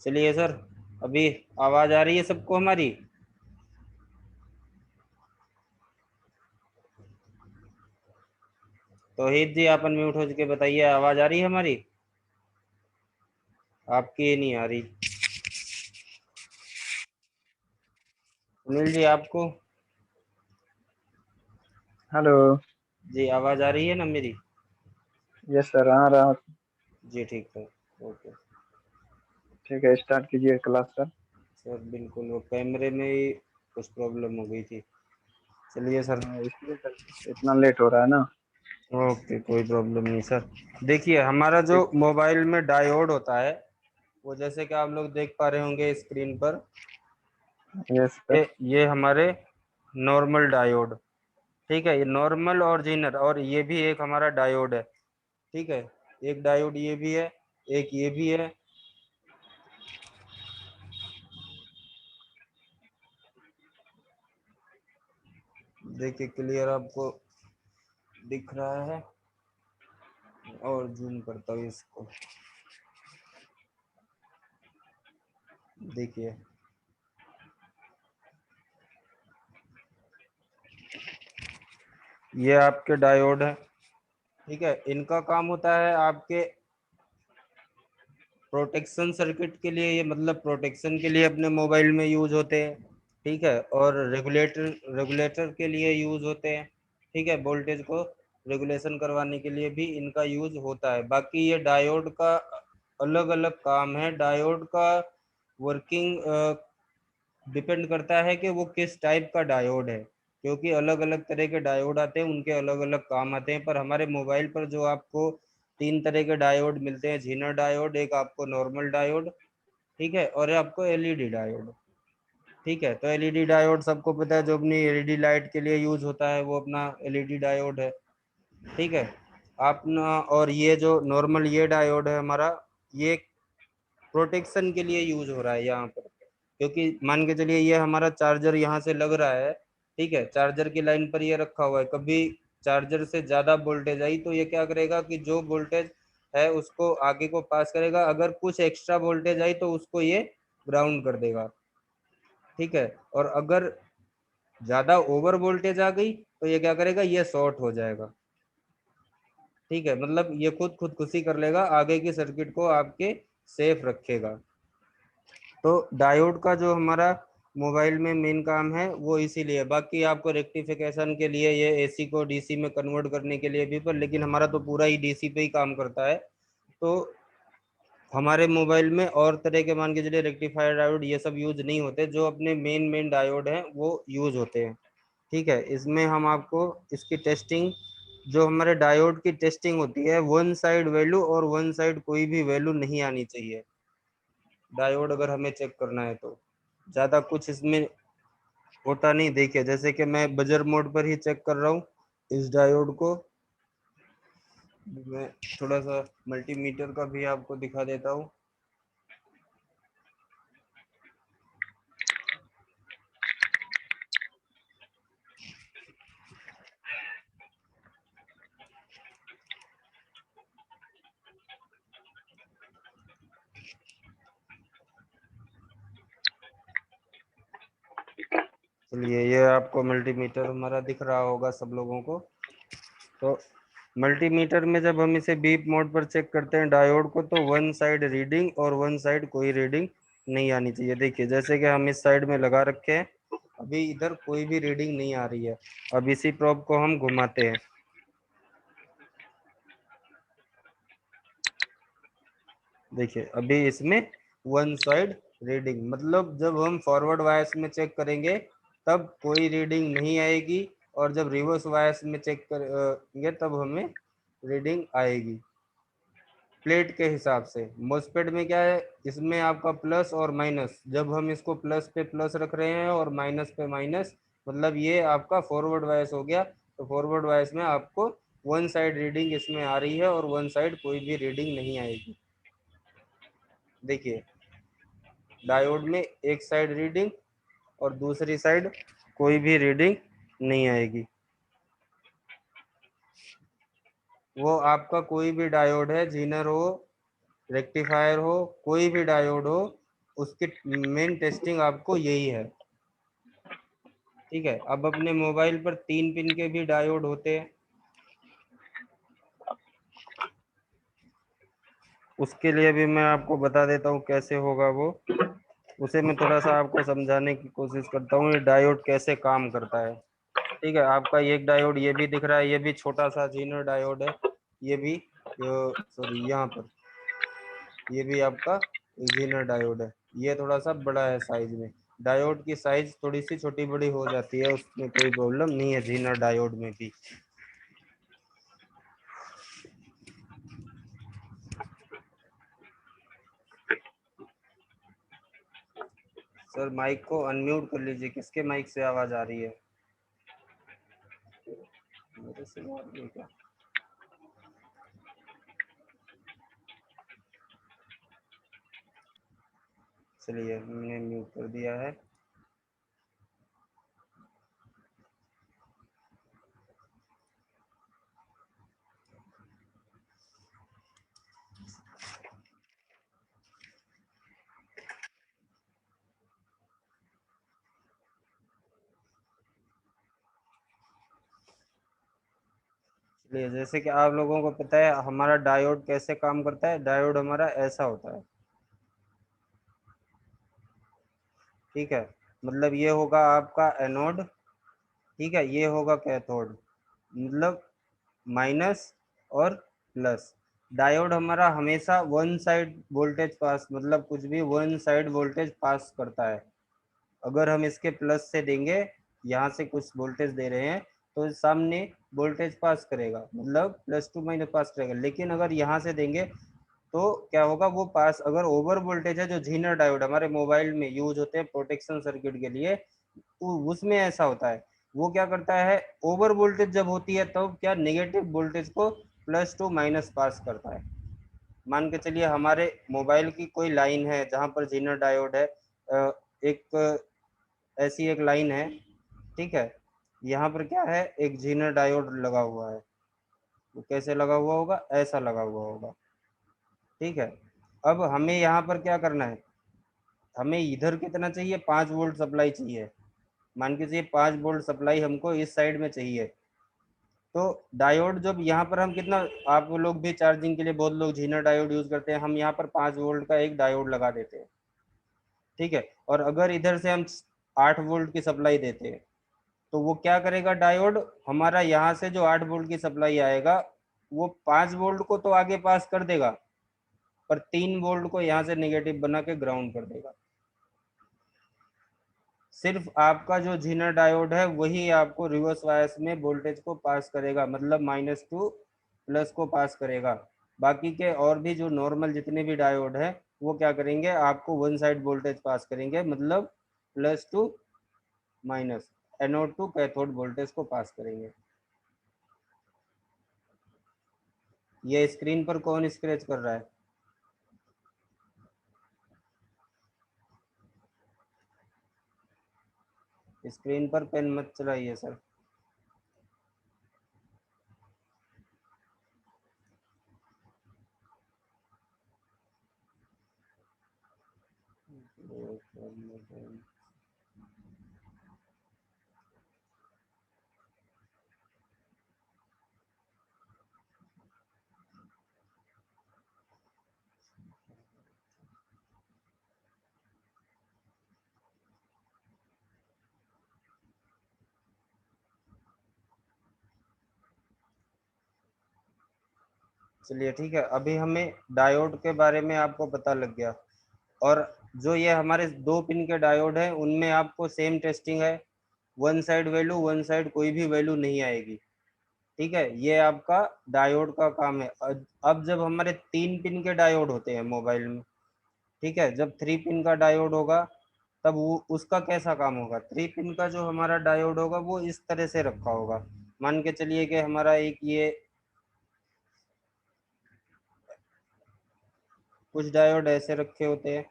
चलिए सर, अभी आवाज आ रही है सबको हमारी? तौहीद जी, आप अनम्यूट हो के बताइए, आवाज आ रही है हमारी? आपकी ये नहीं आ रही। सुनील जी, आपको? हेलो। जी, आवाज आ रही है ना मेरी? यस सर, आ रहा। जी ठीक है। ओके ठीक है, स्टार्ट कीजिए क्लास सर। सर, बिल्कुल वो कैमरे में ही कुछ प्रॉब्लम हो गई थी। चलिए सर। इसलिए सर इतना लेट हो रहा है ना। ओके, कोई प्रॉब्लम नहीं सर। देखिए, हमारा जो ठीक। मोबाइल में डायोड होता है, वो जैसे कि आप लोग देख पा रहे होंगे स्क्रीन पर, यस सर। ये हमारे नॉर्मल डायोड, ठीक है, ये नॉर्मल और जीनर, और ये भी एक हमारा डायोड है। ठीक है, एक डायोड ये भी है, एक ये भी है। देखिए, क्लियर आपको दिख रहा है? और जूम करता हूँ इसको। देखिए, ये आपके डायोड है। ठीक है, इनका काम होता है आपके प्रोटेक्शन सर्किट के लिए, ये मतलब प्रोटेक्शन के लिए अपने मोबाइल में यूज होते हैं। ठीक है, और रेगुलेटर रेगुलेटर के लिए यूज होते हैं। ठीक है, वोल्टेज को रेगुलेशन करवाने के लिए भी इनका यूज होता है। बाकी ये डायोड का अलग अलग काम है। डायोड का वर्किंग डिपेंड करता है कि वो किस टाइप का डायोड है, क्योंकि अलग अलग तरह के डायोड आते हैं, उनके अलग अलग काम आते हैं। पर हमारे मोबाइल पर जो आपको तीन तरह के डायोड मिलते हैं, जीनर डायोड, एक आपको नॉर्मल डायोड, ठीक है, और आपको एलईडी डायोड। ठीक है, तो एलईडी डायोड सबको पता है, जो अपनी एलईडी लाइट के लिए यूज होता है वो अपना एलईडी डायोड है। ठीक है, आप ना, और ये जो नॉर्मल ये डायोड है हमारा, ये प्रोटेक्शन के लिए यूज हो रहा है यहाँ पर, क्योंकि मान के चलिए ये हमारा चार्जर यहाँ से लग रहा है। ठीक है, चार्जर की लाइन पर ये रखा हुआ है, कभी चार्जर से ज्यादा वोल्टेज आई तो ये क्या करेगा कि जो वोल्टेज है उसको आगे को पास करेगा, अगर कुछ एक्स्ट्रा वोल्टेज आई तो उसको ये ग्राउंड कर देगा। ठीक है, और अगर ज्यादा ओवर वोल्टेज आ गई तो ये क्या करेगा, ये शॉर्ट हो जाएगा। ठीक है, मतलब ये खुदकुशी कर लेगा, आगे की सर्किट को आपके सेफ रखेगा। तो डायोड का जो हमारा मोबाइल में मेन काम है वो इसीलिए, बाकी आपको रेक्टिफिकेशन के लिए, ये एसी को डीसी में कन्वर्ट करने के लिए भी, पर लेकिन हमारा तो पूरा ही डीसी पे ही काम करता है। तो हमारे मोबाइल में और तरह के मान के चलिए रेक्टिफायर डायोड ये सब यूज नहीं होते, जो अपने मेन मेन डायोड हैं वो यूज होते हैं। ठीक है, इसमें हम आपको इसकी टेस्टिंग, जो हमारे डायोड की टेस्टिंग होती है, वन साइड वैल्यू और वन साइड कोई भी वैल्यू नहीं आनी चाहिए डायोड अगर हमें चेक करना है तो। ज्यादा कुछ इसमें होता नहीं। देखिए, जैसे कि मैं बजर मोड पर ही चेक कर रहा हूँ इस डायोड को। मैं थोड़ा सा मल्टीमीटर का भी आपको दिखा देता हूँ। चलिए, ये आपको मल्टीमीटर हमारा दिख रहा होगा सब लोगों को। तो मल्टीमीटर में जब हम इसे बीप मोड पर चेक करते हैं डायोड को, तो वन साइड रीडिंग और वन साइड कोई रीडिंग नहीं आनी चाहिए। देखिए, जैसे कि हम इस साइड में लगा रखे हैं, अभी इधर कोई भी रीडिंग नहीं आ रही है। अब इसी प्रोब को हम घुमाते हैं। देखिए, अभी इसमें वन साइड रीडिंग, मतलब जब हम फॉरवर्ड वायस में चेक करेंगे तब कोई रीडिंग नहीं आएगी, और जब रिवर्स वायस में चेक करेंगे तब हमें रीडिंग आएगी। प्लेट के हिसाब से मोसपेट में क्या है, इसमें आपका प्लस और माइनस, जब हम इसको प्लस पे प्लस रख रहे हैं और माइनस पे माइनस, मतलब ये आपका फॉरवर्ड वायस हो गया। तो फॉरवर्ड वायस में आपको वन साइड रीडिंग इसमें आ रही है और वन साइड कोई भी रीडिंग नहीं आएगी। देखिए, डायोड में एक साइड रीडिंग और दूसरी साइड कोई भी रीडिंग नहीं आएगी। वो आपका कोई भी डायोड है, जीनर हो, रेक्टिफायर हो, कोई भी डायोड हो, उसकी मेन टेस्टिंग आपको यही है। ठीक है, अब अपने मोबाइल पर 3 पिन के भी डायोड होते हैं। उसके लिए भी मैं आपको बता देता हूँ कैसे होगा वो। उसे मैं थोड़ा सा आपको समझाने की कोशिश करता हूँ, ये डायोड कैसे काम करता है। ठीक है, आपका एक डायोड ये भी दिख रहा है, ये भी छोटा सा जीनर डायोड है। ये भी सॉरी, यहाँ पर ये भी आपका जीनर डायोड है। ये थोड़ा सा बड़ा है साइज में। डायोड की साइज थोड़ी सी छोटी बड़ी हो जाती है, उसमें कोई प्रॉब्लम नहीं है जीनर डायोड में भी। सर माइक को अनम्यूट कर लीजिए, किसके माइक से आवाज आ रही है? मेरे से आ रही है क्या? चलिए, मैंने म्यूट कर दिया है। चलिए, जैसे कि आप लोगों को पता है हमारा डायोड कैसे काम करता है। डायोड हमारा ऐसा होता है। ठीक है, मतलब ये होगा आपका एनोड। ठीक है, ये होगा कैथोड। मतलब माइनस और प्लस। डायोड हमारा हमेशा वन साइड वोल्टेज पास, मतलब कुछ भी वन साइड वोल्टेज पास करता है। अगर हम इसके प्लस से देंगे, यहाँ से कुछ वोल्टेज दे रहे हैं तो सामने वोल्टेज पास करेगा, मतलब प्लस टू माइनस पास करेगा। लेकिन अगर यहाँ से देंगे तो क्या होगा, वो पास, अगर ओवर वोल्टेज है, जो झीनर डायोड हमारे मोबाइल में यूज होते हैं प्रोटेक्शन सर्किट के लिए, तो उसमें ऐसा होता है। वो क्या करता है, ओवर वोल्टेज जब होती है तो क्या नेगेटिव वोल्टेज को प्लस टू माइनस पास करता है। मान के चलिए हमारे मोबाइल की कोई लाइन है जहां पर जीनर डायोड है। एक ऐसी एक लाइन है। ठीक है, यहाँ पर क्या है, एक जीनर डायोड लगा हुआ है। वो कैसे लगा हुआ होगा, ऐसा लगा हुआ होगा। ठीक है, अब हमें यहाँ पर क्या करना है, हमें इधर कितना चाहिए, 5 वोल्ट सप्लाई चाहिए। मान के चलिए 5 वोल्ट सप्लाई हमको इस साइड में चाहिए। तो डायोड जब यहाँ पर हम कितना, आप लोग भी चार्जिंग के लिए बहुत लोग झीनर डायोड यूज करते हैं, हम यहाँ पर 5 वोल्ट का एक डायोड लगा देते हैं। ठीक है, और अगर इधर से हम 8 वोल्ट की सप्लाई देते हैं तो वो क्या करेगा डायोड, हमारा यहाँ से जो 8 वोल्ट की सप्लाई आएगा वो 5 वोल्ट को तो आगे पास कर देगा, पर 3 वोल्ट को यहाँ से नेगेटिव बना के ग्राउंड कर देगा। सिर्फ आपका जो जीनर डायोड है वही आपको रिवर्स वायस में वोल्टेज को पास करेगा, मतलब माइनस टू प्लस को पास करेगा। बाकी के और भी जो नॉर्मल जितने भी डायोड है वो क्या करेंगे, आपको वन साइड वोल्टेज पास करेंगे, मतलब plus to minus, anode to cathode voltage को पास करेंगे। ये स्क्रीन पर कौन स्क्रैच कर रहा है? स्क्रीन पर पेन मत चलाइए सर। चलिए ठीक है, अभी हमें डायोड के बारे में आपको पता लग गया। और जो ये हमारे 2 पिन के डायोड है उनमें आपको सेम टेस्टिंग है। One side value, one side कोई भी वैल्यू नहीं आएगी। ठीक है, ये आपका डायोड का काम है। अब जब हमारे 3 पिन के डायोड होते हैं मोबाइल में, ठीक है, जब 3 पिन का डायोड होगा तब वो उसका कैसा काम होगा। 3 पिन का जो हमारा डायोड होगा वो इस तरह से रखा होगा। मान के चलिए कि हमारा एक ये कुछ डायोड ऐसे रखे होते हैं।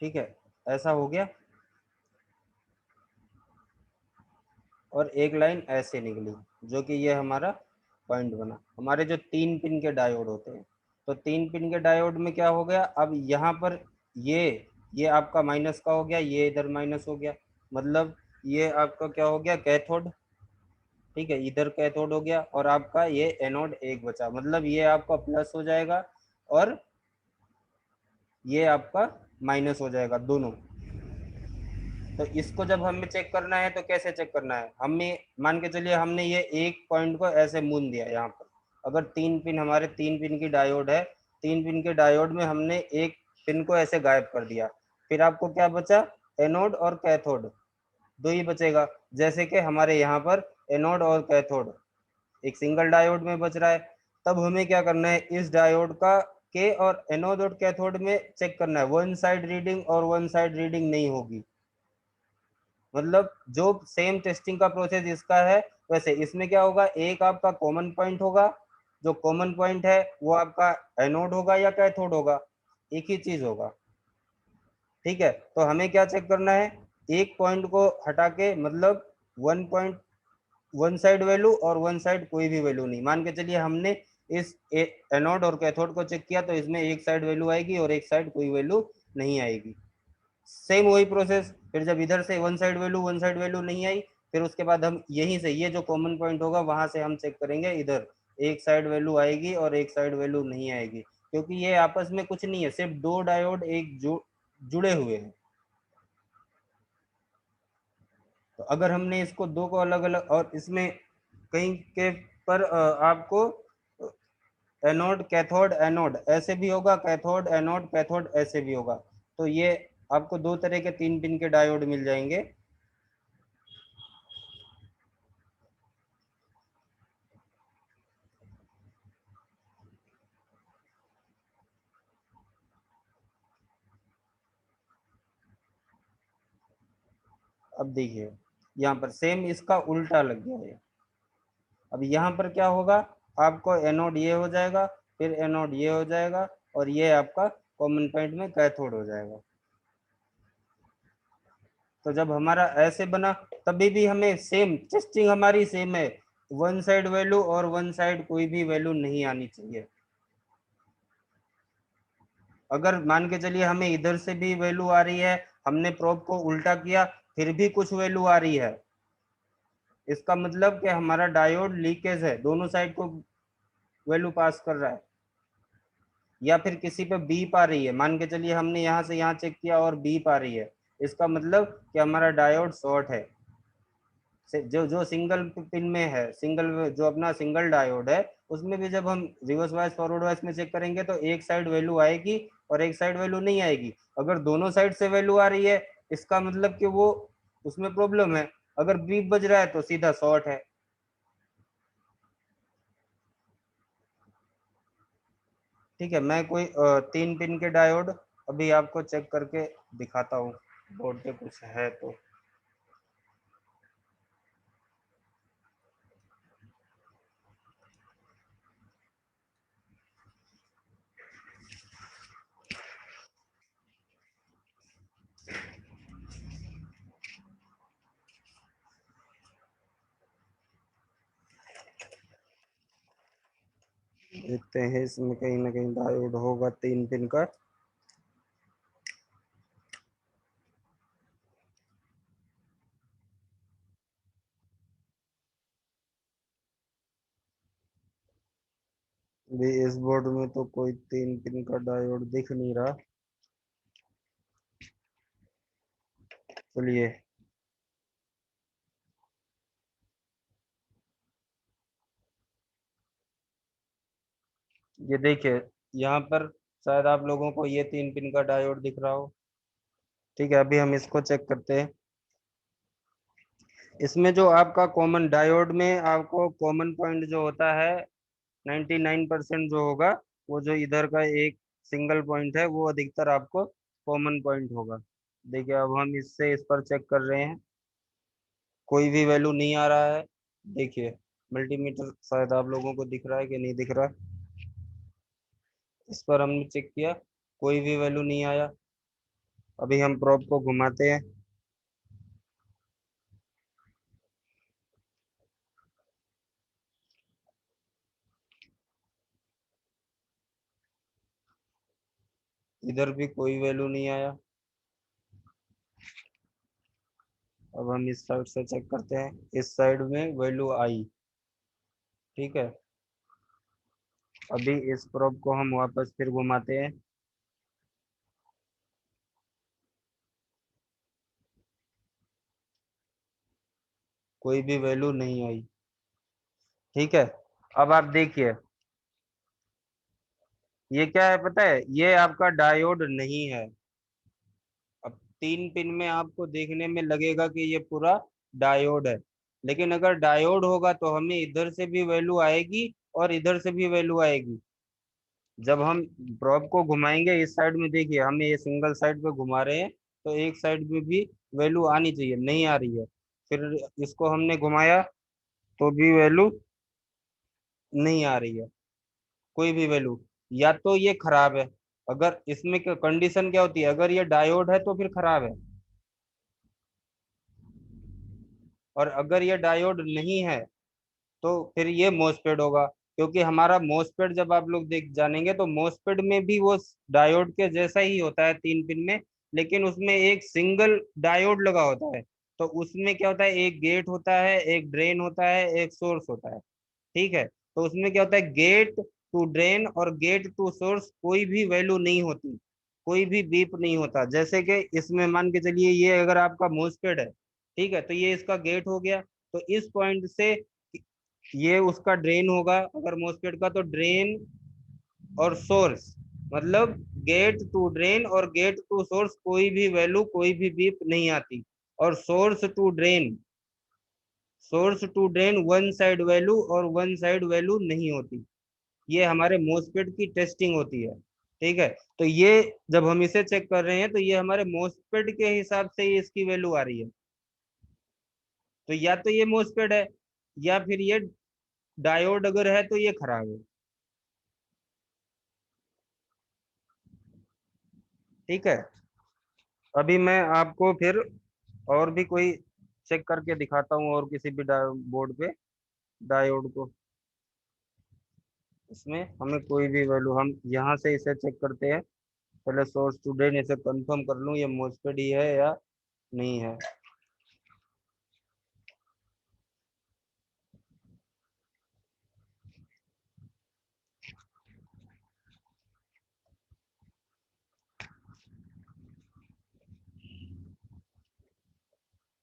ठीक है, ऐसा हो गया, और एक लाइन ऐसे निकली, जो कि ये हमारा पॉइंट बना। हमारे जो 3 पिन के डायोड होते हैं, तो 3 पिन के डायोड में क्या हो गया, अब यहाँ पर ये आपका माइनस का हो गया, ये इधर माइनस हो गया, मतलब ये आपका क्या हो गया, कैथोड। ठीक है, इधर कैथोड हो गया, और आपका ये एनोड एक बचा, मतलब ये आपका प्लस हो जाएगा और ये आपका माइनस हो जाएगा दोनों। तो इसको जब हमें चेक करना है तो कैसे चेक करना है, हमें मान के चलिए हमने ये एक पॉइंट को ऐसे मून दिया यहाँ पर। अगर 3 पिन, हमारे 3 पिन की डायोड है, 3 पिन के डायोड में हमने एक पिन को ऐसे गायब कर दिया, फिर आपको क्या बचा, एनोड और कैथोड, दो ही बचेगा। जैसे कि हमारे यहाँ पर एनोड और कैथोड एक सिंगल डायोड में बच रहा है, तब हमें क्या करना है, इस डायोड का के और एनोड और कैथोड में चेक करना है, वन साइड रीडिंग और वन साइड रीडिंग नहीं होगी। मतलब जो सेम टेस्टिंग का प्रोसेस इसका है, वैसे इसमें क्या होगा, एक आपका कॉमन पॉइंट होगा, जो कॉमन पॉइंट है वो आपका एनोड होगा या कैथोड होगा, एक ही चीज होगा। ठीक है, तो हमें क्या चेक करना है, एक पॉइंट को हटा के, मतलब one point, one side value और वन साइड कोई भी वैल्यू नहीं। मान के चलिए हमने इस एनोड और कैथोड को चेक किया, तो इसमें एक साइड वैल्यू आएगी और एक साइड कोई वैल्यू नहीं आएगी। सेम वही प्रोसेस, फिर जब इधर से वन साइड वैल्यू नहीं आई, फिर उसके बाद हम यहीं से ये जो कॉमन पॉइंट होगा वहां से हम चेक करेंगे, इधर एक साइड वैल्यू आएगी और एक साइड वैल्यू नहीं आएगी, क्योंकि ये आपस में कुछ नहीं है, सिर्फ दो डायोड एक जुड़े हुए हैं। तो अगर हमने इसको दो को अलग अलग, और इसमें कहीं के पर आपको एनोड कैथोड एनोड ऐसे भी होगा, कैथोड एनोड कैथोड ऐसे भी होगा, तो ये आपको दो तरह के 3 पिन के डायोड मिल जाएंगे। अब देखिए यहाँ पर सेम इसका उल्टा लग गया है। अब यहाँ पर क्या होगा, आपको एनोड ये हो जाएगा, फिर एनोड ये हो जाएगा, और ये आपका कॉमन पॉइंट में कैथोड हो जाएगा। तो जब हमारा ऐसे बना, तभी भी हमें सेम टेस्टिंग हमारी सेम है, वन साइड वैल्यू और वन साइड कोई भी वैल्यू नहीं आनी चाहिए। अगर मान के चलिए हमें इधर से भी वैल्यू आ रही है, हमने प्रोब को उल्टा किया, फिर भी कुछ वैल्यू आ रही है, इसका मतलब कि हमारा डायोड लीकेज है, दोनों साइड को वैल्यू पास कर रहा है। या फिर किसी पे बीप आ रही है, मान के चलिए हमने यहाँ से यहाँ चेक किया और बीप आ रही है, इसका मतलब कि हमारा डायोड शॉर्ट है। जो जो सिंगल पिन में है, सिंगल जो अपना सिंगल डायोड है, उसमें भी जब हम रिवर्स वाइज फॉरवर्ड वाइज में चेक करेंगे तो एक साइड वैल्यू आएगी और एक साइड वैल्यू नहीं आएगी। अगर दोनों साइड से वैल्यू आ रही है, इसका मतलब कि वो उसमें प्रॉब्लम है, अगर बीप बज रहा है तो सीधा शॉर्ट है। ठीक है, मैं कोई 3 पिन के डायोड अभी आपको चेक करके दिखाता हूँ, बोर्ड पे कुछ है तो। देखते हैं, इसमें कहीं ना कहीं डायोड होगा 3 पिन का। भी इस बोर्ड में तो कोई 3 पिन का डायोड दिख नहीं रहा। चलिए, ये देखिए, यहाँ पर शायद आप लोगों को ये 3 पिन का डायोड दिख रहा हो। ठीक है, अभी हम इसको चेक करते हैं। इसमें जो आपका कॉमन डायोड में आपको कॉमन पॉइंट जो होता है 99% जो होगा, वो जो इधर का एक सिंगल पॉइंट है वो अधिकतर आपको कॉमन पॉइंट होगा। देखिए, अब हम इससे इस पर चेक कर रहे हैं, कोई भी वैल्यू नहीं आ रहा है। देखिए, मल्टीमीटर शायद आप लोगों को दिख रहा है कि नहीं दिख रहा, इस पर हमने चेक किया, कोई भी वैल्यू नहीं आया। अभी हम प्रोब को घुमाते हैं, इधर भी कोई वैल्यू नहीं आया। अब हम इस साइड से चेक करते हैं, इस साइड में वैल्यू आई। ठीक है, अभी इस प्रोब को हम वापस फिर घुमाते हैं। कोई भी वैल्यू नहीं आई। ठीक है, अब आप देखिए, ये क्या है पता है, ये आपका डायोड नहीं है। अब 3 पिन में आपको देखने में लगेगा कि ये पूरा डायोड है, लेकिन अगर डायोड होगा तो हमें इधर से भी वैल्यू आएगी और इधर से भी वैल्यू आएगी। जब हम प्रोब को घुमाएंगे इस साइड में, देखिए हमें ये सिंगल साइड पे घुमा रहे हैं, तो एक साइड में भी वैल्यू आनी चाहिए, नहीं आ रही है। फिर इसको हमने घुमाया तो भी वैल्यू नहीं आ रही है, कोई भी वैल्यू। या तो ये खराब है, अगर इसमें कंडीशन क्या होती है, अगर ये डायोड है तो फिर खराब है, और अगर ये डायोड नहीं है तो फिर ये मोस्फेट होगा। क्योंकि हमारा मोस्फेट जब आप लोग देख जानेंगे तो मोस्फेट में भी वो डायोड के जैसा ही होता है 3 पिन में, लेकिन उसमें एक सिंगल डायोड लगा होता है। तो उसमें क्या होता है, एक गेट होता है, एक ड्रेन होता है, एक सोर्स होता है। ठीक है, तो उसमें क्या होता है, गेट टू ड्रेन और गेट टू सोर्स कोई भी वैल्यू नहीं होती, कोई भी बीप नहीं होता। जैसे कि इसमें मान के चलिए, ये अगर आपका मोस्फेट है, ठीक है, तो ये इसका गेट हो गया। तो इस पॉइंट से ये उसका ड्रेन होगा, अगर मोस्फेट का, तो ड्रेन और सोर्स, मतलब गेट टू ड्रेन और गेट टू सोर्स कोई भी वैल्यू, कोई भी बीप नहीं आती। और source to drain one side value और वन साइड वैल्यू नहीं होती। ये हमारे मोस्फेट की टेस्टिंग होती है। ठीक है, तो ये जब हम इसे चेक कर रहे हैं तो ये हमारे मोस्फेट के हिसाब से ही इसकी वैल्यू आ रही है। तो या तो ये मोस्फेट है, या फिर ये डायोड अगर है तो ये खराब है। ठीक है, अभी मैं आपको फिर और भी कोई चेक करके दिखाता हूँ, और किसी भी बोर्ड पे डायोड को। इसमें हमें कोई भी वैल्यू, हम यहाँ से इसे चेक करते हैं। पहले सोर्स टू ड्रेन इसे कंफर्म कर लूँ, ये मोस्फेट ही है या नहीं है।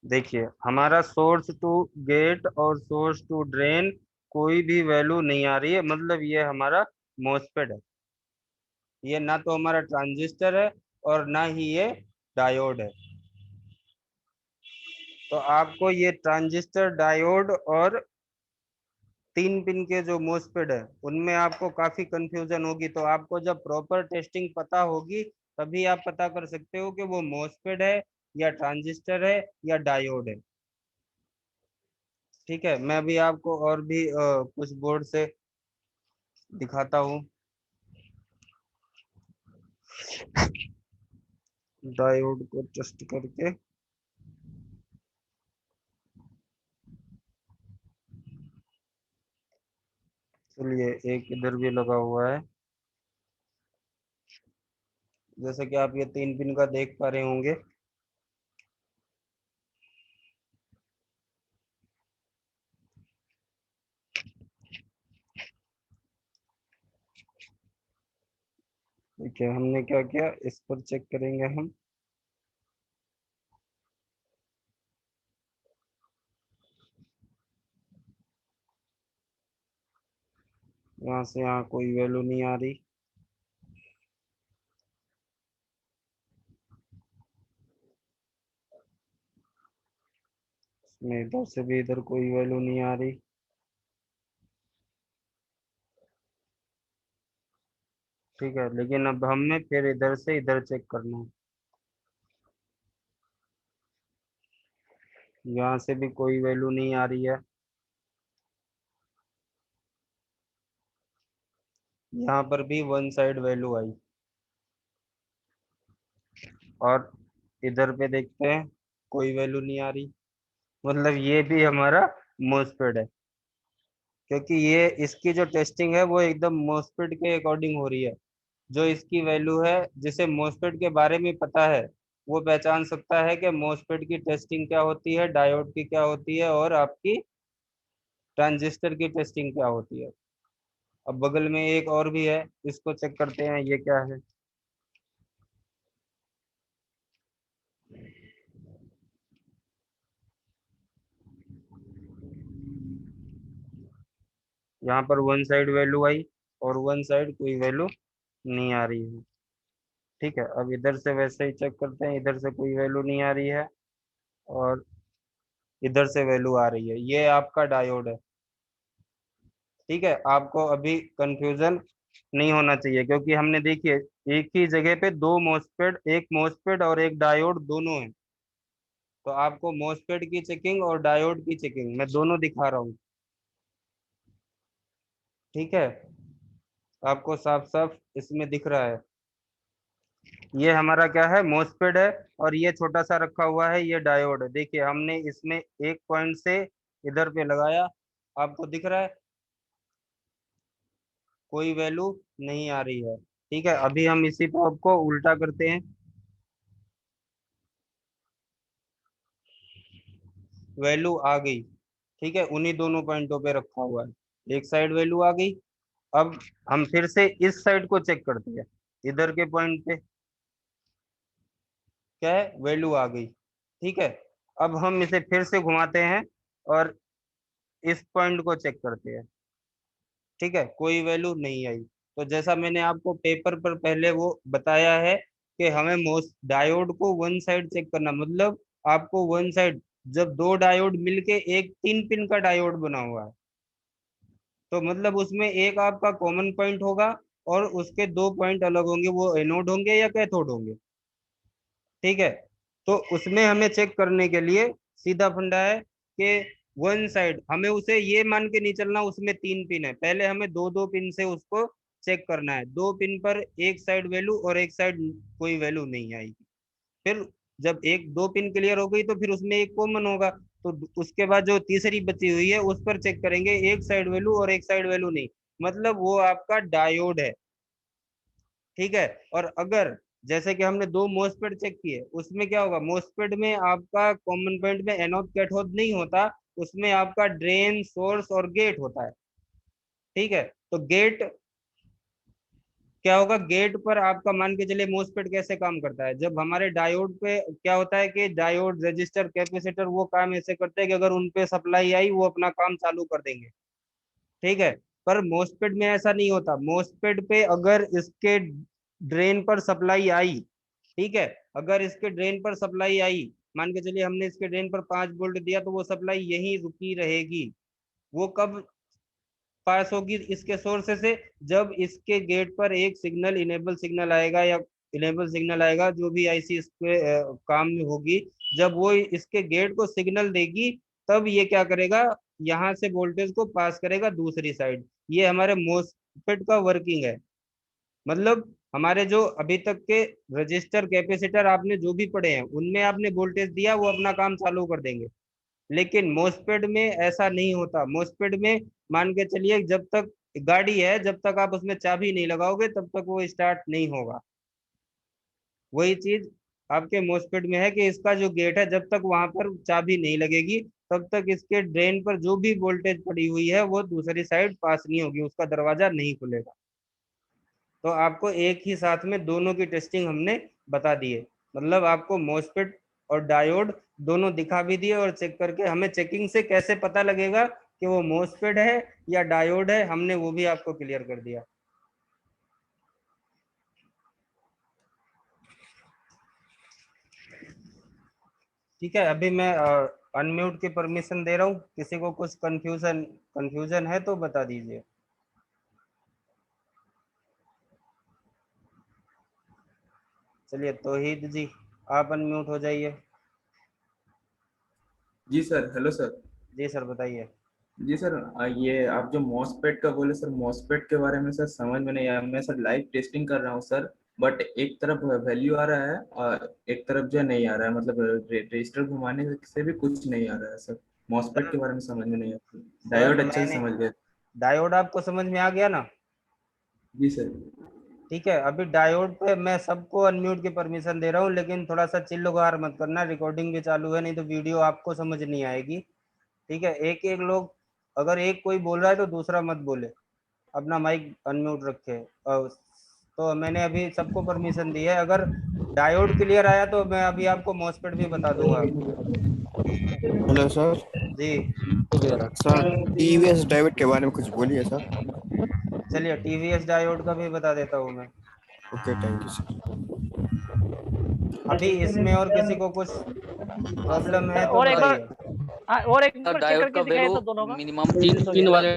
देखिए, हमारा सोर्स टू गेट और सोर्स टू ड्रेन कोई भी वैल्यू नहीं आ रही है, मतलब ये हमारा मोस्फेट है। ये ना तो हमारा ट्रांजिस्टर है और ना ही ये डायोड है। तो आपको ये ट्रांजिस्टर, डायोड और 3 पिन के जो मोस्फेट है उनमें आपको काफी कंफ्यूजन होगी। तो आपको जब प्रॉपर टेस्टिंग पता होगी, तभी आप पता कर सकते हो कि वो मोस्फेट है या ट्रांजिस्टर है या डायोड है। ठीक है, मैं अभी आपको और भी कुछ बोर्ड से दिखाता हूँ। डायोड को टेस्ट करके, चलिए एक इधर भी लगा हुआ है। जैसे कि आप ये 3 पिन का देख पा रहे होंगे। देखिए हमने क्या किया, इस पर चेक करेंगे हम। यहाँ से यहाँ कोई वैल्यू नहीं आ रही। इसमें इधर से भी इधर कोई वैल्यू नहीं आ रही। ठीक है, लेकिन अब हमें फिर इधर से इधर चेक करना है। यहाँ से भी कोई वैल्यू नहीं आ रही है। यहाँ पर भी वन साइड वैल्यू आई। और इधर पे देखते हैं, कोई वैल्यू नहीं आ रही, मतलब ये भी हमारा मोस्फेट है। क्योंकि ये इसकी जो टेस्टिंग है वो एकदम मोस्फेट के अकॉर्डिंग हो रही है। जो इसकी वैल्यू है, जिसे मोस्फेट के बारे में पता है, वो पहचान सकता है कि मोस्फेट की टेस्टिंग क्या होती है, डायोड की क्या होती है, और आपकी ट्रांजिस्टर की टेस्टिंग क्या होती है। अब बगल में एक और भी है, इसको चेक करते हैं ये क्या है। यहाँ पर वन साइड वैल्यू आई और वन साइड कोई वैल्यू नहीं आ रही है। ठीक है, अब इधर से वैसे ही चेक करते हैं, इधर से कोई वैल्यू नहीं आ रही है और इधर से वैल्यू आ रही है। ये आपका डायोड है। ठीक है, आपको अभी कंफ्यूजन नहीं होना चाहिए, क्योंकि हमने देखिए एक ही जगह पे दो मोस्फेट, एक मोस्फेट और एक डायोड दोनों है। तो आपको मोस्फेट की चेकिंग और डायोड की चेकिंग मैं दोनों दिखा रहा हूँ। ठीक है, आपको साफ साफ इसमें दिख रहा है। ये हमारा क्या है, मोस्फेट है, और ये छोटा सा रखा हुआ है, ये डायोड है। देखिए हमने इसमें एक पॉइंट से इधर पे लगाया, आपको दिख रहा है कोई वैल्यू नहीं आ रही है। ठीक है, अभी हम इसी को आपको उल्टा करते हैं। वैल्यू आ गई। ठीक है, उन्हीं दोनों पॉइंटों पे रखा हुआ है, एक साइड वैल्यू आ गई। अब हम फिर से इस साइड को चेक करते हैं, इधर के पॉइंट पे क्या है, वैल्यू आ गई। ठीक है, अब हम इसे फिर से घुमाते हैं और इस पॉइंट को चेक करते हैं। ठीक है, कोई वैल्यू नहीं आई। तो जैसा मैंने आपको पेपर पर पहले वो बताया है कि हमें मोस्ट डायोड को वन साइड चेक करना, मतलब आपको वन साइड, जब दो डायोड मिलके एक 3 पिन का डायोड बना हुआ है, तो मतलब उसमें एक आपका कॉमन पॉइंट होगा और उसके दो पॉइंट अलग होंगे, वो एनोड होंगे या कैथोड होंगे। ठीक है, तो उसमें हमें चेक करने के लिए सीधा फंडा है कि वन साइड, हमें उसे ये मान के नहीं चलना उसमें 3 पिन है, पहले हमें दो दो पिन से उसको चेक करना है। दो पिन पर एक साइड वैल्यू और एक साइड कोई वैल्यू नहीं आएगी। फिर जब एक दो पिन क्लियर हो गई तो फिर उसमें एक कॉमन होगा, तो उसके बाद जो तीसरी बची हुई है उस पर चेक करेंगे, एक साइड वैल्यू और एक साइड वैल्यू नहीं, मतलब वो आपका डायोड है। ठीक है, और अगर जैसे कि हमने दो मोस्फेट चेक किए, उसमें क्या होगा, मोस्फेट में आपका कॉमन पॉइंट में एनोड कैथोड नहीं होता, उसमें आपका ड्रेन सोर्स और गेट होता है। ठीक है, तो गेट क्या होगा, गेट पर आपका मान के चलिए मोस्फेट कैसे काम करता है, जब हमारे डायोड पे क्या होता है कि डायोड रजिस्टर कैपेसिटर वो काम ऐसे करते हैं कि अगर उन पे सप्लाई आई वो अपना काम चालू कर देंगे। ठीक है, पर मोस्फेट में ऐसा नहीं होता। मोस्फेट पे अगर इसके ड्रेन पर सप्लाई आई, ठीक है, अगर इसके ड्रेन पर सप्लाई आई, मान के चलिए हमने इसके ड्रेन पर 5 वोल्ट दिया, तो वो सप्लाई यहीं रुकी रहेगी। वो कब पास होगी इसके सोर्स से, जब इसके गेट पर एक सिग्नल, इनेबल सिग्नल आएगा, या इनेबल सिग्नल आएगा, जो भी आईसी इसके काम में होगी, जब वो इसके गेट को सिग्नल देगी, तब ये क्या करेगा, यहाँ से वोल्टेज को पास करेगा दूसरी साइड। ये हमारे मोस्फेट का वर्किंग है। मतलब हमारे जो अभी तक के रजिस्टर कैपेसिटर आपने जो भी पढ़े हैं, उनमें आपने वोल्टेज दिया वो अपना काम चालू कर देंगे। लेकिन मोस्पेड में ऐसा नहीं होता। मोस्पेड में मान के चलिए जब तक गाड़ी है, जब तक आप उसमें चाबी नहीं लगाओगे तब तक वो स्टार्ट नहीं होगा। वही चीज आपके मोस्पेड में है कि इसका जो गेट है, जब तक वहां पर चाबी नहीं लगेगी तब तक इसके ड्रेन पर जो भी वोल्टेज पड़ी हुई है वो दूसरी साइड पास नहीं होगी, उसका दरवाजा नहीं खुलेगा। तो आपको एक ही साथ में दोनों की टेस्टिंग हमने बता दी है। मतलब आपको मोस्फेट और डायोड दोनों दिखा भी दिए, और चेक करके हमें चेकिंग से कैसे पता लगेगा कि वो मोस्फेट है या डायोड है, हमने वो भी आपको क्लियर कर दिया। ठीक है, अभी मैं अनम्यूट की परमिशन दे रहा हूँ, किसी को कुछ कंफ्यूजन कंफ्यूजन है तो बता दीजिए। चलिए तौहीद जी, आप अनम्यूट हो जाइए। जी सर। Hello sir. जी सर, बताइए। जी सर, ये आप जो मॉसपेट का बोले सर, मॉसपेट के बारे में सर समझ में नहीं आया। मैं सर लाइव टेस्टिंग कर रहा हूँ सर, बट एक तरफ वैल्यू आ रहा है और एक तरफ जो नहीं आ रहा है, मतलब रजिस्टर घुमाने से भी कुछ नहीं आ रहा है सर। मॉसपेट सर के बारे में समझ में नहीं आता। सर डायोड अच्छे से मैंने समझ गए। डायोड आपको समझ में आ गया ना। जी सर। ठीक है, अभी डायोड पे मैं सबको अनम्यूट की परमिशन दे रहा हूँ, लेकिन थोड़ा सा चिल्ल वगैरह मत करना, रिकॉर्डिंग भी चालू है, नहीं तो वीडियो आपको समझ नहीं आएगी। ठीक है, एक एक लोग, अगर एक कोई बोल रहा है तो दूसरा मत बोले, अपना माइक अनम्यूट रखे। और तो मैंने अभी सबको परमिशन दी है। अगर डायोड क्लियर आया तो मैं अभी आपको मॉसफेट भी बता दूंगा। Hello sir. जी, सर टीवीएस डायोड के बारे में कुछ बोलिए सर। चलिए टीवीएस डायोड का भी बता देता हूँ मैं। Okay, thank you sir. अभी इसमें और किसी को कुछ प्रॉब्लम है तो और एक बार बताइए। और एक सर बार चेक डायोड करके का दिखाइए वैल्यू तो दोनों का। मिनिमम 3 वाले।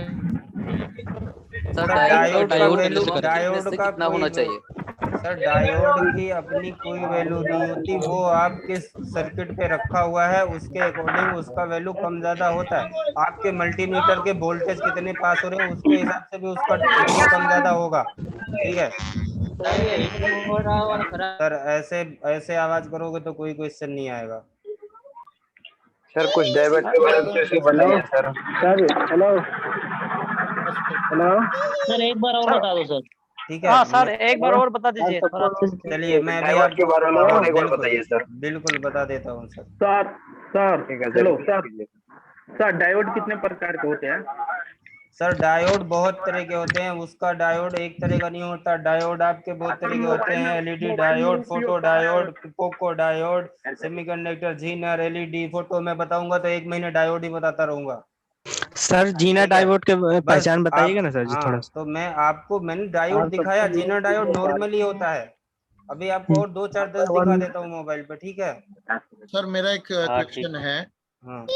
सर सर डायोड का डायोड वैल्यू का थिकनेस से का कितना कोई होना चाहिए? सर डायोड की अपनी कोई वैल्यू नहीं होती, वो आप किस सर्किट पे रखा हुआ है उसके अकॉर्डिंग उसका वैल्यू कम ज्यादा होता है। आपके मल्टीमीटर के वोल्टेज कितने पास हो रहे हैं उसके हिसाब से भी उसका वैल्यू कम ज्यादा होगा। ठीक है सर, ऐसे ऐसे आवाज करोगे तो कोई क्वेश्चन नहीं आएगा। सर कुछ डायोड के बारे में कैसे बताइए sir. Sir hello hello sir एक बार और बता दो सर। ठीक है हाँ सर एक बार और बता सर दीजिए थोड़ा अच्छे से। चलिए मैं अभी डायोड के आपको, बारे में और एक बार बिल्कुल बताइए सर। बिल्कुल बता देता हूँ सर। सर सर ठीक है सर, हेलो repeat सर कीजिए। सर डायोड कितने प्रकार के होते हैं? सर डायोड बहुत तरह के होते हैं, उसका डायोड एक तरह का नहीं होता। डायोड आपके बहुत तरह के होते हैं, LED diode, photo diode, Poco diode, semiconductor, Zener, LED, photo. मैं बताऊंगा तो 1 महीने डायोड ही बताता रहूंगा। सर जीना ठीक है, डायोड के बस पहचान बताइएगा आप, ना सर जी थोड़ा हाँ सा। तो मैंने डायोड दिखाया, जीनर डायोड नॉर्मली होता है। अभी आपको और 2 4 10 दिखा देता हूँ मोबाइल पे। ठीक है सर मेरा एक हाँ ठीक क्वेश्चन है हाँ कि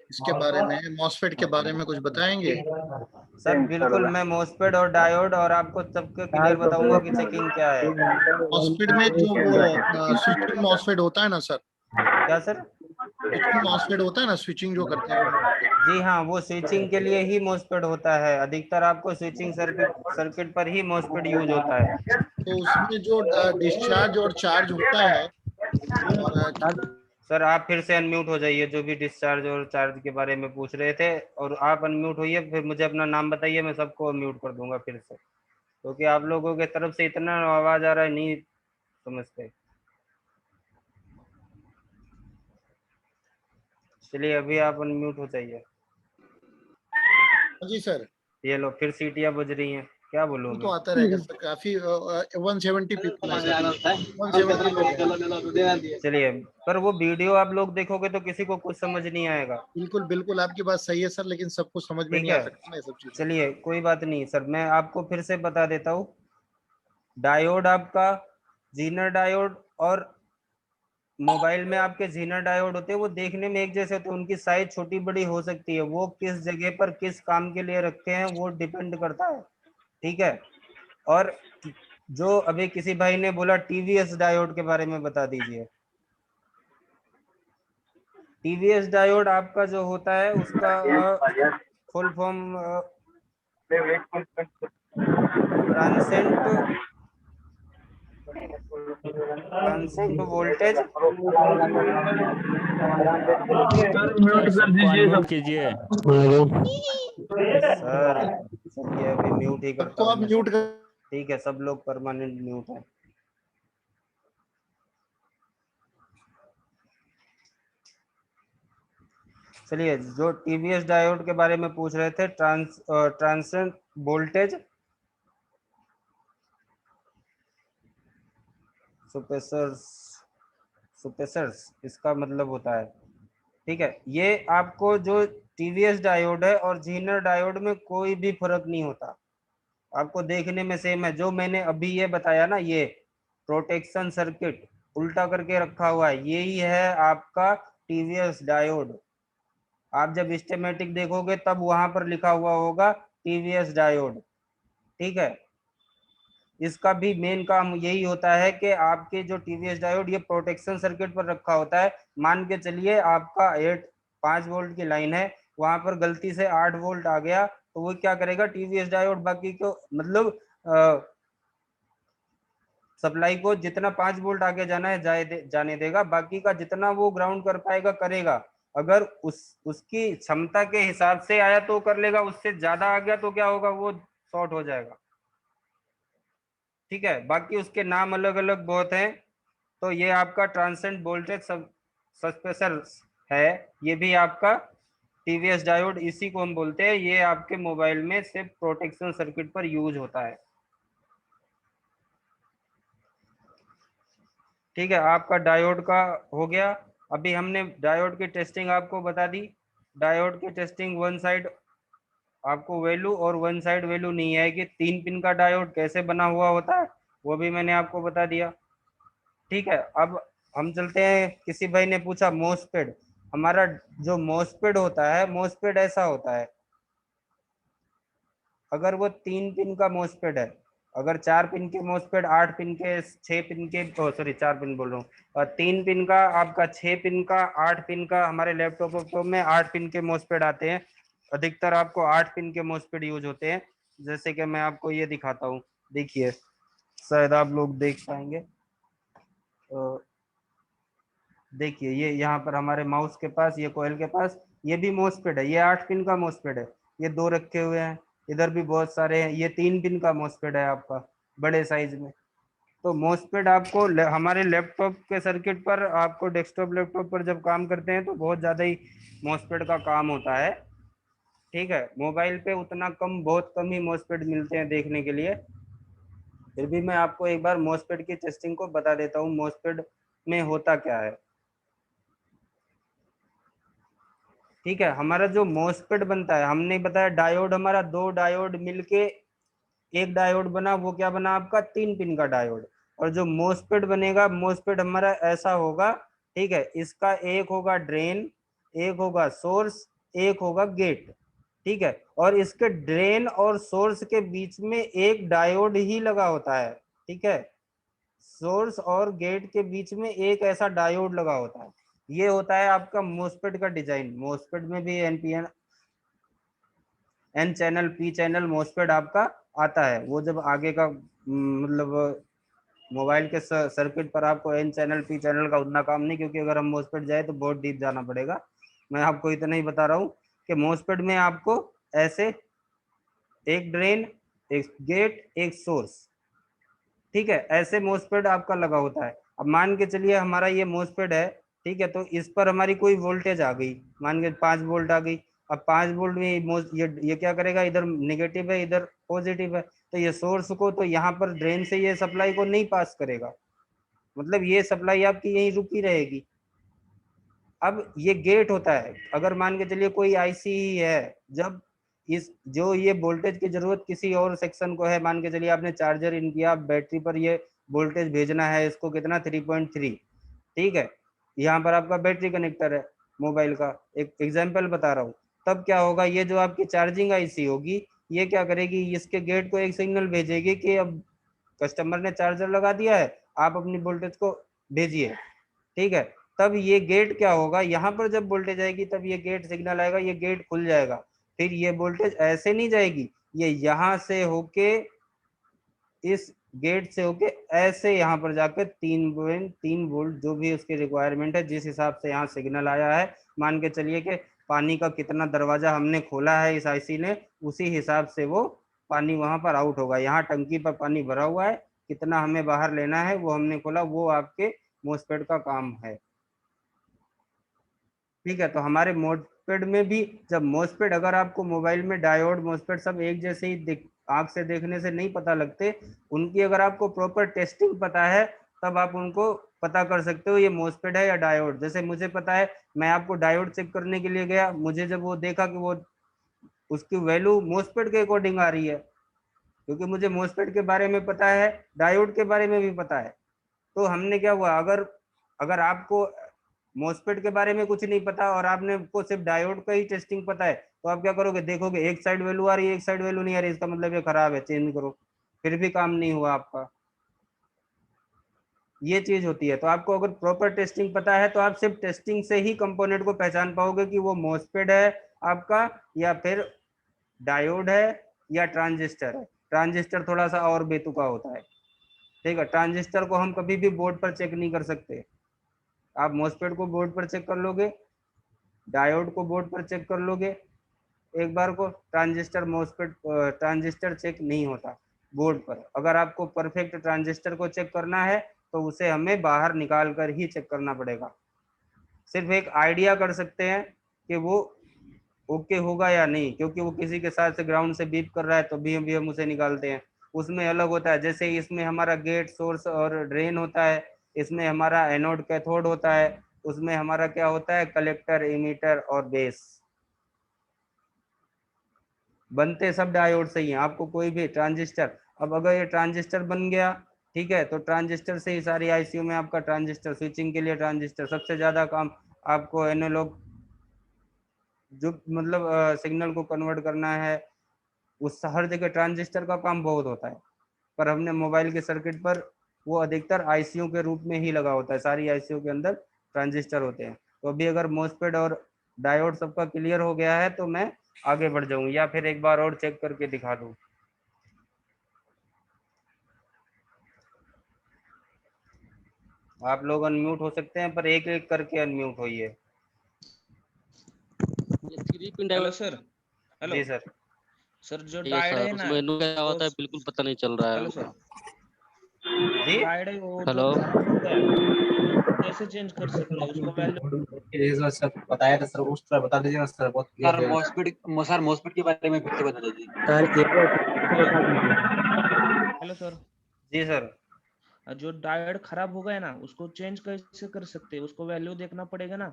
इसके बारे में, मॉसफेट के बारे में कुछ बताएंगे? सर बिल्कुल, मैं मोस्फेट और डायोड और आपको सबके क्लियर बताऊंगा कि चेकिंग क्या है। मॉसफेट में जो वो स्विचिंग मॉसफेट होता है ना सर, क्या सर? स्विचिंग मॉसफेट होता है ना, स्विचिंग जो करते हैं वो मॉसफेट। जी हाँ, वो स्विचिंग के लिए ही मोस्फेट होता है। अधिकतर आपको स्विचिंग सर्किट पर ही मोस्फेट यूज होता है। तो उसमें जो डिस्चार्ज और चार्ज होता है, और सर आप फिर से अनम्यूट हो जाइए, जो भी डिस्चार्ज और चार्ज के बारे में पूछ रहे थे, और आप अनम्यूट होइए, फिर मुझे अपना नाम बताइए, मैं सबको म्यूट कर दूंगा फिर से, क्योंकि आप लोगों के तरफ से इतना आवाज आ रहा है, नहीं समझते। चलिए अभी आप अनम्यूट हो जाइए। जी सर, ये लो फिर सीटियां बज रही हैं, क्या बोलूं वो तो मैं। आता रहेगा सर। काफी 170 पीपल है सर, 170 लोग हैं। चलिए, पर वो वीडियो आप लोग देखोगे तो किसी को कुछ समझ नहीं आएगा। बिल्कुल बिल्कुल, आपकी बात सही है सर, लेकिन सबको समझ में ठीक नहीं आ है, सकता ना ये सब चीजें। चलिए कोई बात नहीं सर, मैं आपको फिर से बता देता हूँ। डायोड आपका, जीनर डायोड और मोबाइल में आपके जीनर डायोड होते हैं, वो देखने में एक जैसे होते हैं, उनकी साइज छोटी बड़ी हो सकती है, वो किस जगह पर किस काम के लिए रखते हैं वो डिपेंड करता है। ठीक है, और जो अभी किसी भाई ने बोला टीवीएस डायोड के बारे में बता दीजिए। टीवीएस डायोड आपका जो होता है उसका full form transient transient voltage. सबको अनम्यूट कीजिए। सर चलिए अभी म्यूट ही करता सबको हूँ आप मैं म्यूट सबको। कर। ठीक है, सब लोग परमानेंट म्यूट है। चलिए, जो टीवीएस डायोड के बारे में पूछ रहे थे, ट्रांसेंट वोल्टेज सुपेसर्स, सुपेसर्स इसका मतलब होता है। ठीक है, ये आपको जो टीवीएस डायोड है और जीनर डायोड में कोई भी फर्क नहीं होता, आपको देखने में सेम है। जो मैंने अभी ये बताया ना, ये प्रोटेक्शन सर्किट उल्टा करके रखा हुआ है, यही है आपका टीवीएस डायोड। आप जब स्कीमेटिक देखोगे तब वहां पर लिखा हुआ होगा टीवीएस डायोड। ठीक है, इसका भी मेन काम यही होता है कि आपके जो टीवीएस डायोड ये प्रोटेक्शन सर्किट पर रखा होता है। मान के चलिए आपका 5 वोल्ट की लाइन है, वहां पर गलती से 8 वोल्ट आ गया, तो वो क्या करेगा, टीवीएस डायोड बाकी को मतलब सप्लाई को जितना 5 वोल्ट आगे जाना है जाने देगा, बाकी का जितना वो ग्राउंड कर पाएगा करेगा। अगर उसकी क्षमता के हिसाब से आया तो कर लेगा, उससे ज्यादा आ गया तो क्या होगा, वो शॉर्ट हो जाएगा। ठीक है, बाकी उसके नाम अलग अलग बहुत हैं। तो ये आपका ट्रांसेंट वोल्टेज सस्पेंसर है, ये भी आपका टीवीएस डायोड, इसी को हम बोलते हैं। ये आपके मोबाइल में सिर्फ प्रोटेक्शन सर्किट पर यूज होता है। ठीक है, आपका डायोड का हो गया। अभी हमने डायोड की टेस्टिंग आपको बता दी। डायोड की टेस्टिंग वन साइड आपको वैल्यू और वन साइड वैल्यू नहीं है कि 3 पिन का डायोड कैसे बना हुआ होता है, वो भी मैंने आपको बता दिया। ठीक है, अब हम चलते हैं, किसी भाई ने पूछा मोसपेड। हमारा जो मोसपेड होता है, मोसपेड ऐसा होता है, अगर वो 3 पिन का मोसपेड है, अगर 4 पिन के मोसपेड, 8 पिन के, 6 पिन के, सॉरी 4 पिन बोल रहा हूँ, और 3 पिन का, आपका 6 पिन का, 8 पिन का, हमारे लैपटॉप में 8 पिन के मोसपेड आते हैं। अधिकतर आपको 8 पिन के मोसपेड यूज होते हैं। जैसे कि मैं आपको ये दिखाता हूँ, देखिए, शायद आप लोग देख पाएंगे। देखिए, ये यहाँ पर हमारे माउस के पास, ये कोयल के पास, ये भी मोसपेड है, ये 8 पिन का मोसपेड है। ये 2 रखे हुए हैं, इधर भी बहुत सारे हैं। ये 3 पिन का मोसपेड है आपका, बड़े साइज में। तो मोसपेड आपको हमारे लैपटॉप के सर्किट पर, आपको डेस्कटॉप लैपटॉप पर जब काम करते हैं तो बहुत ज्यादा ही मोसपेड का काम होता है। ठीक है, मोबाइल पे उतना कम, बहुत कम ही मोसपेड मिलते हैं देखने के लिए। फिर भी मैं आपको एक बार मोसपेड की टेस्टिंग को बता देता हूँ, मोसपेड में होता क्या है। ठीक है, हमारा जो मोसपेड बनता है, हमने बताया डायोड, हमारा 2 डायोड मिलके एक डायोड बना, वो क्या बना आपका 3 पिन का डायोड। और जो मोसपेड बनेगा, मोसपेड हमारा ऐसा होगा, ठीक है, इसका एक होगा ड्रेन, एक होगा सोर्स, एक होगा गेट। ठीक है, और इसके ड्रेन और सोर्स के बीच में एक डायोड ही लगा होता है। ठीक है, सोर्स और गेट के बीच में एक ऐसा डायोड लगा होता है। ये होता है आपका मोसपेड का डिजाइन। मोसपेड में भी NPN, N channel, P channel MOSFET आपका आता है। वो जब आगे का मतलब मोबाइल के सर्किट पर आपको एन चैनल, पी चैनल का उतना काम नहीं, क्योंकि अगर हम मोसपेड जाए तो बहुत डीप जाना पड़ेगा। मैं आपको इतना ही बता रहा हूँ कि मोसपेड में आपको ऐसे एक ड्रेन, एक गेट, एक सोर्स, ठीक है, ऐसे मोसपेड आपका लगा होता है। अब मान के चलिए हमारा ये मोसपेड है, ठीक है, तो इस पर हमारी कोई वोल्टेज आ गई, मान के 5 वोल्ट आ गई। अब 5 वोल्ट में ये क्या करेगा, इधर नेगेटिव है, इधर पॉजिटिव है, तो ये सोर्स को तो यहाँ पर ड्रेन से ये सप्लाई को नहीं पास करेगा, मतलब ये सप्लाई आपकी यहीं रुकी रहेगी। अब ये गेट होता है, अगर मान के चलिए कोई आईसी ही है, जब इस जो ये वोल्टेज की जरूरत किसी और सेक्शन को है, मान के चलिए आपने चार्जर इन किया, बैटरी पर ये वोल्टेज भेजना है, इसको कितना 3.3, ठीक है, यहाँ पर आपका बैटरी कनेक्टर है मोबाइल का, एक एग्जांपल बता रहा हूँ। तब क्या होगा, ये जो आपकी चार्जिंग आईसी होगी, ये क्या करेगी, इसके गेट को एक सिग्नल भेजेगी कि अब कस्टमर ने चार्जर लगा दिया है, आप अपनी वोल्टेज को भेजिए। ठीक है, तब ये गेट क्या होगा, यहाँ पर जब वोल्टेज आएगी तब ये गेट सिग्नल आएगा, ये गेट खुल जाएगा। फिर ये वोल्टेज ऐसे नहीं जाएगी, ये यहाँ से होके, इस गेट से होके ऐसे यहाँ पर जाकर 3 वोल्ट जो भी उसकी रिक्वायरमेंट है, जिस हिसाब से यहाँ सिग्नल आया है, मान के चलिए कि पानी का कितना दरवाजा हमने खोला है इस आईसी ने, उसी हिसाब से वो पानी वहां पर आउट होगा। यहाँ टंकी पर पानी भरा हुआ है, कितना हमें बाहर लेना है वो हमने खोला, वो आपके मोसपेड का काम है। ठीक है, तो हमारे मोसपेड में भी, जब मोसपेड, अगर आपको मोबाइल में डायोड मोसपेड सब एक जैसे ही आंख से देखने से नहीं पता लगते, उनकी अगर आपको प्रॉपर टेस्टिंग पता है, तब आप उनको पता कर सकते हो ये मोसपेड है या डायोड। जैसे मुझे पता है, मैं आपको डायोड चेक करने के लिए गया, मुझे जब वो देखा कि वो उसकी वैल्यू मोसपेड के अकॉर्डिंग आ रही है, क्योंकि मुझे मोसपेड के बारे में पता है, डायोड के बारे में भी पता है, तो हमने क्या हुआ, अगर अगर आपको मोसपेड के बारे में कुछ नहीं पता और आपने को सिर्फ डायोड का ही टेस्टिंग पता है, तो आप क्या करोगे, देखोगे एक साइड वैल्यू आ रही है, एक साइड वैल्यू नहीं आ रही, इसका मतलब ये खराब है, चेंज करो, फिर भी काम नहीं हुआ आपका। ये चीज होती है। तो आपको अगर प्रॉपर टेस्टिंग पता है, तो आप सिर्फ टेस्टिंग से ही कंपोनेंट को पहचान पाओगे कि वो मोसपेड है आपका, या फिर डायोड है, या ट्रांजिस्टर है। ट्रांजिस्टर थोड़ा सा और बेतुका होता है। ठीक है, ट्रांजिस्टर को हम कभी भी बोर्ड पर चेक नहीं कर सकते। आप मोसपेड को बोर्ड पर चेक कर लोगे, डायोड को बोर्ड पर चेक कर लोगे एक बार को, ट्रांजिस्टर मोसपेड ट्रांजिस्टर चेक नहीं होता। बोर्ड पर। अगर आपको परफेक्ट ट्रांजिस्टर को चेक करना है तो उसे हमें बाहर निकाल कर ही चेक करना पड़ेगा। सिर्फ एक आइडिया कर सकते हैं कि वो ओके होगा या नहीं, क्योंकि वो किसी के साथ से ग्राउंड से बीप कर रहा है तो भी हम उसे निकालते हैं। उसमें अलग होता है, जैसे इसमें हमारा गेट, सोर्स और ड्रेन होता है, इसमें हमारा एनोड कैथोड होता है, उसमें हमारा क्या होता है, कलेक्टर, इमीटर और बेस। बनते सब डायोड से ही हैं। आपको कोई भी ट्रांजिस्टर, अब अगर ये ट्रांजिस्टर बन गया, ठीक है, तो ट्रांजिस्टर से ही सारी आईसीयू में आपका ट्रांजिस्टर, स्विचिंग के लिए ट्रांजिस्टर, सबसे ज्यादा काम आपको एनालॉग जो मतलब सिग्नल को कन्वर्ट करना है, उस हर जगह ट्रांजिस्टर का काम बहुत होता है। पर हमने मोबाइल के सर्किट पर वो अधिकतर आईसीयू के रूप में ही लगा होता है, सारी आईसीयू के अंदर ट्रांजिस्टर होते हैं। तो अभी अगर मॉसफेट और डायोड सबका क्लियर हो गया है तो मैं आगे बढ़ जाऊं, या फिर एक बार और चेक करके दिखा दूं। आप लोग अनम्यूट हो सकते हैं, पर एक एक करके अनम्यूट होइए। ये 3 pin hello diode. Sir. Hello जी सर। सर, जो ये डायोड है सर ना, उसमें क्या वो होता है बिल्कुल पता नहीं चल रहा है हेलो हमको। सर, जी डायोड है वो जो हेलो। खराब हो गया उसको कैसे चेंज कर सकते हैं, उसको वैल्यू सर बताया था सर, उस तरह बता दीजिए ना सर, बहुत सर मॉस्फेट के बारे में फिर से बता दीजिए हेलो सर, जी सर। जो डायोड खराब हो गया ना उसको चेंज कैसे कर सकते हैं, उसको वैल्यू देखना पड़ेगा ना,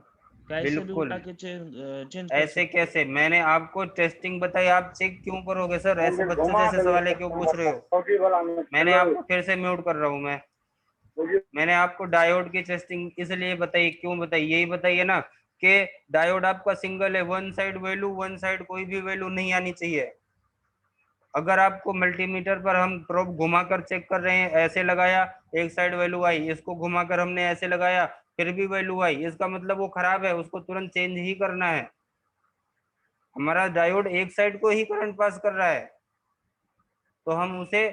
कैसे भी बिल्कुल। उठा के चेंज कर ऐसे सकते कैसे, मैंने आपको टेस्टिंग बताई, आप चेक क्यों करोगे सर? ऐसे बच्चों जैसे सवाल क्यों पूछ रहे हो? मैंने आपको फिर से म्यूट कर रहा हूँ मैं। मैंने आपको डायोड की टेस्टिंग इसलिए बताई, क्यों बताई, यही बताइए ना कि डायोड आपका सिंगल है, one side value, one side कोई भी वैल्यू नहीं आनी चाहिए। अगर आपको मल्टीमीटर पर हम प्रोब घुमाकर चेक कर रहे हैं, ऐसे लगाया, एक साइड वैल्यू आई, इसको घुमाकर हमने ऐसे लगाया, फिर भी वैल्यू आई, इसका मतलब वो खराब है, उसको तुरंत चेंज ही करना है। हमारा डायोड एक साइड को ही करंट पास कर रहा है, तो हम उसे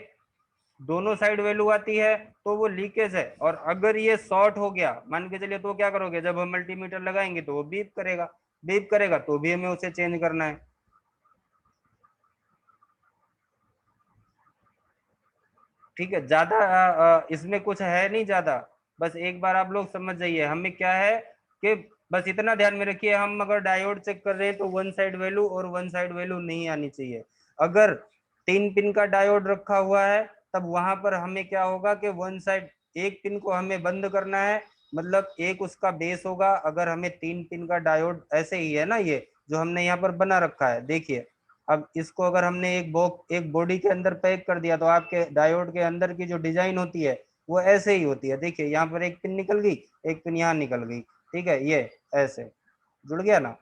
दोनों साइड वैल्यू आती है तो वो लीकेज है। और अगर ये शॉर्ट हो गया मान के चलिए, तो क्या करोगे? जब हम मल्टीमीटर लगाएंगे तो वो बीप करेगा, बीप करेगा तो भी हमें उसे चेंज करना है। ठीक है, ज्यादा इसमें कुछ है नहीं ज्यादा, बस एक बार आप लोग समझ जाइए। हमें क्या है कि बस इतना ध्यान में रखिए, हम अगर डायोड चेक कर रहे हैं तो वन साइड वैल्यू और वन साइड वैल्यू नहीं आनी चाहिए। अगर 3 पिन का डायोड रखा हुआ है तब वहां पर हमें क्या होगा कि वन साइड, एक पिन को हमें बंद करना है, मतलब एक उसका बेस होगा। अगर हमें 3 पिन का डायोड ऐसे ही है ना, ये जो हमने यहाँ पर बना रखा है, देखिए अब इसको अगर हमने एक बॉडी के अंदर पैक कर दिया तो आपके डायोड के अंदर की जो डिजाइन होती है वो ऐसे ही होती है। देखिए यहाँ पर एक पिन निकल गई, एक पिन यहाँ निकल गई, ठीक है, ये ऐसे जुड़ गया ना,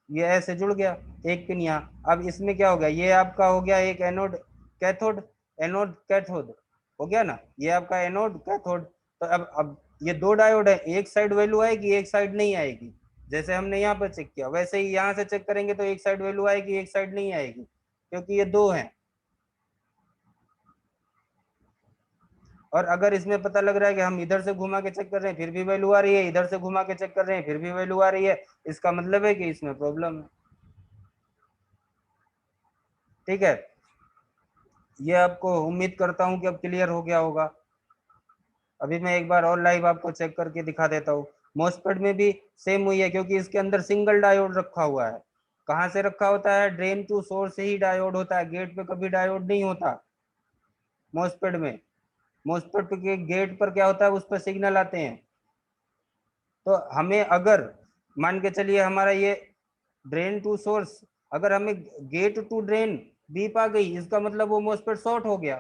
ये ऐसे जुड़ गया, एक पिन यहाँ। अब इसमें क्या हो गया, ये आपका हो गया एक एनोड कैथोड, एनोड कैथोड हो गया ना, ये आपका एनोड कैथोड। तो अब ये दो डायोड है, एक साइड वैल्यू आएगी, एक साइड नहीं आएगी। जैसे हमने यहाँ पर चेक किया वैसे ही यहाँ से चेक करेंगे तो एक साइड वैल्यू आएगी, एक साइड नहीं आएगी, क्योंकि ये दो हैं। और अगर इसमें पता लग रहा है कि हम इधर से घुमा के चेक कर रहे हैं फिर भी वैल्यू आ रही है, इधर से घुमा के चेक कर रहे हैं फिर भी वैल्यू आ रही है, इसका मतलब है कि इसमें प्रॉब्लम है। ठीक है, ये आपको उम्मीद करता हूं कि अब क्लियर हो गया होगा। अभी मैं एक बार और लाइव आपको चेक करके दिखा देता हूँ। मॉसफेट में भी सेम हुई है, क्योंकि इसके अंदर सिंगल डायोड रखा हुआ है। कहाँ से रखा होता है? ड्रेन टू सोर्स से ही डायोड होता है, गेट पे कभी डायोड नहीं होता मॉसफेट में। मॉसफेट के गेट पर क्या होता है, उस पर सिग्नल आते हैं। तो हमें अगर मान के चलिए हमारा ये ड्रेन टू सोर्स, अगर हमें गेट टू ड्रेन बीप आ गई, इसका मतलब वो मॉसफेट शॉर्ट हो गया।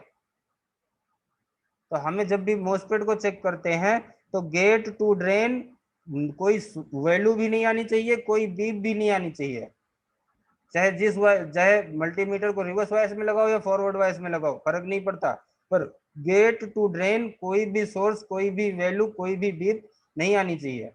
तो हमें जब भी मॉसफेट को चेक करते हैं तो गेट टू ड्रेन कोई वैल्यू भी नहीं आनी चाहिए, कोई बीप भी नहीं आनी चाहिए। चाहे चाहे मल्टीमीटर को रिवर्स वाइस में लगाओ या फॉरवर्ड वाइस में लगाओ, फर्क नहीं पड़ता, पर गेट टू ड्रेन कोई भी सोर्स, कोई भी वैल्यू, कोई भी बीप नहीं आनी चाहिए।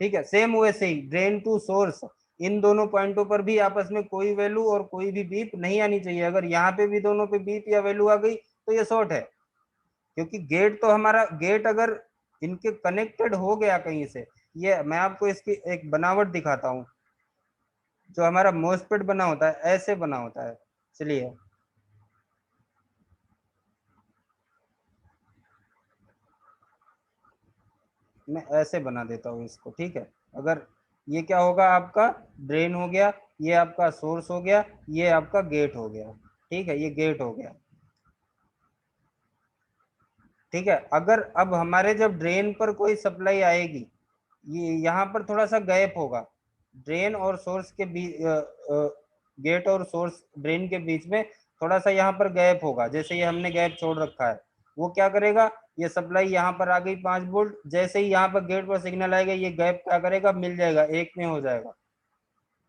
ठीक है, सेम वैसे ही ड्रेन टू सोर्स, इन दोनों पॉइंटों पर भी आपस में कोई वैल्यू और कोई भी बीप नहीं आनी चाहिए। अगर यहाँ पे भी दोनों पे बीप या वैल्यू आ गई तो ये शॉर्ट है, क्योंकि गेट तो हमारा, गेट अगर इनके कनेक्टेड हो गया कहीं से, ये मैं आपको इसकी एक बनावट दिखाता हूँ। जो हमारा मॉसफेट बना होता है ऐसे बना होता है। चलिए मैं ऐसे बना देता हूँ इसको, ठीक है। अगर ये क्या होगा, आपका ड्रेन हो गया, ये आपका सोर्स हो गया, ये आपका गेट हो गया, ठीक है, ये गेट हो गया, ठीक है। अगर अब हमारे जब ड्रेन पर कोई सप्लाई आएगी, ये यहाँ पर थोड़ा सा गैप होगा ड्रेन और सोर्स के बीच, गेट और सोर्स ड्रेन के बीच में थोड़ा सा यहाँ पर गैप होगा, जैसे ये हमने गैप छोड़ रखा है। वो क्या करेगा, ये सप्लाई यहाँ पर आ गई 5 वोल्ट, जैसे ही यहाँ पर गेट पर सिग्नल आएगा, ये गैप क्या करेगा, मिल जाएगा, एक में हो जाएगा।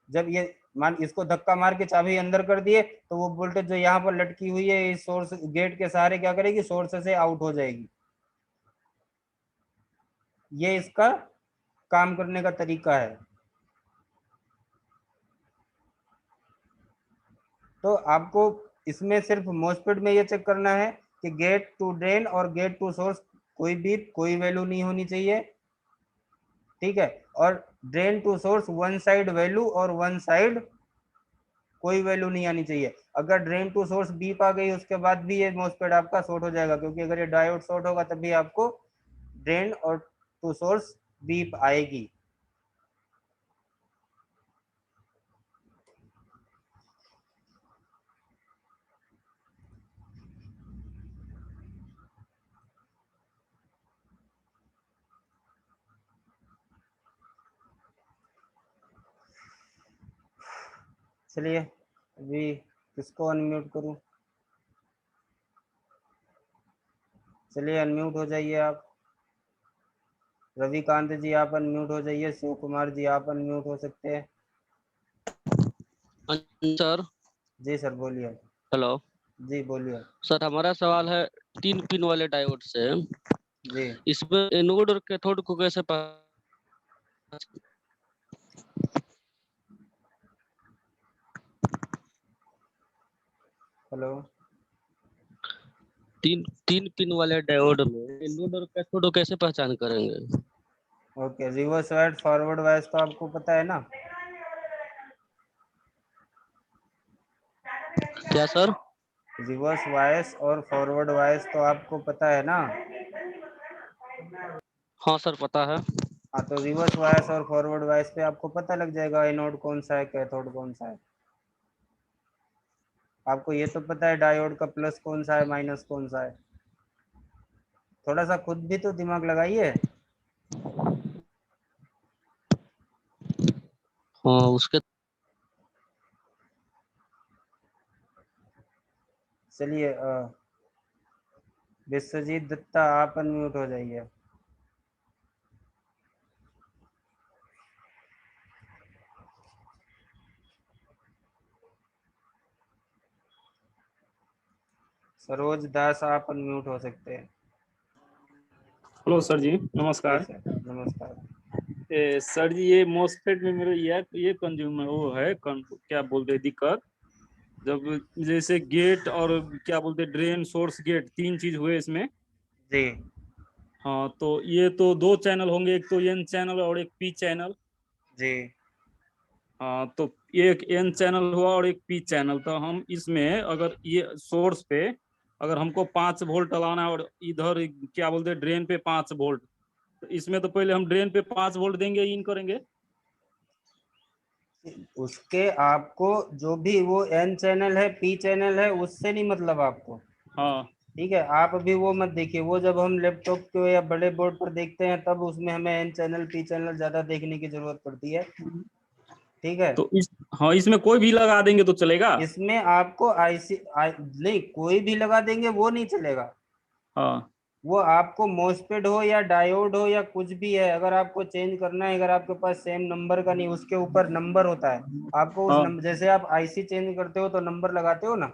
जब ये मान इसको धक्का मार के चाबी अंदर कर दिए, तो वो वोल्टेज जो यहाँ पर लटकी हुई है इस सोर्स गेट के सहारे क्या करेगी, सोर्स से आउट हो जाएगी। ये इसका काम करने का तरीका है। तो आपको इसमें सिर्फ मोस्फेट में ये चेक करना है कि गेट टू ड्रेन और गेट टू सोर्स कोई बीप, कोई वैल्यू नहीं होनी चाहिए, ठीक है। और drain to source one side value और वन साइड कोई वैल्यू नहीं आनी चाहिए। अगर ड्रेन टू सोर्स बीप आ गई उसके बाद भी ये मोस्फेट आपका शॉर्ट हो जाएगा, क्योंकि अगर ये डायोड शॉर्ट होगा तभी आपको ड्रेन और टू सोर्स बीप आएगी। चलिए अभी किसको अनम्यूट करूं, चलिए अनम्यूट हो जाइए आप। रविकांत जी आप अनम्यूट हो जाइए, शिव कुमार जी आप अनम्यूट हो सकते हैं। सर जी सर बोलिए। हेलो जी बोलिए। सर, हमारा सवाल है 3 पिन वाले डायोड से, जी इसमें एनोड और कैथोड को कैसे हेलो, तीन पिन वाले डायोड में एनोड और कैथोड को कैसे पहचान करेंगे? Okay, reverse wise forward wise तो आपको पता है ना? क्या सर? रिवर्स वाइज और फॉरवर्ड वाइज तो आपको पता है ना? हाँ सर पता है। हाँ, तो रिवर्स वाइज और फॉरवर्ड वाइज पे आपको पता लग जाएगा एनोड कौन सा है, कैथोड कौन सा है। आपको ये तो पता है डायोड का प्लस कौन सा है, माइनस कौन सा है। थोड़ा सा खुद भी तो दिमाग लगाइए। हाँ उसके चलिए विश्वजीत दत्ता आप अनम्यूट हो जाइए। सरोज दास आप अनम्यूट हो सकते हैं। हेलो सर जी, नमस्कार। सर नमस्कार। सर जी ये मॉस्फेट में मेरा ये कंज्यूमर वो है क्या बोलते हैं दिक्कत, जब जैसे गेट और क्या बोलते हैं ड्रेन सोर्स गेट 3 चीज हुए इसमें। जी हाँ, तो ये तो 2 चैनल होंगे, एक तो एन चैनल और एक पी चैनल। जी हाँ, तो एक एन चैनल हुआ और एक पी चैनल। तो हम इसमें अगर ये सोर्स पे अगर हमको 5 वोल्ट डालाना है और इधर क्या बोलते हैं ड्रेन पे 5 वोल्ट, तो इसमें तो पहले हम ड्रेन पे 5 वोल्ट देंगे, इन करेंगे। उसके आपको जो भी वो एन चैनल है, पी चैनल है, उससे नहीं मतलब आपको। हाँ ठीक है, आप अभी वो मत देखिए। वो जब हम लैपटॉप के या बड़े बोर्ड पर देखते हैं तब उसमें हमें एन चैनल पी चैनल ज्यादा देखने की जरूरत पड़ती है, ठीक है। तो हाँ इसमें कोई भी लगा देंगे तो चलेगा? इसमें आपको नहीं, कोई भी लगा देंगे वो नहीं चलेगा। हाँ, वो आपको मोस्फेट हो या डायोड हो या कुछ भी है, अगर आपको चेंज करना है, अगर आपके पास सेम नंबर का नहीं, उसके ऊपर नंबर होता है, आपको उस हाँ, नंबर, जैसे आप आईसी चेंज करते हो तो नंबर लगाते हो ना।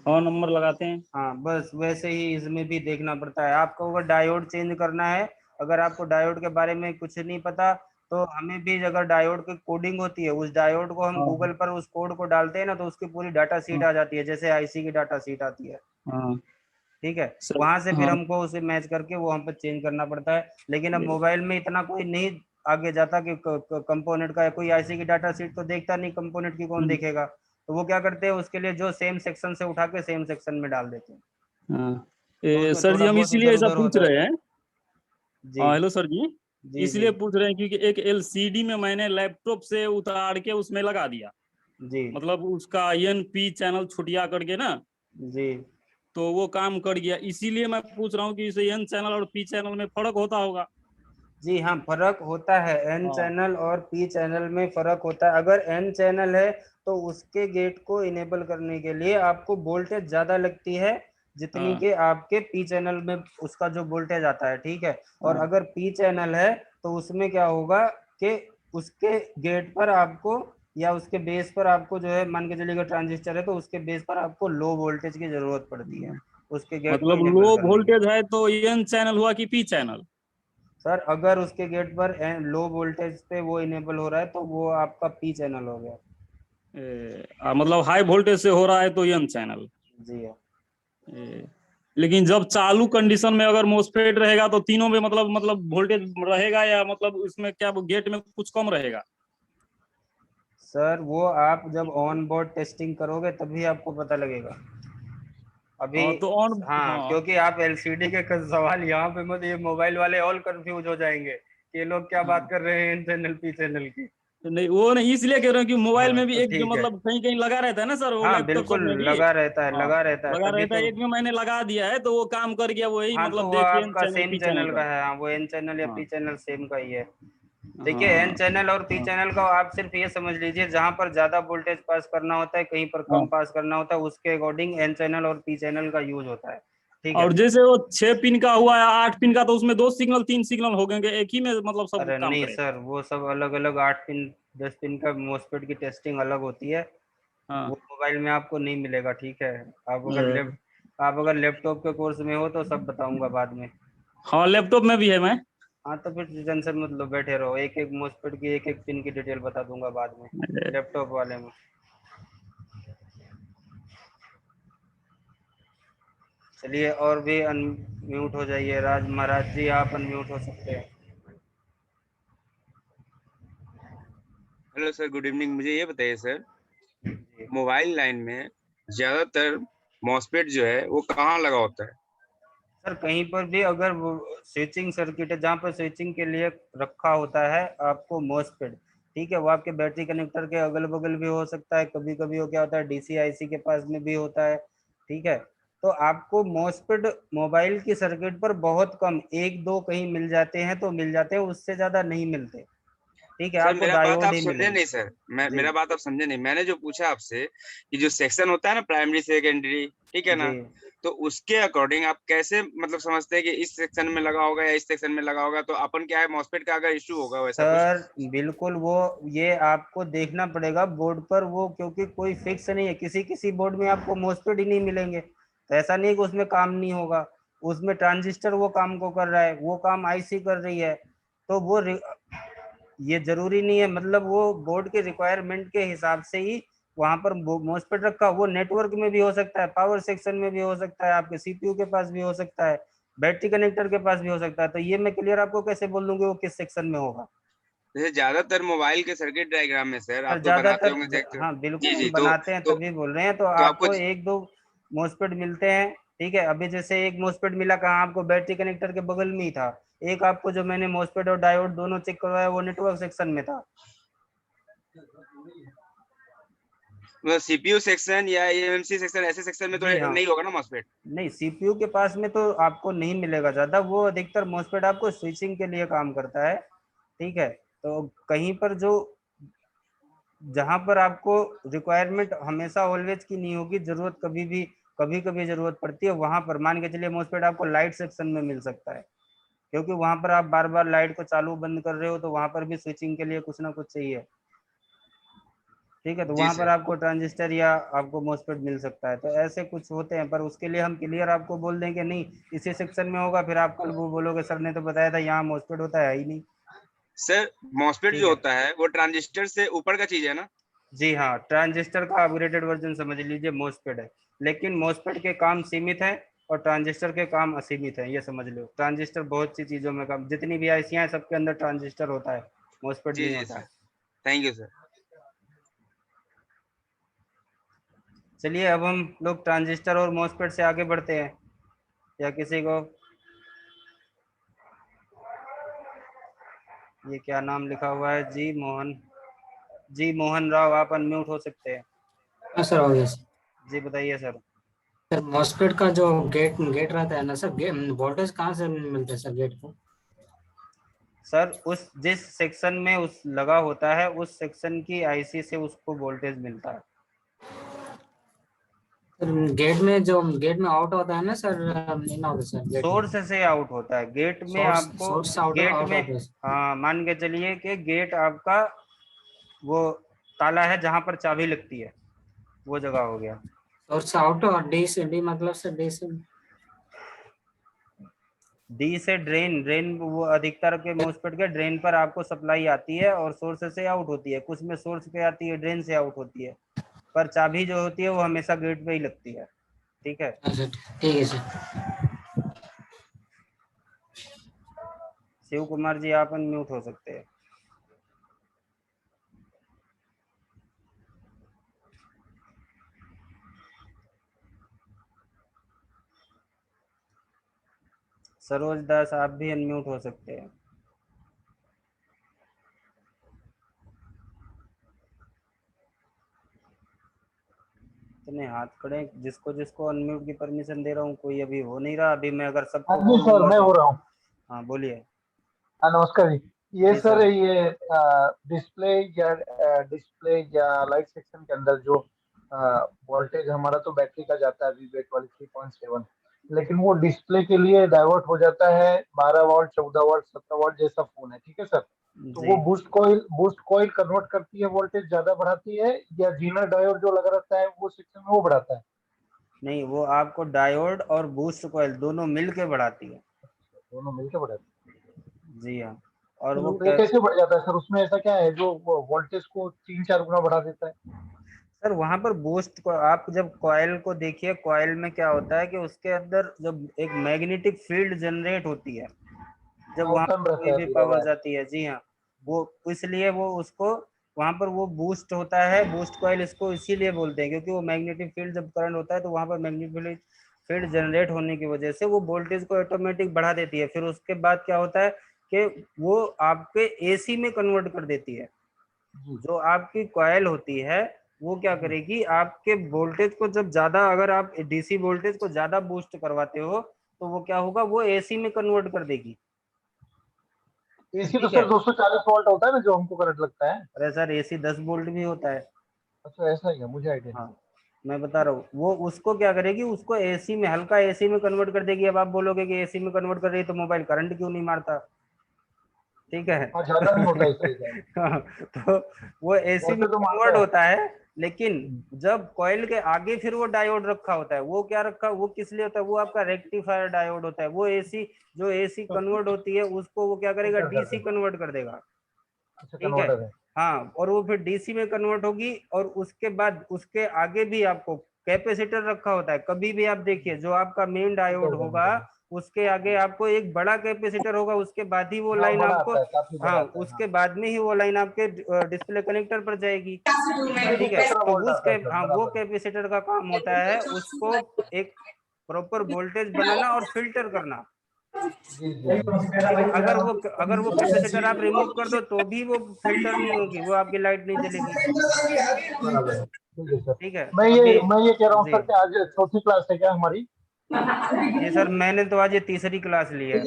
हाँ नंबर लगाते हैं। हाँ, बस वैसे ही इसमें भी देखना पड़ता है। आपको अगर डायोड चेंज करना है, अगर आपको डायोड के बारे में कुछ नहीं पता, तो हमें भी अगर डायोड की कोडिंग होती है, उस डायोड को हम हाँ, गूगल पर उस कोड को डालते हैं ना, तो उसकी पूरी डाटा सीट आ जाती है, जैसे आईसी की डाटा सीट आती है, हाँ ठीक है। सर, वहां से फिर हाँ हमको उसे मैच करके वो हम पे चेंज करना पड़ता है। लेकिन अब मोबाइल में इतना कोई नहीं आगे जाता कि कंपोनेंट का, कोई आईसी की डाटा सीट तो देखता नहीं, कंपोनेंट की कौन देखेगा। तो वो क्या करते हैं, उसके लिए जो सेम सेक्शन से उठा के सेम सेक्शन में डाल देते हैं। हाँ। तो उसमें सर जी थोड़ा हम बहुत इसीलिए इधर ऐसा उधर पूछ होता है रहे हैं। जी। हाँ हेलो सर जी, जी इसलिए जी पूछ रहे हैं क्योंकि एक एलसीडी में मैंने लैपटॉप से उतार के उसमें लगा दिया, जी मतलब उसका एन पी चैनल छुटिया करके ना, जी तो वो काम कर गया। इसीलिए मैं पूछ रहा हूँ कि इसे एन चैनल और पी चैनल में फर्क होता होगा। जी हाँ, फर्क होता है। एन हाँ चैनल और पी चैनल में फर्क होता है। अगर एन चैनल है तो उसके गेट को इनेबल करने के लिए आपको वोल्टेज ज्यादा लगती है जितनी हाँ के आपके पी चैनल में उसका जो वोल्टेज आता है, ठीक है। और हाँ अगर पी चैनल है तो उसमें क्या होगा कि उसके गेट पर आपको या उसके बेस पर आपको जो है, मान के चलिएगा ट्रांजिस्टर है तो उसके बेस पर आपको लो वोल्टेज की जरूरत पड़ती है उसके गेट को मतलब इनेबल लो करने के लिए। वोल्टेज है तो एन चैनल हुआ कि पी चैनल? सर अगर उसके गेट पर लो वोल्टेज पे वो इनेबल हो रहा है तो वो आपका पी चैनल हो गया। मतलब हाई वोल्टेज से हो रहा है तो एन चैनल। जी हाँ। लेकिन जब चालू कंडीशन में अगर मोस्फेट रहेगा तो तीनों में मतलब वोल्टेज रहेगा, या मतलब उसमें क्या गेट में कुछ कम रहेगा? सर वो आप जब ऑन बोर्ड टेस्टिंग करोगे तभी आपको पता लगेगा अभी। हाँ तो ऑन, हाँ, हाँ क्योंकि आप एलसीडी के सवाल यहाँ पे मत, ये मोबाइल वाले ऑल कंफ्यूज हो जाएंगे कि ये लोग क्या बात हाँ कर रहे हैं एन चैनल पी चैनल की। नहीं वो नहीं, इसलिए कह रहा हूँ कि मोबाइल हाँ में भी तो एक जो ठीक है। मतलब कहीं कहीं लगा रहता है ना सर, वो हाँ लैपटॉप सब बिल्कुल में भी। लगा रहता है, हाँ लगा रहता है लगा तभी रहता तो। है, एक में मैंने लगा दिया है तो वो काम कर गया, वही हाँ तो मतलब वो देखिए एन आपका channel same P channel channel का। का है। हाँ, वो एन चैनल या हाँ पी चैनल सेम का ही है। देखिए एन हाँ चैनल और पी चैनल का आप सिर्फ ये समझ लीजिए, जहां पर ज्यादा वोल्टेज पास करना होता है, कहीं पर हाँ। कम पास करना होता है, उसके अकॉर्डिंग एन चैनल और पी चैनल का यूज होता है, ठीक है। और जैसे वो 6 पिन का हुआ या 8 पिन का, तो उसमें 2 सिग्नल 3 सिग्नल हो गए, एक ही में मतलब सब अरे काम नहीं करेगा? सर, वो सब अलग अलग 8 पिन 10 पिन का मोस्फेट की टेस्टिंग अलग होती है। वो हाँ मोबाइल में आपको नहीं मिलेगा, ठीक है। आप अगर लैपटॉप के कोर्स में हो तो सब बताऊंगा बाद में। हाँ लैपटॉप में भी है मैं। हाँ तो फिर टेंशन मत लो, बैठे रहो, एक एक मोस्फेट की एक एक पिन की डिटेल बता दूंगा बाद में लैपटॉप वाले में। चलिए, और भी अनम्यूट हो जाइए। राज महाराज जी आप अनम्यूट हो सकते हैं। Hello sir, good evening. मुझे ये बताइए सर, जी मोबाइल लाइन में ज्यादातर मॉसफेट जो है वो कहाँ लगा होता है? सर, कहीं पर भी अगर वो स्विचिंग सर्किट है जहाँ पर स्विचिंग के लिए रखा होता है आपको मोस्फेट, ठीक है, वो आपके बैटरी कनेक्टर के अगल बगल भी हो सकता है, कभी कभी वो क्या होता है डीसीआईसी के पास में भी होता है, ठीक है। तो आपको मोस्फेट मोबाइल की सर्किट पर बहुत कम एक दो कहीं मिल जाते हैं तो मिल जाते हैं, उससे ज्यादा नहीं मिलते, ठीक है। सर आपको मेरा बात डायोड आप ही समझे मिलेंगे। नहीं सर, जी मेरा बात आप समझे नहीं। मैंने जो पूछा आपसे कि जो सेक्शन होता है ना, प्राइमरी सेकेंडरी, ठीक है जी ना, तो उसके अकॉर्डिंग आप कैसे मतलब समझते हैं कि इस सेक्शन में लगा होगा या इस सेक्शन में लगा होगा? तो अपन क्या है, मॉसफेट का अगर इश्यू होगा वैसा कुछ? सर बिल्कुल, वो ये आपको देखना पड़ेगा बोर्ड पर, वो क्योंकि कोई फिक्स नहीं है, किसी किसी बोर्ड में आपको मोस्फेट ही नहीं मिलेंगे, तो ऐसा नहीं कि उसमें काम नहीं होगा। उसमें ट्रांजिस्टर वो काम को कर रहा है, वो काम आईसी कर रही है, तो वो ये जरूरी नहीं है, मतलब वो बोर्ड के रिक्वायरमेंट के हिसाब से ही वहां पर मोस्फेट रखा। वो नेटवर्क में भी हो सकता है, पावर सेक्शन में भी हो सकता है, आपके सीपीयू के पास भी हो सकता है, बैटरी कनेक्टर के पास भी हो सकता है। तो ये मैं क्लियर आपको कैसे बोल दूंगी वो किस सेक्शन में होगा। जैसे ज्यादातर मोबाइल के सर्किट डायग्राम में सर, सर आप तो बनाते ज्यादातर होंगे सेक्टर। हाँ बिल्कुल जी जी, हम बनाते हैं तो तभी बोल रहे हैं, तो तो आपको आपको एक दो मोस्फेट मिलते हैं, ठीक है। अभी जैसे एक मोस्फेट मिला कहाँ आपको, बैटरी कनेक्टर के बगल में ही था। एक आपको जो मैंने मोस्फेट और डायोड दोनों चेक करवाया वो नेटवर्क सेक्शन में था। सीपीयू सेक्शन या एएमसी सेक्शन, ऐसे सेक्शन में तो जी हाँ। नहीं होगा ना मॉसफेट? नहीं, सीपीयू के पास में तो आपको नहीं मिलेगा ज्यादा, वो अधिकतर मोस्फेट आपको स्विचिंग के लिए काम करता है, ठीक है। तो कहीं पर जो जहां पर आपको रिक्वायरमेंट हमेशा ऑलवेज की नहीं होगी, जरूरत कभी कभी जरूरत पड़ती है, वहां पर मान के चलिए मोस्फेट आपको लाइट सेक्शन में मिल सकता है, क्योंकि वहां पर आप बार बार लाइट को चालू बंद कर रहे हो तो वहां पर भी स्विचिंग के लिए कुछ ना कुछ चाहिए, ठीक है। तो जी वहां पर सर। आपको ट्रांजिस्टर या आपको मोस्फेट मिल सकता है। तो ऐसे कुछ होते हैं, पर उसके लिए हम क्लियर आपको बोल दें कि नहीं इसी सेक्शन में होगा, फिर आप कल वो बोलोगे सर ने तो बताया था यहाँ मोस्फेट होता है ही नहीं। सर मॉसफेट ठीक जो है। होता है वो ट्रांजिस्टर से ऊपर का चीज है ना? जी हाँ, ट्रांजिस्टर का अपग्रेडेड वर्जन समझ लीजिए मोस्फेट है, लेकिन मोस्फेट के काम सीमित है और ट्रांजिस्टर के काम असीमित है, ये समझ लो। ट्रांजिस्टर बहुत सी चीजों में काम, जितनी भी आईसियां हैं सबके अंदर ट्रांजिस्टर होता है, मोस्फेट जी नहीं जी होता सर, है। Thank you sir. चलिए अब हम लोग ट्रांजिस्टर और मोस्फेट से आगे बढ़ते हैं, या किसी को ये क्या नाम लिखा हुआ है? जी मोहन राव, आप अनम्यूट हो सकते हैं। हाँ सर, हो गया सर। जी बताइए सर। सर मॉस्फेट का जो गेट गेट रहता है ना सर, वोल्टेज कहाँ से मिलता है सर गेट को? सर उस जिस सेक्शन में उस लगा होता है उस सेक्शन की आईसी से उसको वोल्टेज मिलता है। गेट में आउट होता है ना सर, नहीं होता सर गेट में। सोर्स से आउट होता है गेट में, आपको सोर्स आउट गेट आउट में, होता है। हाँ मान के चलिए कि गेट आपका वो ताला है जहां पर चाबी लगती है, वो जगह हो गया। सोर्स आउट और डी मतलब सर डी से ड्रेन वो अधिकतर के मोस्फेट के ड्रेन पर आपको सप्लाई आती है और सोर्स से आउट होती है। कुछ में सोर्स पे आती है, ड्रेन से आउट होती है, पर चाबी जो होती है वो हमेशा गेट पे ही लगती है। ठीक है, ठीक है सर। शिव कुमार जी आप अनम्यूट हो सकते हैं। सरोज दास आप भी अनम्यूट हो सकते हैं। इतने हाथ खड़े, जिसको जिसको अनम्यूट की परमिशन दे रहा हूँ कोई अभी हो नहीं रहा। अभी मैं अगर सबको हाँ जी सर, मैं हो रहा हूँ। हाँ बोलिए। हाँ नमस्कार जी। ये जी सर सर। ये डिस्प्ले या लाइट सेक्शन के अंदर जो वोल्टेज हमारा तो बैटरी का जाता है वीवेट वाली 3.7, लेकिन वो डिस्प्ले के लिए डाइवर्ट हो जाता है 12 वोल्ट 14 वोल्ट 17 वोल्ट जैसा फोन है, ठीक है सर। तो वो बूस्ट कॉइल कन्वर्ट करती है, वोल्टेज ज्यादा बढ़ाती है, या जीना डायोड जो लगा रहता है वो सेक्शन में वो बढ़ाता है? नहीं, वो आपको डायोड और बूस्ट कॉइल दोनों मिल के बढ़ाती है। दोनों मिलकर बढ़ाती है जी हाँ। और है। वो कैसे बढ़ जाता है सर? उसमें ऐसा क्या है जो वोल्टेज को 3-4 गुना बढ़ा देता है? सर वहां पर बूस्ट को आप जब कॉइल को देखिए, कॉइल में क्या होता है कि उसके अंदर जब एक मैग्नेटिक फील्ड जनरेट होती है, जब वहां पर कोई भी पावर जाती है, जी हाँ, वो इसलिए वो उसको वहां पर वो बूस्ट होता है। बूस्ट कॉइल इसको इसीलिए बोलते हैं क्योंकि वो मैग्नेटिक फील्ड जब करंट होता है तो वहां पर मैग्नेटिक फील्ड जनरेट होने की वजह से वो वोल्टेज को ऑटोमेटिक बढ़ा देती है। फिर उसके बाद क्या होता है कि वो आपके एसी में कन्वर्ट कर देती है। जो आपकी कॉइल होती है वो क्या करेगी, आपके वोल्टेज को जब ज्यादा, अगर आप डीसी वोल्टेज को ज्यादा बूस्ट करवाते हो तो वो क्या होगा, वो एसी में कन्वर्ट कर देगी। एसी तो सर 240 वोल्ट होता है ना जो हमको करंट लगता है। अरे सर एसी 10 वोल्ट भी होता है। अच्छा ऐसा ही है, मुझे आइडिया। हाँ मैं बता रहा हूँ, वो उसको क्या करेगी, उसको एसी में, हल्का एसी में कन्वर्ट कर देगी। अब आप बोलोगे कि एसी में कन्वर्ट कर रही है तो मोबाइल करंट क्यों नहीं मारता? ठीक है। ज्यादा नहीं होता इसलिए। तो वो एसी में कन्वर्ट होता है, लेकिन जब कॉइल के आगे फिर वो डायोड रखा होता है, वो क्या रखा, वो किस लिए होता है, वो आपका रेक्टिफायर डायोड होता है। वो एसी जो एसी कन्वर्ट होती है उसको वो क्या करेगा, डीसी कन्वर्ट कर देगा। ठीक है, हाँ, और वो फिर डीसी में कन्वर्ट होगी। और उसके बाद उसके आगे भी आपको कैपेसिटर रखा होता है। कभी भी आप देखिए, जो आपका मेन डायोड होगा उसके आगे आपको एक बड़ा कैपेसिटर होगा, उसके बाद ही वो लाइन आपको, हाँ उसके बाद में ही वो लाइन आपके डिस्प्ले कनेक्टर पर जाएगी। ठीक है, तो हाँ वो कैपेसिटर का काम होता है उसको एक प्रॉपर वोल्टेज बनाना और फिल्टर करना। अगर वो कैपेसिटर आप रिमूव कर दो तो भी वो फिल्टर नहीं होगी, वो आपकी लाइट नहीं जलेगी। ठीक है, मैं ये कह रहा हूँ सर कि आज चौथी क्लास है क्या हमारी? जी सर, मैंने तो आज ये तीसरी क्लास ली है।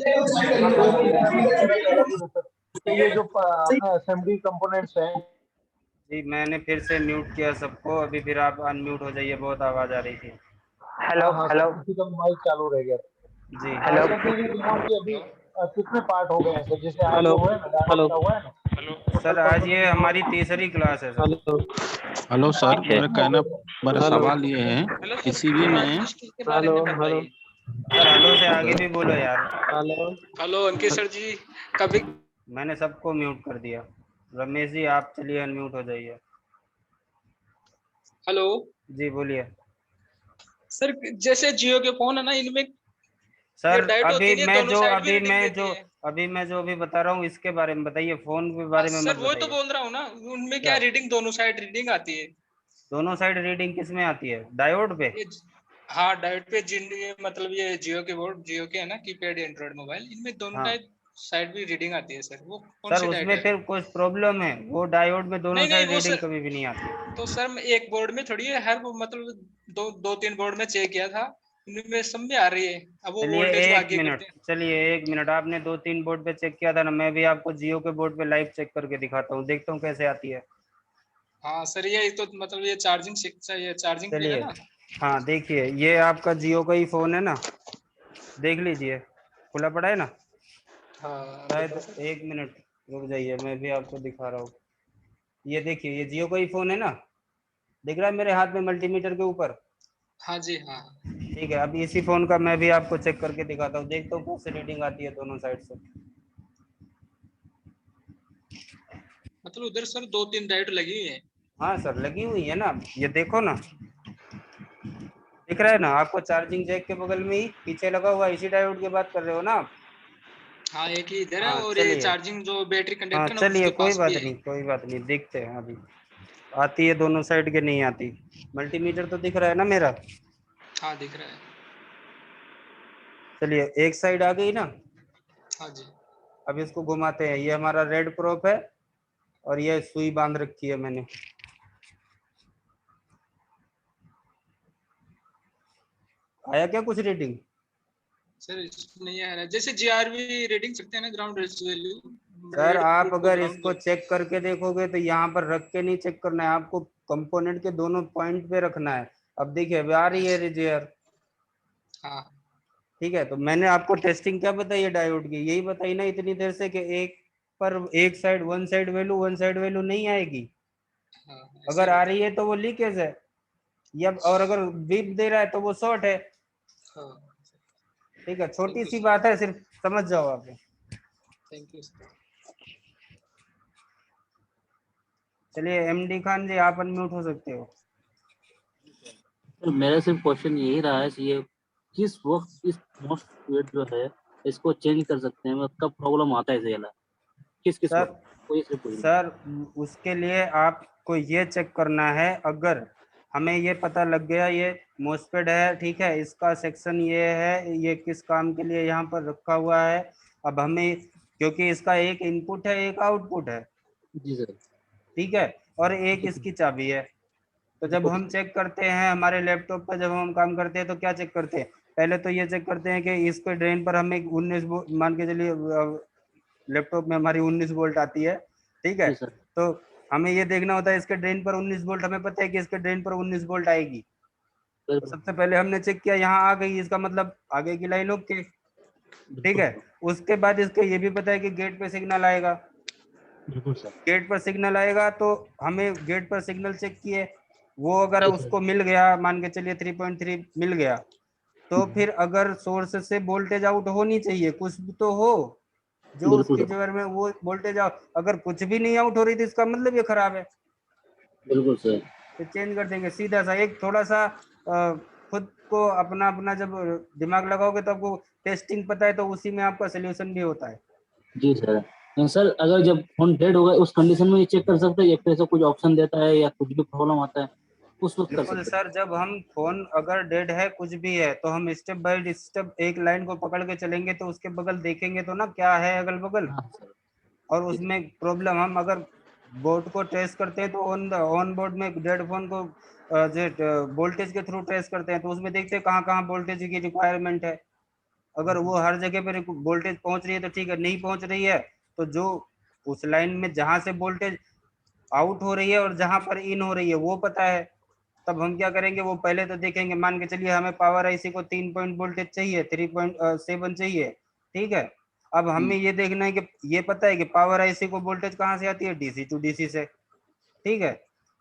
तो ये जो असेंबली कंपोनेंट्स हैं, जी मैंने फिर से म्यूट किया सबको, अभी फिर आप अनम्यूट हो जाइए, बहुत आवाज आ रही थी। हेलो हेलो, माइक चालू रह गया जी। हेलो, अभी कितने पार्ट हो गए हैं सर? जैसे आज हेलो हुआ है ना, हेलो सर आज ये हमारी तीसरी क्लास है सर। हेलो सर, मेरा सवाल ये है, पीसीबी में हेलो हेलो सर हेलो से आगे भी बोलो यार। हेलो अंकित सर जी, कभी मैंने सबको म्यूट कर दिया। रमेश जी आप चलिए अनम्यूट हो जाइए। हेलो जी बोलिए सर। जैसे जियो के फोन है ना, इनमें सर अभी मैं जो अभी बता रहा हूँ इसके बारे में बताइए, फोन के बारे में सर वो तो बोल रहा हूँ ना, उनमें क्या रीडिंग, दोनों साइड रीडिंग आती है। दोनों साइड रीडिंग किस में आती है? डायोड पे? हाँ डायोड पे। मतलब ये जियो के बोर्ड, जियो के है ना कीपैड एंड्रॉइड मोबाइल, इनमें दोनों हाँ। टाइप साइड भी रीडिंग आती है सर, वो कौन सर सी उसमें डायोड है? फिर कुछ प्रॉब्लम है, वो डायोड में दोनों नहीं नहीं साइड वो रीडिंग सर, कभी भी नहीं आती। तो सर मैं एक बोर्ड में थोड़ी है, हर मतलब दो तीन बोर्ड में चेक किया था, उनमें सब में आ रही है। अब वो चलिए वोल्टेज को एक आगे मिनट, करते हैं। चलिए एक मिनट, आपने 2-3 बोर्ड पे चेक किया था ना, मैं भी आपको जियो के बोर्ड पे लाइव चेक करके दिखाता हूँ, देखता हूँ कैसे आती है। हाँ सर, ये तो मतलब ये चार्जिंग पिन है चलिए, ना? हाँ देखिए, ये आपका जियो का ही फोन है ना, देख लीजिए, खुला पड़ा है ना? हाँ शायद एक मिनट रुक जाइए, मैं भी आपको दिखा रहा हूँ। ये देखिए, ये जियो का ही फोन है ना, दिख रहा है मेरे हाथ में मल्टीमीटर के ऊपर? हाँ जी हाँ। ठीक है, अब इसी फोन का मैं भी आपको चेक करके दिखाता हूँ, देखता हूँ कैसे रीडिंग आती है दोनों साइड से। मतलब उधर सर 2-3 डायोड लगी हुई है। हाँ सर लगी हुई है ना, ये देखो ना, दिख रहा है ना आपको? चार्जिंग जैक के बगल में ही पीछे लगा हुआ, इसी डायोड की बात कर रहे हो ना आप? हाँ एक ही इधर है, हाँ और ये चलिए, चार्जिंग जो बैटरी हाँ कंडक्टर ना चलिए, उसके कोई पास बात भी है। नहीं, कोई बात नहीं, देखते हैं अभी आती है दोनों साइड के नहीं आती। मल्टीमीटर तो दिख रहा है ना मेरा? हाँ दिख रहा है। चलिए, एक साइड आ गई ना, हाँ जी। अब इसको घुमाते हैं। ये हमारा रेड प्रोप है और ये सुई बांध रखी है मैंने। आया क्या कुछ रीडिंग? सर इसमें नहीं आ रहा है, जैसे जीआरवी रीडिंग सकते हैं ना, ग्राउंड वैल्यू। सर आप अगर इसको चेक करके देखोगे तो यहाँ पर रख के नहीं चेक करना है, आपको कंपोनेंट के दोनों पॉइंट पे रखना है। अब देखिए, अभी आ रही है रिजेयर। हाँ ठीक है, तो मैंने आपको टेस्टिंग क्या बताई है डायोड की? यही बताई ना इतनी देर से कि एक पर एक साइड वन साइड वैल्यू नहीं आएगी। अगर आ रही है तो वो लीकेज है, या और अगर बीप दे रहा है तो वो शॉर्ट है। ठीक है, छोटी सी बात है, सिर्फ समझ जाओ आप। Thank you sir. चलिए एमडी खान जी, आप अनम्यूट हो सकते हो। तो मेरा सिर्फ क्वेश्चन यही रहा है, ये किस वक्त इस मोस्ट जो है इसको चेंज कर सकते हैं, मतलब कब प्रॉब्लम आता है इसे वाला, किस वक्त? कोई सिर्फ सर उसके लिए आपको ये चेक करना है, अगर हमें ये पता लग गया ये मोस्पेड है, ठीक है, इसका सेक्शन ये है, ये किस काम के लिए यहाँ पर रखा हुआ है। अब हमें, क्योंकि इसका एक इनपुट है एक आउटपुट है, जी सर, ठीक है, और एक इसकी चाबी है। तो जब हम चेक करते हैं हमारे लैपटॉप पर, जब हम काम करते हैं तो क्या चेक करते हैं? पहले तो ये चेक करते हैं कि इसके ड्रेन पर हमें 19 मान के चलिए, लैपटॉप में हमारी 19 वोल्ट आती है, ठीक है, तो हमें ये देखना होता है इसके ड्रेन पर 19 वोल्ट, हमें पता है कि इसके ड्रेन पर 19 वोल्ट आएगी। तो सबसे पहले हमने चेक किया, यहाँ आ गई, इसका मतलब आगे की लाइन ओके, ठीक है। उसके बाद इसको ये भी पता है कि गेट पे सिग्नल आएगा, गेट पर सिग्नल आएगा, तो हमें गेट पर सिग्नल चेक किए, वो अगर उसको मिल गया, मान के चलिए 3.3 मिल गया, तो फिर अगर सोर्स से वोल्टेज आउट होनी चाहिए, कुछ भी तो हो जो उसकी जगह में वो वोल्टेज आउट, अगर कुछ भी नहीं आउट हो रही थी इसका मतलब ये खराब है। बिल्कुल सर। तो चेंज कर देंगे सीधा सा। एक थोड़ा सा खुद को अपना अपना जब दिमाग लगाओगे तो आपको टेस्टिंग पता है, तो उसी में आपका सोल्यूशन भी होता है। जी सर। सर अगर जब फोन डेड होगा उस कंडीशन में ये चेक कर सकते हैं, या फिर ऐसा कुछ ऑप्शन देता है या कुछ भी प्रॉब्लम आता है उस वक्त कर बिल्कुल सकते सर, जब हम फोन अगर डेड है कुछ भी है, तो हम स्टेप बाय स्टेप एक लाइन को पकड़ के चलेंगे, तो उसके बगल देखेंगे तो ना क्या है अगल बगल, और उसमें प्रॉब्लम, हम अगर बोर्ड को ट्रेस करते हैं तो ऑन बोर्ड में डेड फोन को वोल्टेज के थ्रू ट्रेस करते हैं, तो उसमें देखते हैं कहाँ कहाँ वोल्टेज की रिक्वायरमेंट है। अगर वो हर जगह पर वोल्टेज पहुंच रही है तो ठीक है, नहीं पहुंच रही है तो जो उस लाइन में जहां से वोल्टेज आउट हो रही है और जहां पर इन हो रही है वो पता है, तब हम क्या करेंगे, वो पहले तो देखेंगे। मान के चलिए हमें पावर आईसी को 3 पॉइंट वोल्टेज चाहिए, 3.7 चाहिए, ठीक है। अब हमें ये देखना है कि ये पता है कि पावर आईसी को वोल्टेज कहाँ से आती है, डीसी टू डीसी से, ठीक है।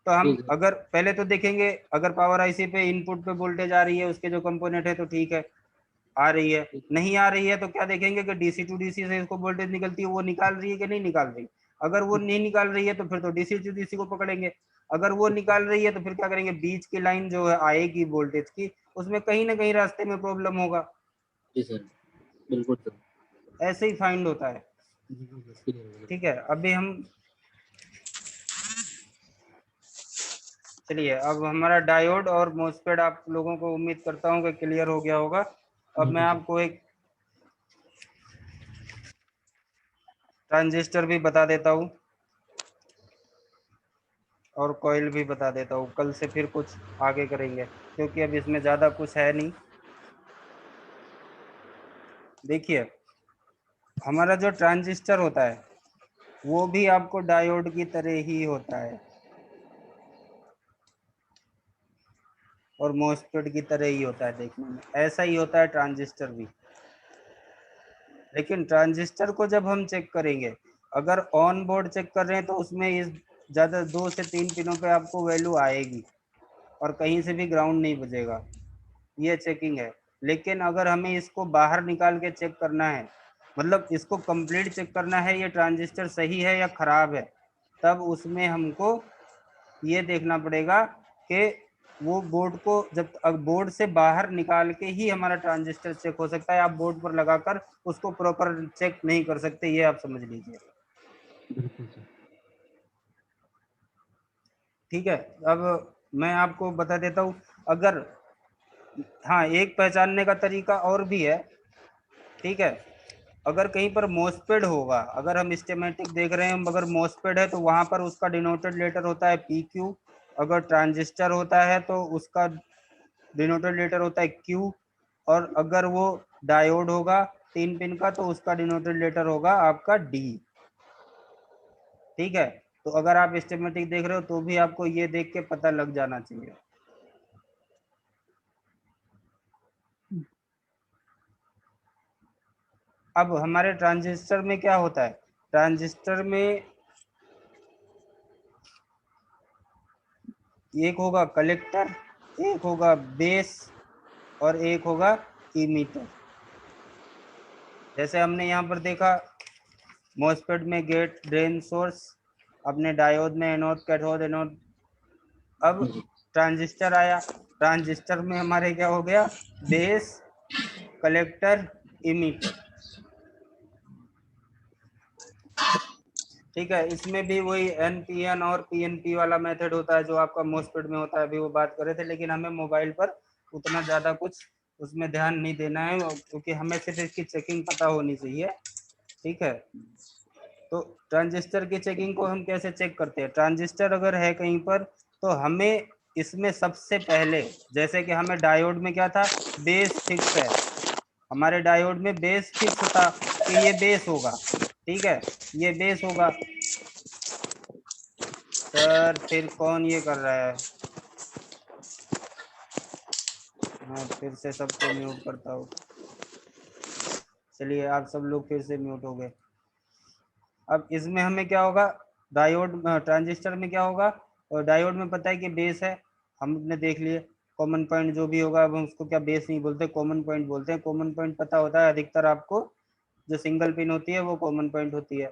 तो हम अगर पहले तो देखेंगे, अगर पावर आईसी पे इनपुट पे वोल्टेज आ रही है, उसके जो कंपोनेंट है तो ठीक है, आ रही है। नहीं आ रही है तो क्या देखेंगे कि डीसी टू डीसी से इसको वोल्टेज निकलती है, वो निकाल रही है कि नहीं निकाल रही। अगर वो नहीं निकाल रही है तो फिर तो डीसी टू डीसी को पकड़ेंगे। अगर वो निकाल रही है तो फिर क्या करेंगे, बीच की लाइन जो है आएगी वोल्टेज की, उसमें कहीं ना कहीं रास्ते में प्रॉब्लम होगा। जी सर, बिल्कुल सर। ऐसे ही फाइंड होता है, ठीक है। अभी हम चलिए, अब हमारा डायोड और मोस्फेट आप लोगों को उम्मीद करता हूँ कि क्लियर हो गया होगा। अब मैं आपको एक ट्रांजिस्टर भी बता देता हूँ और कॉइल भी बता देता हूँ। कल से फिर कुछ आगे करेंगे क्योंकि अब इसमें ज़्यादा कुछ है नहीं। देखिए हमारा जो ट्रांजिस्टर होता है वो भी आपको डायोड की तरह ही होता है और मॉसफेट की तरह ही होता है, देखने में ऐसा ही होता है ट्रांजिस्टर भी। लेकिन ट्रांजिस्टर को जब हम चेक करेंगे, अगर ऑन बोर्ड चेक कर रहे हैं तो उसमें इस ज़्यादा 2 से 3 पिनों पे आपको वैल्यू आएगी और कहीं से भी ग्राउंड नहीं बजेगा, ये चेकिंग है। लेकिन अगर हमें इसको बाहर निकाल के चेक करना है, मतलब इसको कंप्लीट चेक करना है ये ट्रांजिस्टर सही है या खराब है, तब उसमें हमको ये देखना पड़ेगा कि वो बोर्ड को जब बोर्ड से बाहर निकाल के ही हमारा ट्रांजिस्टर चेक हो सकता है। आप बोर्ड पर लगाकर उसको प्रॉपर चेक नहीं कर सकते, ये आप समझ लीजिए। ठीक है, अब मैं आपको बता देता हूँ। अगर हाँ, एक पहचानने का तरीका और भी है। ठीक है, अगर कहीं पर मॉसफेट होगा, अगर हम स्कीमेटिक देख रहे हैं अगर मॉसफेट है तो वहां पर उसका डिनोटेड लेटर होता है PQ। अगर ट्रांजिस्टर होता है तो उसका डिनोटेड लेटर होता है Q। और अगर वो डायोड होगा 3 पिन का तो उसका डिनोटेड लेटर होगा आपका D। ठीक है, तो अगर आप स्कीमेटिक देख रहे हो तो भी आपको ये देख के पता लग जाना चाहिए। अब हमारे ट्रांजिस्टर में क्या होता है, ट्रांजिस्टर में एक होगा कलेक्टर, एक होगा बेस और एक होगा इमीटर। जैसे हमने यहाँ पर देखा मॉसफेट में गेट ड्रेन सोर्स, अपने डायोड में एनोड कैथोड एनोड। अब ट्रांजिस्टर आया, ट्रांजिस्टर में हमारे क्या हो गया, बेस कलेक्टर इमीटर। ठीक है, इसमें भी वही NPN और PNP वाला मेथड होता है जो आपका मॉसफेट में होता है, अभी वो बात कर रहे थे। लेकिन हमें मोबाइल पर उतना ज़्यादा कुछ उसमें ध्यान नहीं देना है क्योंकि हमें सिर्फ इसकी चेकिंग पता होनी चाहिए। ठीक है, तो ट्रांजिस्टर की चेकिंग को हम कैसे चेक करते हैं, ट्रांजिस्टर अगर है कहीं पर तो हमें इसमें सबसे पहले, जैसे कि हमें डायोड में क्या था, बेस फिक्स है, हमारे डायोड में बेस फिक्स था कि ये बेस होगा। ठीक है, ये बेस होगा। सर फिर कौन ये कर रहा है, मैं फिर से सबको म्यूट करता हूँ। चलिए आप सब लोग फिर से म्यूट हो गए। अब इसमें हमें क्या होगा, डायोड ट्रांजिस्टर में क्या होगा, और डायोड में पता है कि बेस है, हमने देख लिए। कॉमन पॉइंट जो भी होगा, अब हम उसको क्या बेस नहीं बोलते, कॉमन पॉइंट बोलते हैं। कॉमन पॉइंट पता होता है अधिकतर आपको, जो सिंगल पिन होती है वो कॉमन पॉइंट होती है।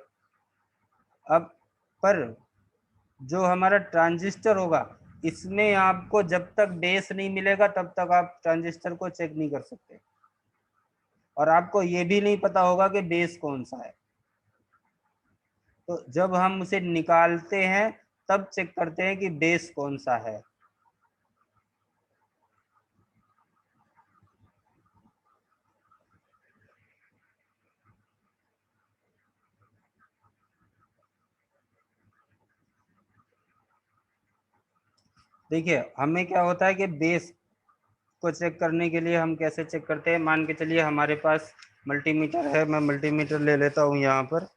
अब पर जो हमारा ट्रांजिस्टर होगा, इसमें आपको जब तक बेस नहीं मिलेगा तब तक आप ट्रांजिस्टर को चेक नहीं कर सकते, और आपको ये भी नहीं पता होगा कि बेस कौन सा है। तो जब हम उसे निकालते हैं तब चेक करते हैं कि बेस कौन सा है। देखिए हमें क्या होता है कि बेस को चेक करने के लिए हम कैसे चेक करते हैं, मान के चलिए हमारे पास मल्टीमीटर है, मैं मल्टीमीटर ले लेता हूँ यहाँ पर।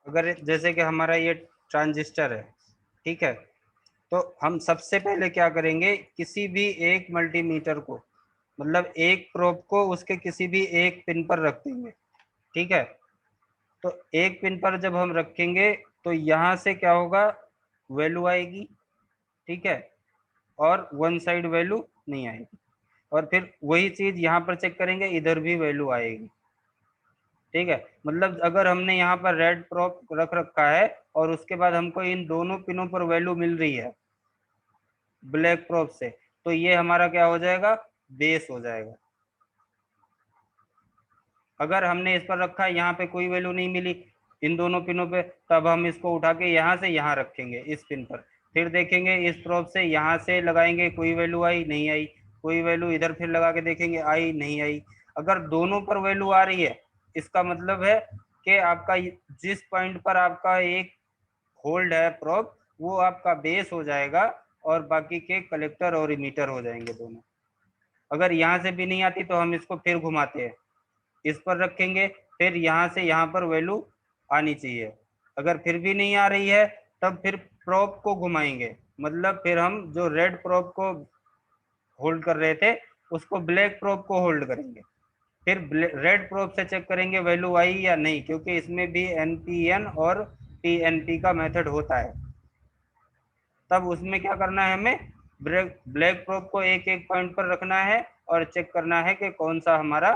अगर जैसे कि हमारा ये ट्रांजिस्टर है, ठीक है, तो हम सबसे पहले क्या करेंगे, किसी भी एक मल्टीमीटर को, मतलब एक प्रोब को उसके किसी भी एक पिन पर रख देंगे। ठीक है, तो एक पिन पर जब हम रखेंगे तो यहाँ से क्या होगा, वैल्यू आएगी। ठीक है, और वन साइड वैल्यू नहीं आएगी, और फिर वही चीज यहाँ पर चेक करेंगे, इधर भी वैल्यू आएगी। ठीक है, मतलब अगर हमने यहाँ पर रेड प्रोब रख रखा है और उसके बाद हमको इन दोनों पिनों पर वैल्यू मिल रही है ब्लैक प्रोब से, तो ये हमारा क्या हो जाएगा, बेस हो जाएगा। अगर हमने इस पर रखा है, यहाँ पे कोई वैल्यू नहीं मिली इन दोनों पिनों पे, तब हम इसको उठा के यहाँ से यहाँ रखेंगे इस पिन पर, फिर देखेंगे इस प्रोब से यहाँ से लगाएंगे, कोई वैल्यू आई नहीं आई, कोई वैल्यू इधर फिर लगा के देखेंगे आई नहीं आई। अगर दोनों पर वैल्यू आ रही है इसका मतलब है कि आपका जिस पॉइंट पर आपका एक होल्ड है प्रोब वो आपका बेस हो जाएगा और बाकी के कलेक्टर और इमीटर हो जाएंगे दोनों। अगर यहाँ से भी नहीं आती तो हम इसको फिर घुमाते हैं, इस पर रखेंगे, फिर यहाँ से यहाँ पर वैल्यू आनी चाहिए। अगर फिर भी नहीं आ रही है तब फिर प्रोब को घुमाएंगे, मतलब फिर हम जो रेड प्रोब को होल्ड कर रहे थे उसको ब्लैक प्रोब को होल्ड करेंगे, फिर रेड प्रोब से चेक करेंगे वैल्यू आई या नहीं, क्योंकि इसमें भी एनपीएन और पीएनपी का मेथड होता है। तब उसमें क्या करना है, हमें ब्लैक प्रोब को एक एक पॉइंट पर रखना है और चेक करना है कि कौन सा हमारा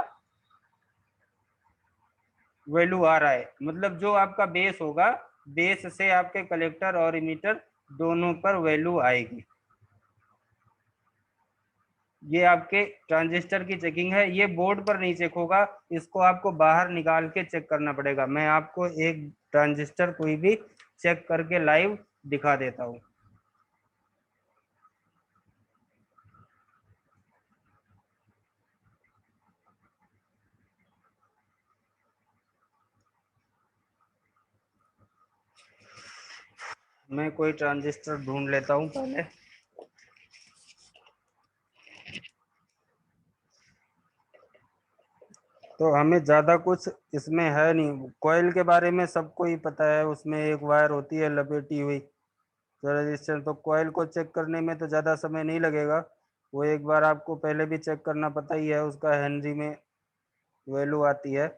वैल्यू आ रहा है। मतलब जो आपका बेस होगा, बेस से आपके कलेक्टर और इमीटर दोनों पर वैल्यू आएगी। ये आपके ट्रांजिस्टर की चेकिंग है, ये बोर्ड पर नहीं चेक होगा, इसको आपको बाहर निकाल के चेक करना पड़ेगा। मैं आपको एक ट्रांजिस्टर कोई भी चेक करके लाइव दिखा देता हूँ। मैं कोई ट्रांजिस्टर ढूंढ लेता हूँ पहले। तो हमें ज़्यादा कुछ इसमें है नहीं, कॉइल के बारे में सबको ही पता है, उसमें एक वायर होती है लपेटी हुई रजिस्टर, तो कॉइल को चेक करने में तो ज़्यादा समय नहीं लगेगा, वो एक बार आपको पहले भी चेक करना पता ही है, उसका हेनरी में वैल्यू आती है।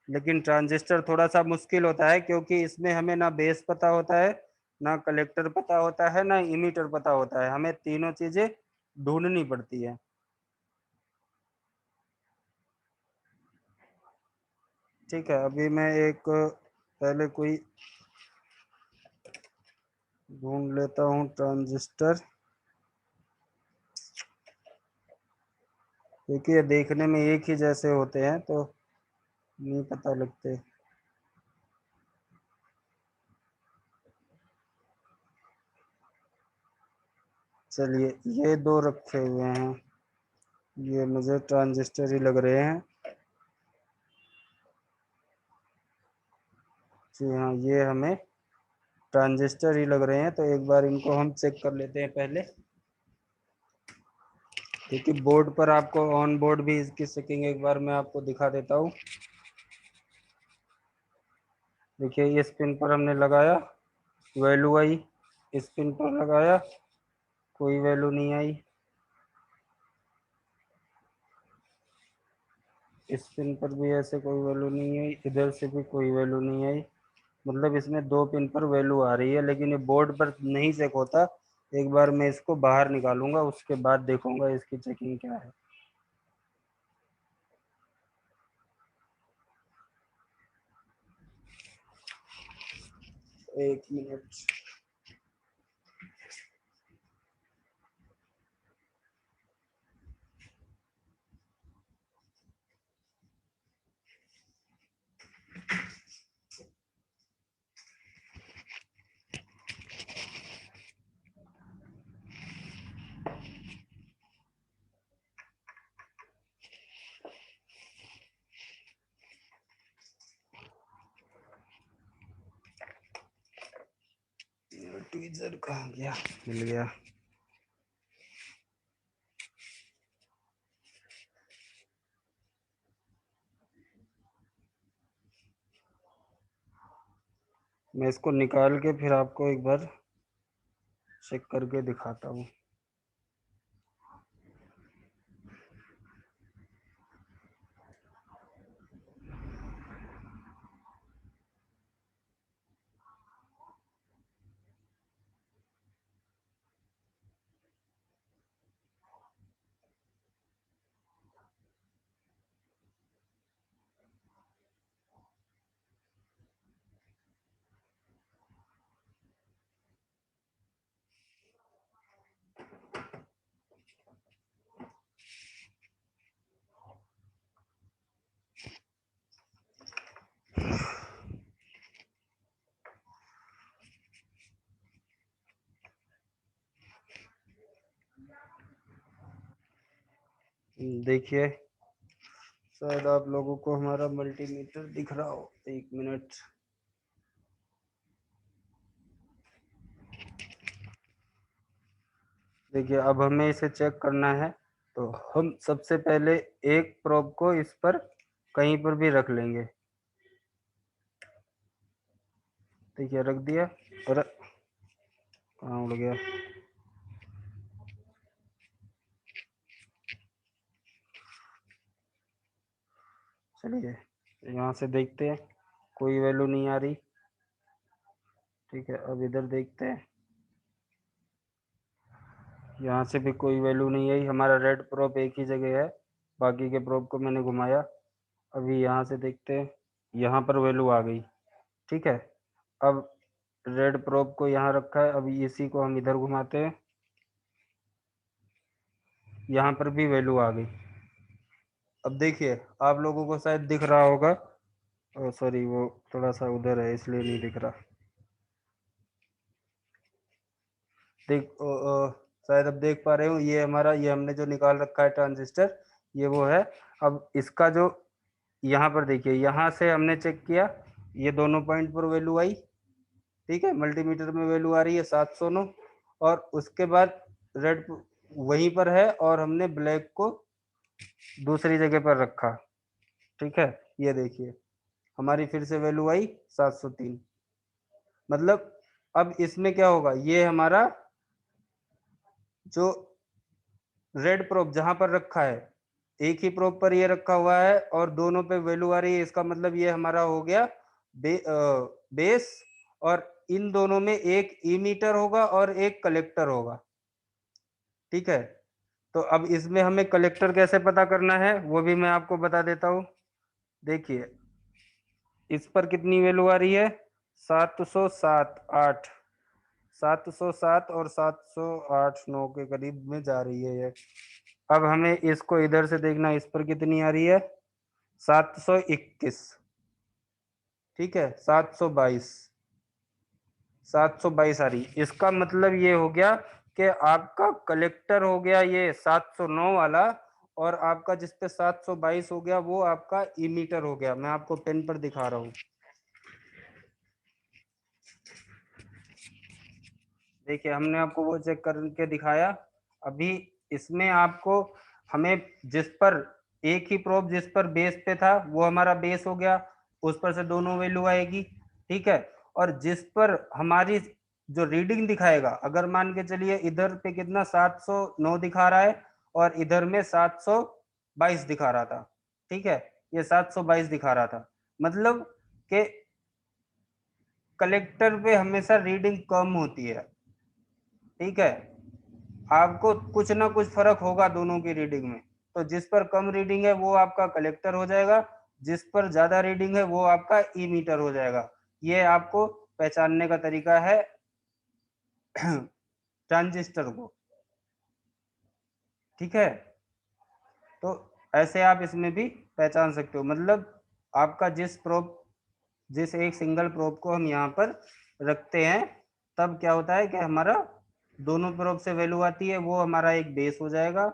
लेकिन ट्रांजिस्टर थोड़ा सा मुश्किल होता है क्योंकि इसमें हमें ना बेस पता होता है, ना कलेक्टर पता होता है, ना इमीटर पता होता है, हमें तीनों चीज़ें ढूंढनी पड़ती है। ठीक है, अभी मैं एक पहले कोई ढूंढ लेता हूँ ट्रांजिस्टर, क्योंकि ये देखने में एक ही जैसे होते हैं तो नहीं पता लगते। चलिए ये दो रखे हुए हैं, ये मुझे ट्रांजिस्टर ही लग रहे हैं। जी हाँ, ये हमें ट्रांजिस्टर ही लग रहे हैं, तो एक बार इनको हम चेक कर लेते हैं पहले, क्योंकि बोर्ड पर आपको ऑन बोर्ड भी इसकी चेकिंग एक बार मैं आपको दिखा देता हूँ। देखिए इस पिन पर हमने लगाया, वैल्यू आई, इस पिन पर लगाया, कोई वैल्यू नहीं आई, इस पिन पर भी ऐसे कोई वैल्यू नहीं आई, इधर से भी कोई वैल्यू नहीं आई। मतलब इसमें दो पिन पर वैल्यू आ रही है, लेकिन ये बोर्ड पर नहीं चेक होता। एक बार मैं इसको बाहर निकालूंगा, उसके बाद देखूंगा इसकी चेकिंग क्या है। एक मिनट। ट्वीजर कहाँ गया, मिल गया। मैं इसको निकाल के फिर आपको एक बार चेक करके दिखाता हूँ। देखिए शायद आप लोगों को हमारा मल्टीमीटर दिख रहा हो, 1 मिनट। देखिए अब हमें इसे चेक करना है, तो हम सबसे पहले एक प्रोब को इस पर कहीं पर भी रख लेंगे। देखिए रख दिया, और कहाँ उड़ गया? चलिए यहाँ से देखते हैं, कोई वैल्यू नहीं आ रही। ठीक है, अब इधर देखते हैं, यहाँ से भी कोई वैल्यू नहीं आई। हमारा रेड प्रोब एक ही जगह है, बाकी के प्रोब को मैंने घुमाया। अभी यहाँ से देखते हैं, यहाँ पर वैल्यू आ गई। ठीक है, अब रेड प्रोब को यहाँ रखा है, अभी इसी को हम इधर घुमाते हैं, यहाँ पर भी वैल्यू आ गई। अब देखिए आप लोगों को शायद दिख रहा होगा, सॉरी वो थोड़ा सा उधर है इसलिए नहीं दिख रहा। देख शायद अब देख पा रहे हो, ये हमारा, ये हमने जो निकाल रखा है ट्रांजिस्टर, ये वो है। अब इसका जो यहाँ पर देखिए, यहाँ से हमने चेक किया, ये दोनों पॉइंट पर वैल्यू आई। ठीक है, मल्टीमीटर में वैल्यू आ रही है 709, और उसके बाद रेड वहीं पर है और हमने ब्लैक को दूसरी जगह पर रखा। ठीक है, ये देखिए हमारी फिर से वैल्यू आई 703। मतलब अब इसमें क्या होगा, ये हमारा जो रेड प्रोब जहां पर रखा है, एक ही प्रोब पर ये रखा हुआ है और दोनों पे वैल्यू आ रही है, इसका मतलब ये हमारा हो गया बेस, और इन दोनों में एक इमीटर होगा और एक कलेक्टर होगा। ठीक है, तो अब इसमें हमें कलेक्टर कैसे पता करना है वो भी मैं आपको बता देता हूँ। देखिए इस पर कितनी वैल्यू आ रही है, 707, 8, 707 और 708, 9 के करीब में जा रही है ये। अब हमें इसको इधर से देखना, इस पर कितनी आ रही है, 721। ठीक है, 722 आ रही। इसका मतलब ये हो गया कि आपका कलेक्टर हो गया ये 709 वाला, और आपका जिस पे 722 हो गया वो आपका इमीटर हो गया। मैं आपको पेन पर दिखा रहा हूँ। देखिए हमने आपको वो चेक करके दिखाया। अभी इसमें आपको, हमें जिस पर एक ही प्रोब जिस पर बेस पे था वो हमारा बेस हो गया, उस पर से दोनों वैल्यू आएगी। ठीक है, और जिस पर हमारी जो रीडिंग दिखाएगा, अगर मान के चलिए इधर पे कितना 709 दिखा रहा है और इधर में 722 दिखा रहा था। ठीक है, ये 722 दिखा रहा था, मतलब कि कलेक्टर पे हमेशा रीडिंग कम होती है। ठीक है, आपको कुछ ना कुछ फर्क होगा दोनों की रीडिंग में। तो जिस पर कम रीडिंग है वो आपका कलेक्टर हो जाएगा, जिस पर ज्यादा रीडिंग है वो आपका इमीटर हो जाएगा। ये आपको पहचानने का तरीका है ट्रांजिस्टर को। ठीक है, तो ऐसे आप इसमें भी पहचान सकते हो। मतलब आपका जिस एक सिंगल प्रोब को हम यहाँ पर रखते हैं, तब क्या होता है कि हमारा दोनों प्रोब से वैल्यू आती है, वो हमारा एक बेस हो जाएगा।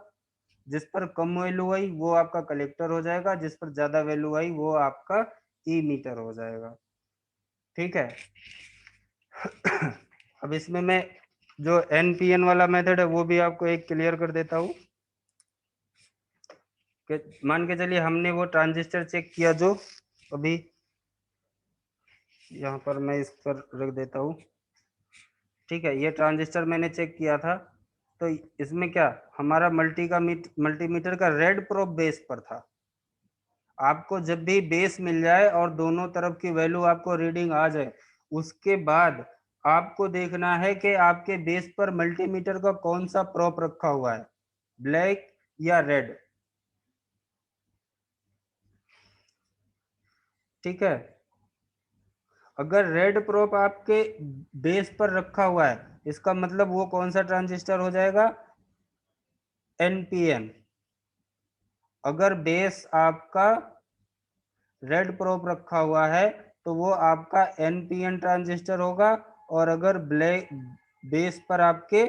जिस पर कम वैल्यू आई वो आपका कलेक्टर हो जाएगा, जिस पर ज्यादा वैल्यू आई वो आपका इमीटर हो जाएगा। ठीक है अब इसमें मैं जो एनपीएन वाला मेथड है वो भी आपको एक क्लियर कर देता हूँ। कि मान के चलिए हमने वो ट्रांजिस्टर चेक किया जो अभी यहाँ पर मैं इस पर रख देता हूँ। ठीक है, ये ट्रांजिस्टर मैंने चेक किया था, तो इसमें क्या हमारा मल्टीमीटर का रेड प्रोब बेस पर था। आपको जब भी बेस मिल जाए और दोनों तरफ की वैल्यू आपको रीडिंग आ जाए, उसके बाद आपको देखना है कि आपके बेस पर मल्टीमीटर का कौन सा प्रोब रखा हुआ है, ब्लैक या रेड। ठीक है, अगर रेड प्रोब आपके बेस पर रखा हुआ है, इसका मतलब वो कौन सा ट्रांजिस्टर हो जाएगा, एनपीएन। अगर बेस आपका रेड प्रोब रखा हुआ है तो वो आपका एनपीएन ट्रांजिस्टर होगा, और अगर ब्लैक बेस पर आपके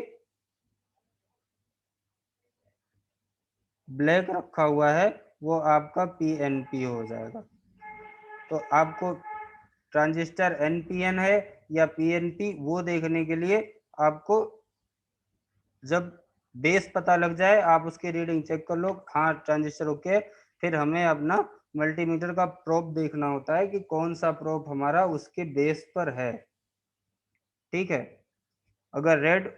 ब्लैक रखा हुआ है वो आपका पीएनपी हो जाएगा। तो आपको ट्रांजिस्टर एनपीएन है या पीएनपी वो देखने के लिए आपको जब बेस पता लग जाए आप उसकी रीडिंग चेक कर लो, हाँ ट्रांजिस्टर ओके है, फिर हमें अपना मल्टीमीटर का प्रोब देखना होता है कि कौन सा प्रोब हमारा उसके बेस पर है। ठीक है, अगर रेड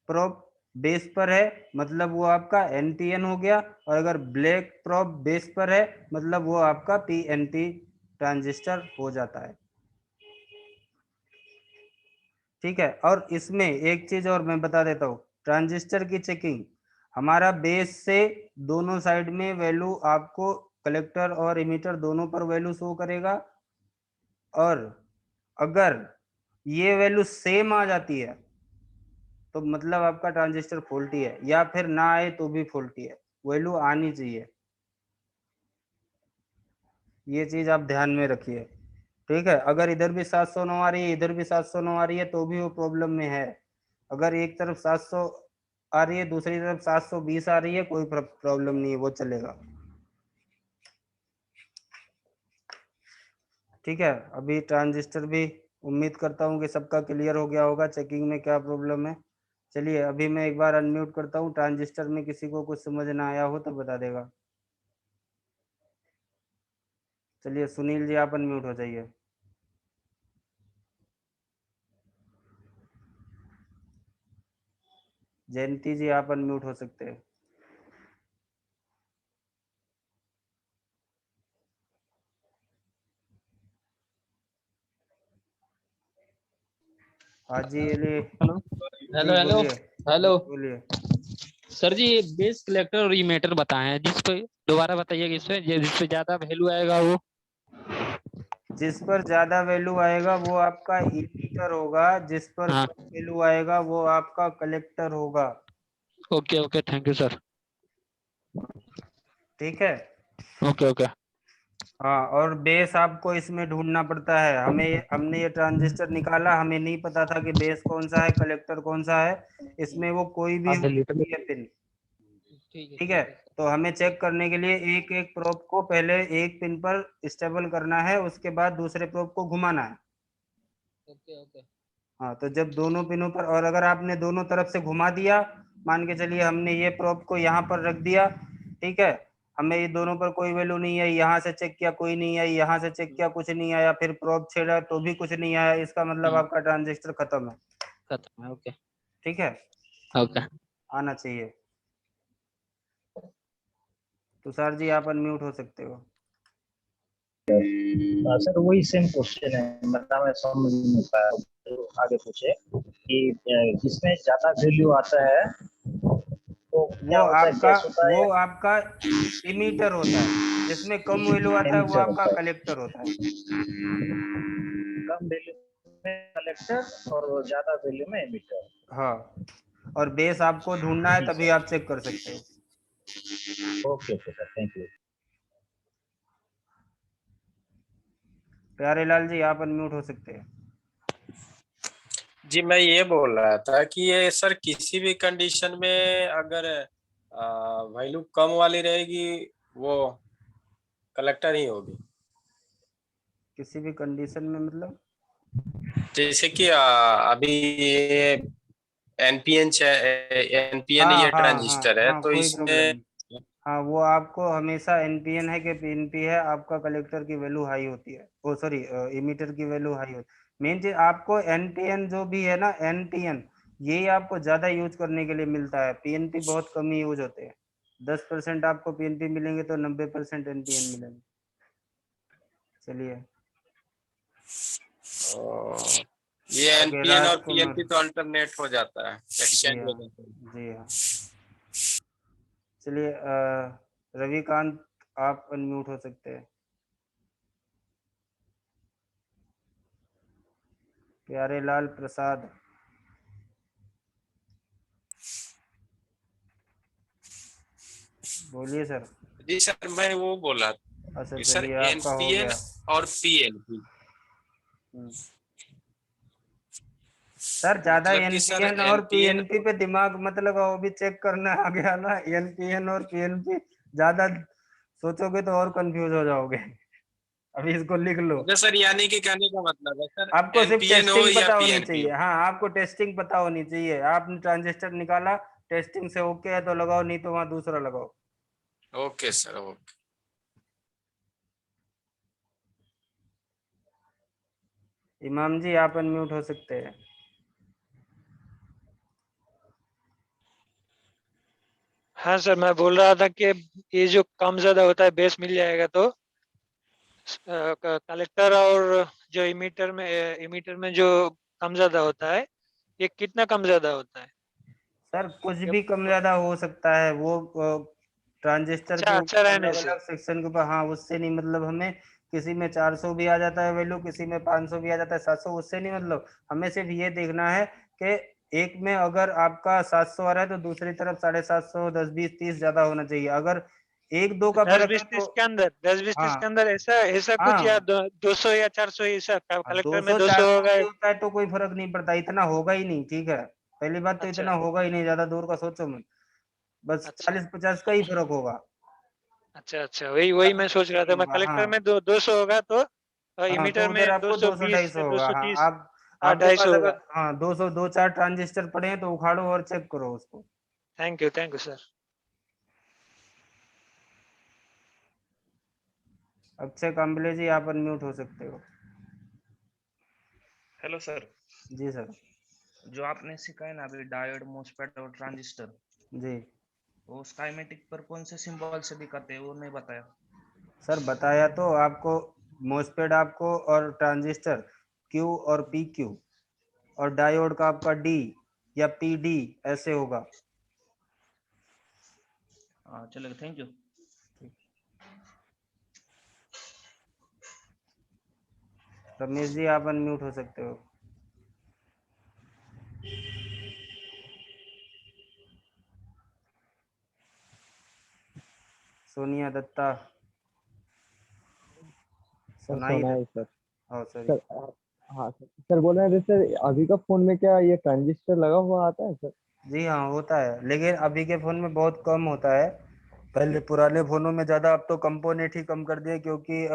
प्रोब बेस पर है मतलब वो आपका एनपीएन हो गया, और अगर ब्लैक प्रोब बेस पर है मतलब वो आपका पीएनपी ट्रांजिस्टर हो जाता है। ठीक है, और इसमें एक चीज और मैं बता देता हूँ, ट्रांजिस्टर की चेकिंग हमारा बेस से दोनों साइड में वैल्यू आपको कलेक्टर और इमीटर दोनों पर वैल्यू शो करेगा, और अगर ये वैल्यू सेम आ जाती है तो मतलब आपका ट्रांजिस्टर फॉल्टी है, या फिर ना आए तो भी फॉल्टी है, वैल्यू आनी चाहिए। ये चीज आप ध्यान में रखिए। ठीक है, अगर इधर भी 709 आ रही है इधर भी 709 आ रही है तो भी वो प्रॉब्लम में है। अगर एक तरफ 700 आ रही है दूसरी तरफ 720 आ रही है कोई प्रॉब्लम नहीं है, वो चलेगा। ठीक है, अभी ट्रांजिस्टर भी उम्मीद करता हूँ कि सबका क्लियर हो गया होगा, चेकिंग में क्या प्रॉब्लम है। चलिए अभी मैं एक बार अनम्यूट करता हूँ, ट्रांजिस्टर में किसी को कुछ समझ ना आया हो तो बता देगा। चलिए सुनील जी आप अनम्यूट हो जाइए। जयंती जी आप अनम्यूट हो सकते हैं। हाँ जी हेलो हेलो हेलो बोलिए हेलो बोलिए। सर जी, ये बेस कलेक्टर और इमीटर बताए हैं, जिस पे दोबारा बताइएगा, इसमें जिस पे ज्यादा वैल्यू आएगा वो जिस पर ज्यादा वैल्यू आएगा वो आपका इमीटर होगा, जिस पर हाँ कम वैल्यू आएगा वो आपका कलेक्टर होगा। Okay okay thank you sir. ठीक है, ओके ओके हाँ और बेस आपको इसमें ढूंढना पड़ता है। हमने ये ट्रांजिस्टर निकाला, हमें नहीं पता था कि बेस कौन सा है कलेक्टर कौन सा है, इसमें वो कोई भी हो सकती है पिन। ठीक है, तो हमें चेक करने के लिए एक एक प्रोब को पहले एक पिन पर स्टेबल करना है, उसके बाद दूसरे प्रोब को घुमाना है। ओके ओके हाँ, तो जब दोनों पिनों पर, और अगर आपने दोनों तरफ से घुमा दिया, मान के चलिए हमने ये प्रोब को यहाँ पर रख दिया, ठीक है, हमें ये दोनों पर कोई वैल्यू नहीं आई, यहाँ से चेक किया कोई नहीं आई, यहाँ से चेक किया कुछ नहीं आया, फिर प्रोब छेड़ा तो भी कुछ नहीं आया, इसका मतलब आपका ट्रांजिस्टर खत्म है। खत्म है ओके ठीक है, ओके। आना चाहिए। तुषार जी आप अनम्यूट हो सकते हो। सर वही सेम क्वेश्चन है, मतलब मैं समझ नहीं पाया, तो आगे पूछे कि जिसमें ज्यादा वैल्यू आता है तो क्या होता है, कैसे होता है? वो आपका इमीटर होता है, जिसमें कम वैल्यू आता है वो एमीटर आपका होता है। कलेक्टर होता है। कम वैल्यू में कलेक्टर और ज्यादा वैल्यू में एमीटर। हाँ, और बेस आपको ढूंढना है तभी आप चेक कर सकते हो। Okay okay sir, thank you. Pyarelal ji आप अनम्यूट हो सकते हैं। जी मैं ये बोल रहा था कि ये सर किसी भी कंडीशन में अगर वैल्यू कम वाली रहेगी वो कलेक्टर ही होगी। किसी भी कंडीशन में मतलब जैसे कि अभी ये एनपीएन ये ट्रांजिस्टर है तो कोई इसमें प्रॉब्लम। हाँ, वो आपको हमेशा एनपीएन है कि पीएनपी है, आपका कलेक्टर की वैल्यू हाई होती है, ओ सॉरी इमीटर की वैल्यू हाई होती है। मेन चीज आपको एनपीएन जो भी है ना, एनपीएन यही आपको ज्यादा यूज करने के लिए मिलता है, पीएनपी बहुत कम ही यूज होते हैं। 10% आपको पीएनपी मिलेंगे तो 90% एनपीएन मिलेंगे। चलिए ये एनपीएन और पीएनपी तो अल्टरनेट हो जाता है, एक्सचेंज हो जाता है। जी हाँ, चलिए रविकांत आप अनम्यूट हो सकते हैं। प्यारेलाल प्रसाद बोलिए सर। जी सर मैं वो बोला अच्छा कि सर चलिए आपका हो एनपीएन गया। और पीएनपी सर ज्यादा मतलब कि सर एनपीएन और एनपीएन पीएनपी पे दिमाग मतलब वो भी चेक करना आ गया ना, एनपीएन और पीएनपी ज्यादा सोचोगे तो और कंफ्यूज हो जाओगे। अभी इसको लिख लो। ओके सर, यानी कि कहने का मतलब है सर आपको सिर्फ एनपीएन हो टेस्टिंग या पता होनी पीएनपी चाहिए। हो। हाँ, आपको टेस्टिंग पता होनी चाहिए। आपने ट्रांजिस्टर निकाला, टेस्टिंग से ओके है तो लगाओ, नहीं तो वहां दूसरा लगाओ। Okay sir, okay. इमाम जी आप अनम्यूट हो सकते हैं। हाँ सर, मैं बोल रहा था कि ये जो कम ज्यादा होता है बेस मिल जाएगा तो कलेक्टर और जो इमीटर में जो कम ज्यादा होता है, ये कितना कम ज्यादा होता है? सर कुछ भी कम ज्यादा हो सकता है, वो ट्रांजिस्टर के अच्छा ऊपर रहने अलग से। अलग सेक्शन के ऊपर। हाँ, उससे नहीं मतलब हमें। किसी में 400 भी आ जाता है वैल्यू, किसी में 500 भी आ जाता है, 700, उससे नहीं मतलब। हमें सिर्फ ये देखना है कि एक में अगर आपका 700 आ रहा है तो दूसरी तरफ 750, 10, 20, 30 ज्यादा होना चाहिए। अगर एक दो का 10 फर्क है 20 30 तो के अंदर, 10 20 30 हाँ के अंदर ऐसा ऐसा कुछ, या हाँ 200 या 400 ऐसा? कलेक्टर में 200 200 400 होगा। भी होता है तो कोई फर्क नहीं पड़ता, इतना होगा ही नहीं। ठीक है, पहली बात तो अच्छा इतना होगा ही नहीं, ज्यादा दूर का सोचो मत। बस अच्छा 40-50 का ही फर्क होगा। अच्छा अच्छा, वही वही मैं सोच रहा था। मैं होगा कलेक्टर हाँ। में 200 होगा तो हाँ, इमीटर तो में उधर आपको 200 220 250 या होगा। हाँ 230, आप हाँ आपके पास 250 होगा। अगर हाँ 200 दो चार ट्रांजिस्टर पड़े हैं तो उखाड़ो और चेक करो उसको। Thank you sir. Akshay Kamble ji आप अनम्यूट हो सकते हो। हेलो सर, जी सर। जो आपने सिखाया ना अभी डायोड, मोसफेट और ट्रांजिस्टर, जी वो स्काईमेटिक पर कौन से सिंबल से दिखाते हैं वो नहीं बताया। सर, बताया तो आपको। मोसपेट आपको और ट्रांजिस्टर क्यू और पी क्यू, और डायोड का आपका डी या पी डी ऐसे होगा। हाँ चलेगा, थैंक यू। रमेश जी आप अनम्यूट हो सकते हो। सोनिया दत्ता, सुनाई सुना दे। है सर। हाँ सॉरी। सर हाँ सर, सर बोल रहे थे सर, अभी का फोन में क्या ये ट्रांजिस्टर लगा हुआ आता है सर? जी हाँ होता है, लेकिन अभी के फोन में बहुत कम होता है। पहले पुराने फोनों में ज्यादा, अब तो कंपोनेंट ही कम कर दिए क्योंकि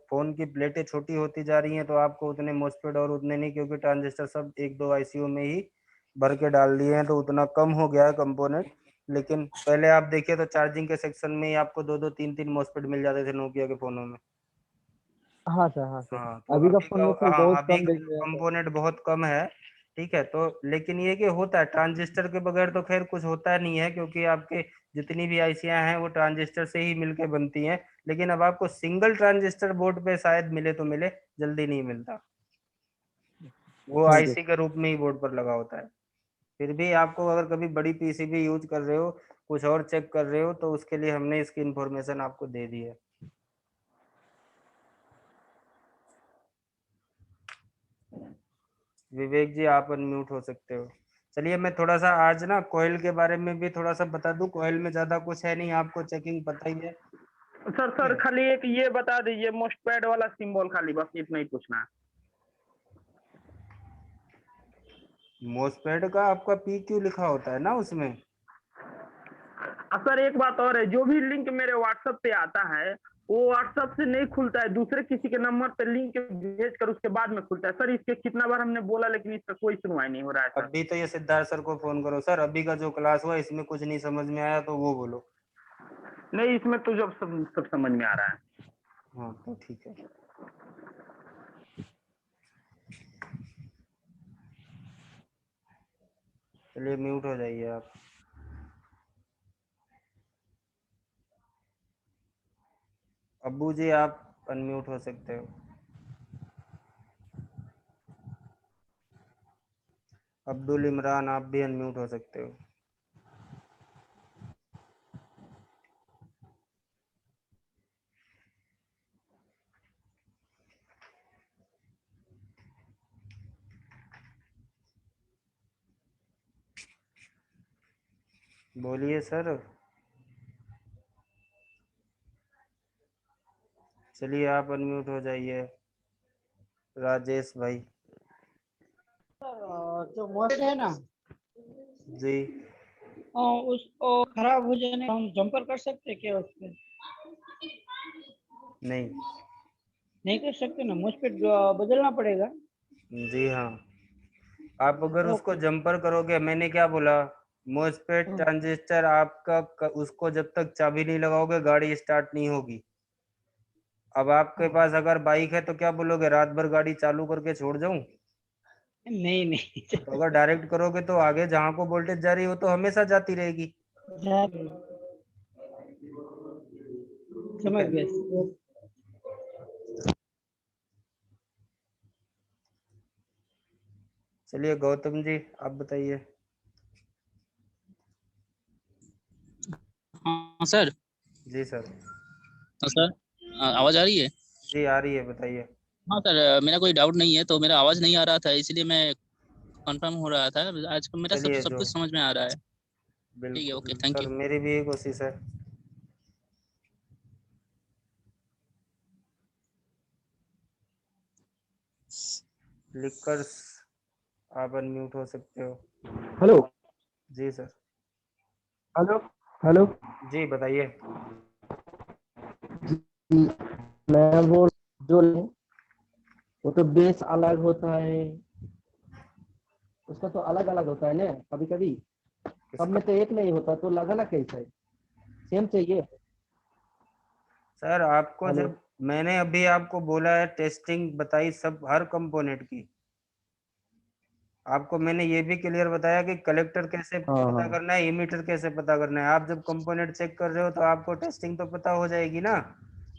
फोन की प्लेटें छोटी होती जा रही हैं, तो आपको उतने मोस्टपेड और उतने नहीं, क्योंकि ट्रांजिस्टर सब एक दो आईसीयू में ही भर के डाल दिए हैं, तो उतना कम हो गया है कंपोनेंट। लेकिन पहले आप देखिए तो चार्जिंग के सेक्शन में ही आपको दो दो तीन तीन मोस्टपेड मिल जाते थे नोकिया के फोनों में। हाँ सर, हाँ सर। हाँ, तो अभी का अभी फोन का में सर हाँ बहुत अभी कम का देखने जाता है। कंपोनेंट बहुत कम है। ठीक है, तो लेकिन ये कि होता है, ट्रांजिस्टर के बगैर तो खैर कुछ होता नहीं है, क्योंकि आपके जितनी भी आईसियां हैं वो ट्रांजिस्टर से ही मिलके बनती हैं। लेकिन अब आपको सिंगल ट्रांजिस्टर बोर्ड पे शायद मिले तो मिले, जल्दी नहीं मिलता। वो थैंक यू। आईसी के रूप में ही बोर्ड पर लगा होता है। फिर भी आपको अगर कभी बड़ी पीसीबी यूज कर रहे हो, कुछ और चेक कर रहे हो, तो उसके लिए हमने इसकी इंफॉर्मेशन आपको दे दी है। विवेक जी आप अनम्यूट हो सकते हो। चलिए मैं थोड़ा सा आज ना कोयल के बारे में भी थोड़ा सा बता दूं। कोयल में ज्यादा कुछ है नहीं, आपको चेकिंग पता ही है। सर खाली एक ये बता दीजिए, मोस्टपैड वाला सिंबल खाली, बस इतना ही पूछना है। मोसपेड का आपका पी क्यू लिखा होता है ना उसमें। सर एक बात और है, जो भी लिंक मेरे व्हाट्सएप पे आता है वो व्हाट्सएप से नहीं खुलता है, दूसरे किसी के नंबर पे लिंक भेज कर उसके बाद में खुलता है। सर इसके कितना बार हमने बोला, लेकिन इसका कोई सुनवाई नहीं हो रहा है सर। अभी तो ये सिद्धार्थ सर को फोन करो सर। अभी का जो क्लास हुआ इसमें कुछ नहीं समझ में आया तो वो बोलो। नहीं, इसमें तो जब सब समझ में आ रहा है। हाँ तो ठीक है। चलिए म्यूट हो जाइए आप। अब्बू जी आप अनम्यूट हो सकते हो। अब्दुल इमरान आप भी अनम्यूट हो सकते हो। बोलिए सर। चलिए आप अनम्यूट हो जाइए। राजेश भाई। जो मोटर है ना, जी उसको खराब हो जाने हम जंपर कर सकते हैं क्या उसपे? नहीं नहीं कर सकते ना, मोस्टपेट बदलना पड़ेगा। जी हाँ, आप अगर उसको जंपर करोगे, मैंने क्या बोला, मोस्फेट ट्रांजिस्टर आपका उसको जब तक चाबी नहीं लगाओगे गाड़ी स्टार्ट नहीं होगी। अब आपके पास अगर बाइक है तो क्या बोलोगे, रात भर गाड़ी चालू करके छोड़ जाऊं? नहीं नहीं तो अगर डायरेक्ट करोगे तो आगे जहां को वोल्टेज जा रही हो तो हमेशा जाती रहेगी। समझ गया। चलिए गौतम जी आप बताइए। हाँ सर। जी सर। हाँ सर, आवाज आ रही है? जी आ रही है, बताइए। हाँ सर, मेरा कोई डाउट नहीं है, तो मेरा आवाज नहीं आ रहा था इसलिए मैं कंफर्म हो रहा था। आज मेरा सब चलिए सब जो कुछ समझ में आ रहा है। ठीक है, ओके, बिल्कुल थैंक सर, यू। मेरी भी यही कोशिश है। लिकर्स आप अनम्यूट हो सकते हो। हेलो जी सर। Hello hello. जी बताइए। मैं वो जो वो तो बेस अलग होता है, उसका तो अलग अलग होता है ना, कभी कभी सब में तो एक नहीं होता, तो लगाना कैसे है? सेम चाहिए। सर आपको हेलो। जब मैंने अभी आपको बोला है, टेस्टिंग बताई सब हर कंपोनेंट की, आपको मैंने ये भी क्लियर बताया कि कलेक्टर कैसे हाँ पता हाँ करना है, इमीटर कैसे पता करना है। आप जब कंपोनेंट चेक कर रहे हो तो आपको टेस्टिंग तो पता हो जाएगी ना।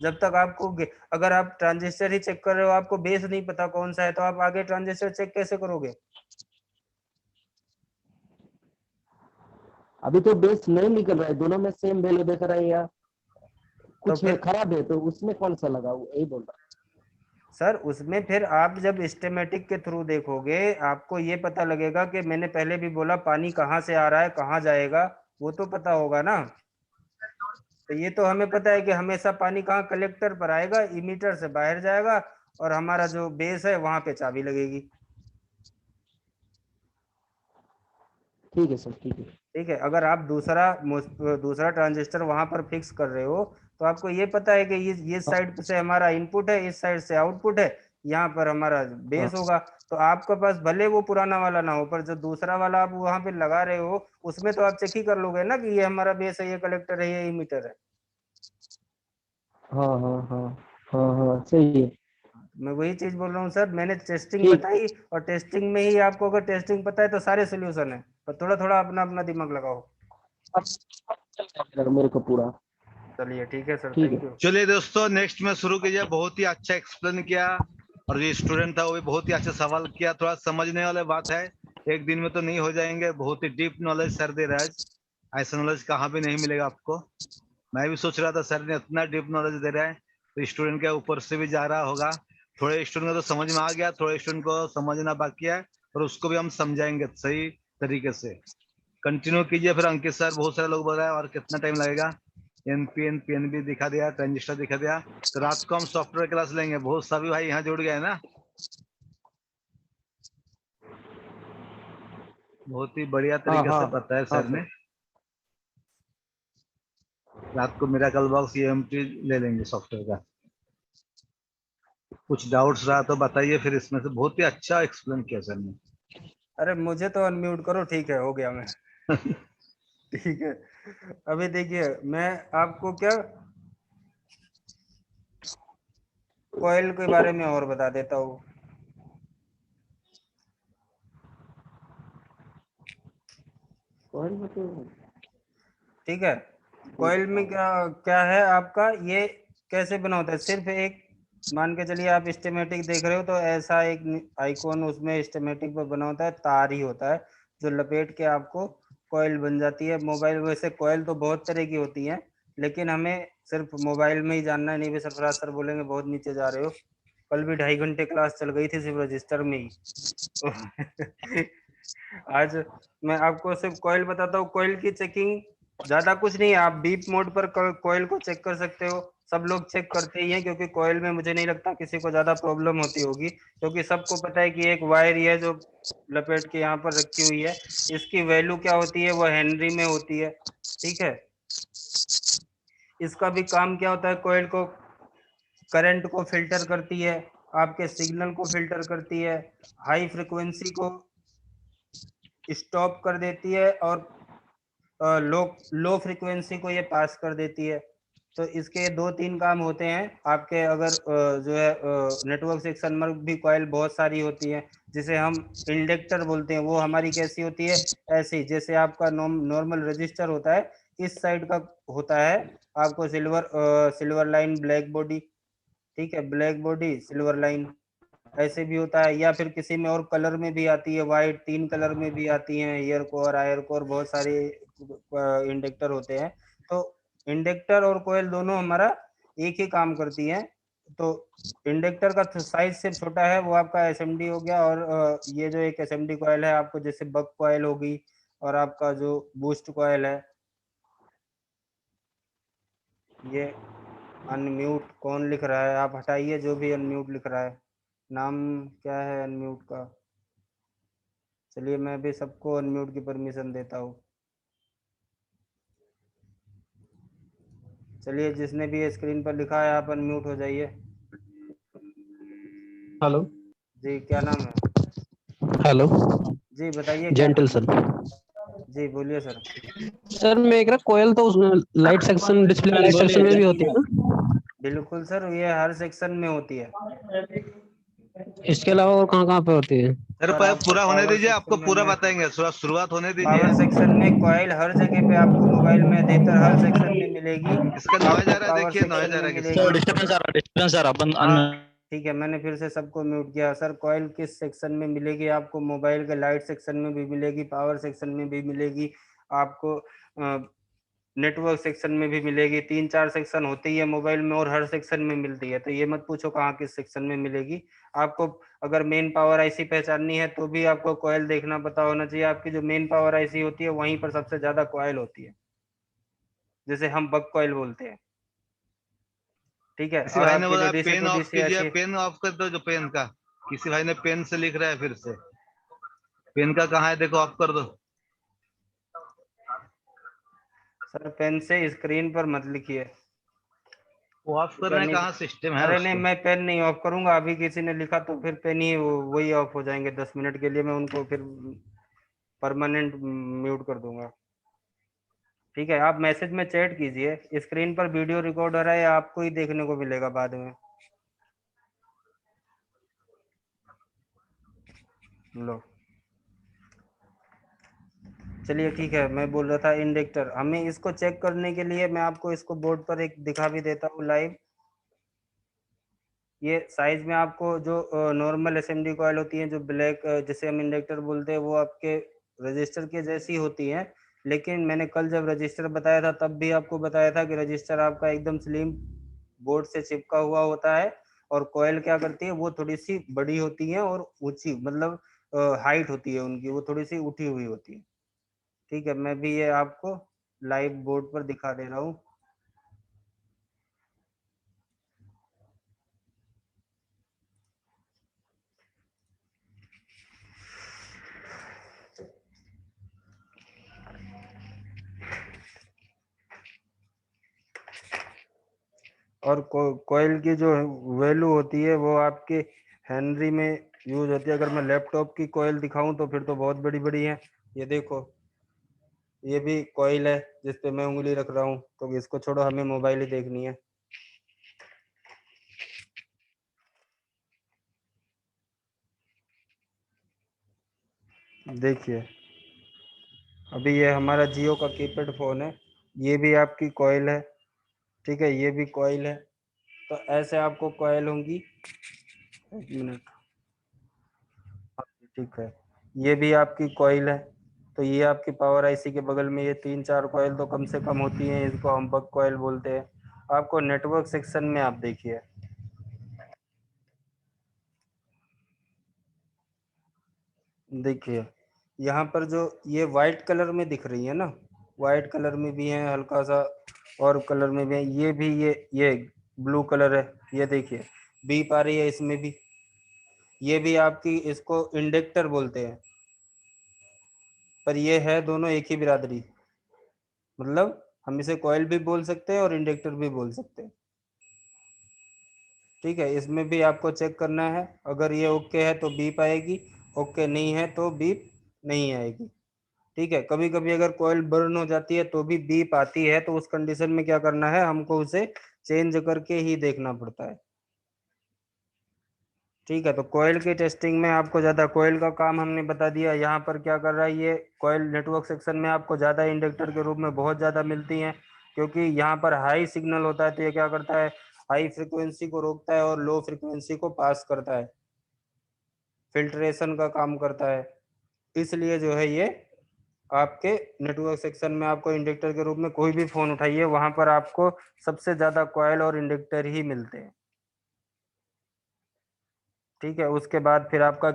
जब तक आपको अगर आप ट्रांजिस्टर ही चेक कर रहे हो, आपको बेस नहीं पता कौन सा है, तो आप आगे ट्रांजिस्टर चेक कैसे करोगे? अभी तो बेस नहीं निकल रहा है, दोनों में सेम वैल्यू देख रहा है या तो कुछ फिर खराब है, तो उसमें कौन सा लगा, वो यही बोल रहा सर उसमें फिर आप जब सिस्टेमेटिक के थ्रू देखोगे, आपको ये पता लगेगा कि मैंने पहले भी बोला पानी कहाँ से आ रहा है कहाँ जाएगा, वो तो पता होगा ना। तो ये तो हमें पता है कि हमेशा पानी कहाँ कलेक्टर पर आएगा, इमीटर से बाहर जाएगा, और हमारा जो बेस है वहां पे चाबी लगेगी। ठीक है सर, ठीक है। ठीक है, अगर आप दूसरा ट्रांजिस्टर वहां पर फिक्स कर रहे हो, तो आपको ये पता है कि ये साइड से हमारा इनपुट है, इस साइड से आउटपुट है, यहाँ पर हमारा बेस होगा। तो आपके पास भले वो पुराना वाला ना हो, पर जो दूसरा वाला आप वहां पे लगा रहे हो, उसमें तो आप चेक ही कर लोगे ना कि ये हमारा बेस है, ये कलेक्टर है, ये इमीटर है। हाँ हाँ हाँ हाँ हाँ सही है। मैं वही चीज बोल रहा हूँ सर, मैंने टेस्टिंग ठीक। बताई, और टेस्टिंग में ही आपको अगर टेस्टिंग पता है तो सारे सोल्यूशन है, पर थोड़ा थोड़ा अपना अपना दिमाग लगाओ। मेरे को पूरा चलिए ठीक है सर, ठीक थैंक है। यू। चलिए दोस्तों, नेक्स्ट में शुरू कीजिए। बहुत ही अच्छा एक्सप्लेन किया, और जो स्टूडेंट था वो भी बहुत ही अच्छा सवाल किया। थोड़ा समझने वाली बात है, एक दिन में तो नहीं हो जाएंगे। बहुत ही डीप नॉलेज सर दे रहा है, ऐसा नॉलेज कहाँ भी नहीं मिलेगा आपको। मैं भी सोच रहा था सर ने इतना डीप नॉलेज दे रहा है तो स्टूडेंट के ऊपर से भी जा रहा होगा। थोड़े स्टूडेंट को तो समझ में आ गया, थोड़े स्टूडेंट को समझना बाकी है, और उसको भी हम समझाएंगे सही तरीके से। कंटिन्यू कीजिए। फिर अंकित सर, बहुत सारे लोग बोल रहे हैं और कितना टाइम लगेगा। एनपीएन पीएनबी दिखा दिया, ट्रांजिस्टर दिखा दिया, तो रात को हम सॉफ्टवेयर क्लास लेंगे। बहुत सभी भाई यहाँ जुड़ गए ना, बहुत ही बढ़िया तरीके से बताया सर ने। रात को मिरेकल बॉक्स EMT ले लेंगे सॉफ्टवेयर का। कुछ डाउट्स रहा तो बताइए, फिर इसमें से बहुत ही अच्छा एक्सप्लेन किया सर ने। अरे मुझे तो अनम्यूट करो, ठीक है, हो गया मैं। ठीक है, अभी देखिए मैं आपको क्या कॉइल के बारे में और बता देता हूँ। ठीक है, कॉइल में क्या क्या है आपका, ये कैसे बना होता है। सिर्फ एक मान के चलिए आप स्टेमेटिक देख रहे हो, तो ऐसा एक आइकॉन उसमें स्टेमेटिक पर बना होता है, तार ही होता है जो लपेट के आपको कॉइल बन जाती है। मोबाइल वैसे कॉइल तो बहुत तरह की होती हैं, लेकिन हमें सिर्फ मोबाइल में ही जानना है। नहीं भी सरफराज सर बोलेंगे बहुत नीचे जा रहे हो, कल भी 2.5 घंटे क्लास चल गई थी सिर्फ रजिस्टर में ही। आज मैं आपको सिर्फ कॉइल बताता हूँ। कॉइल की चेकिंग ज्यादा कुछ नहीं है, आप बीप मोड पर कॉइल को चेक कर सकते हो। सब लोग चेक करते ही हैं, क्योंकि कॉइल में मुझे नहीं लगता किसी को ज्यादा प्रॉब्लम होती होगी, क्योंकि सबको पता है कि एक वायर ही है जो लपेट के यहाँ पर रखी हुई है। इसकी वैल्यू क्या होती है, वो हेनरी में होती है। ठीक है, इसका भी काम क्या होता है, कॉइल को करंट को फिल्टर करती है, आपके सिग्नल को फिल्टर करती है, हाई फ्रिक्वेंसी को स्टॉप कर देती है, और लो फ्रिक्वेंसी को ये पास कर देती है। तो इसके 2-3 काम होते हैं आपके। अगर जो है नेटवर्क सेक्शन में भी कॉइल बहुत सारी होती है, जिसे हम इंडक्टर बोलते हैं। वो हमारी कैसी होती है, ऐसी जैसे आपका नॉर्मल रजिस्टर होता है, इस साइड का होता है आपको सिल्वर लाइन ब्लैक बॉडी, ठीक है, ब्लैक बॉडी सिल्वर लाइन, ऐसे भी होता है। या फिर किसी में और कलर में भी आती है, वाइट, 3 कलर में भी आती हैं, एयर कोर, आयर कोर, बहुत सारे इंडक्टर होते हैं। तो इंडक्टर और कोयल दोनों हमारा एक ही काम करती है। तो इंडक्टर का साइज सिर्फ छोटा है, वो आपका एसएमडी हो गया। और ये जो एक एसएमडी कॉइल है आपको, जैसे बक कॉइल होगी, और आपका जो बूस्ट कॉइल है। ये अनम्यूट कौन लिख रहा है, आप हटाइए जो भी अनम्यूट लिख रहा है। नाम क्या है अनम्यूट का? चलिए मैं भी सबको अनम्यूट की परमिशन देता हूँ। चलिए जिसने भी ये स्क्रीन पर लिखा है, आप अनम्यूट हो जाइए। हेलो जी क्या नाम है? हेलो जी बताइए क्या जेंटल नाम सर। है? जी बोलिए सर। सर मैं एक कोयल तो light section display light section में भी होती है ना? बिल्कुल सर, ये हर सेक्शन में होती है। इसके अलावा और कहाँ कहाँ पे होती है? सर पूरा होने दीजिए, आपको पूरा बताएंगे, शुरुआत होने दीजिए। पावर सेक्शन में कॉइल हर जगह पे आपको मोबाइल में अधिकतर हर सेक्शन में मिलेगी। इसका नॉइज आ आपको रहा है, पावर देखिए नॉइज सेक्शन आ में रहा है। मिलेगी। डिस्टर्बेंस आ रहा हाँ ठीक है, मैंने फिर से सबको म्यूट किया। सर कॉइल किस सेक्शन में मिलेगी आपको? मोबाइल के लाइट सेक्शन में भी मिलेगी, पावर सेक्शन में भी मिलेगी, आपको नेटवर्क सेक्शन में भी मिलेगी। 3-4 सेक्शन होती है मोबाइल में, और हर सेक्शन में मिलती है। तो ये मत पूछो कहाँ किस सेक्शन में मिलेगी। आपको अगर मेन पावर आईसी पहचाननी है तो भी आपको कॉइल देखना पता होना चाहिए। आपकी जो मेन पावर आईसी होती है वहीं पर सबसे ज्यादा कॉइल होती है, जिसे हम बक कॉइल बोलते हैं, ठीक है। किसी और भाई ने आपकी जो बोला DC pen to off DC कीजिए, ऐसी, पेन ऑफ कर दो, जो पेन का किसी भाई ने पेन से लिख रहा है, फिर से पेन का कहाँ है देखो, ऑफ कर दो। सर पेन से स्क्रीन पर मत लिखिए। वो ऑफ करने का कहाँ सिस्टम है अरे उसको? नहीं, मैं पेन नहीं ऑफ करूंगा। अभी किसी ने लिखा तो फिर पेन ही वही ऑफ हो जाएंगे 10 मिनट के लिए। मैं उनको फिर परमानेंट म्यूट कर दूंगा, ठीक है। आप मैसेज में चैट कीजिए, स्क्रीन पर वीडियो रिकॉर्ड हो रहा है, आपको ही देखने को मिलेगा बाद में। लो चलिए ठीक है, मैं बोल रहा था इंडक्टर। हमें इसको चेक करने के लिए मैं आपको इसको बोर्ड पर एक दिखा भी देता हूँ लाइव। ये साइज में आपको जो नॉर्मल एसएमडी कॉइल होती है, जो ब्लैक जिसे हम इंडक्टर बोलते हैं, वो आपके रजिस्टर के जैसी होती है। लेकिन मैंने कल जब रजिस्टर बताया था तब भी आपको बताया था कि रजिस्टर आपका एकदम स्लिम बोर्ड से चिपका हुआ होता है, और कॉइल क्या करती है, वो थोड़ी सी बड़ी होती है और ऊंची, मतलब हाइट होती है उनकी, वो थोड़ी सी उठी हुई होती है, ठीक है। मैं भी ये आपको लाइव बोर्ड पर दिखा दे रहा हूँ। और कॉइल की जो वैल्यू होती है वो आपके हेनरी में यूज होती है। अगर मैं लैपटॉप की कॉइल दिखाऊं तो फिर तो बहुत बड़ी बड़ी है। ये देखो, ये भी कॉइल है जिस पे मैं उंगली रख रहा हूँ। तो इसको छोड़ो, हमें मोबाइल ही देखनी है। देखिए अभी ये हमारा जियो का कीपैड फोन है, ये भी आपकी कॉइल है, ठीक है, ये भी कॉइल है। तो ऐसे आपको कॉइल होंगी। एक मिनट, ठीक है, ये भी आपकी कॉइल है। तो ये आपकी पावर आईसी के बगल में ये 3-4 कॉइल तो कम से कम होती हैं, इसको हम बक कॉइल बोलते हैं। आपको नेटवर्क सेक्शन में आप देखिए, देखिए यहाँ पर जो ये वाइट कलर में दिख रही है ना, वाइट कलर में भी है हल्का सा, और कलर में भी है। ये भी ये ब्लू कलर है, ये देखिए बीप आ रही है इसमें भी। ये भी आपकी, इसको इंडक्टर बोलते हैं, पर ये है दोनों एक ही बिरादरी। मतलब हम इसे कॉइल भी बोल सकते हैं और इंडक्टर भी बोल सकते हैं। ठीक है, इसमें भी आपको चेक करना है, अगर ये ओके है तो बीप आएगी, ओके नहीं है तो बीप नहीं आएगी। ठीक है, कभी कभी अगर कॉइल बर्न हो जाती है तो भी बीप आती है, तो उस कंडीशन में क्या करना है, हमको उसे चेंज करके ही देखना पड़ता है। ठीक है, तो कॉइल की टेस्टिंग में आपको ज्यादा कॉइल का काम हमने बता दिया। यहाँ पर क्या कर रहा है, ये कॉइल नेटवर्क सेक्शन में आपको ज्यादा इंडक्टर के रूप में बहुत ज्यादा मिलती हैं, क्योंकि यहाँ पर हाई सिग्नल होता है, तो ये क्या करता है, हाई फ्रिक्वेंसी को रोकता है और लो फ्रिक्वेंसी को पास करता है, फिल्ट्रेशन का काम करता है। इसलिए जो है ये आपके नेटवर्क सेक्शन में आपको इंडक्टर के रूप में कोई भी फोन उठाइए, वहां पर आपको सबसे ज्यादा कॉइल और इंडक्टर ही मिलते हैं। ठीक है, उसके बाद फिर आपका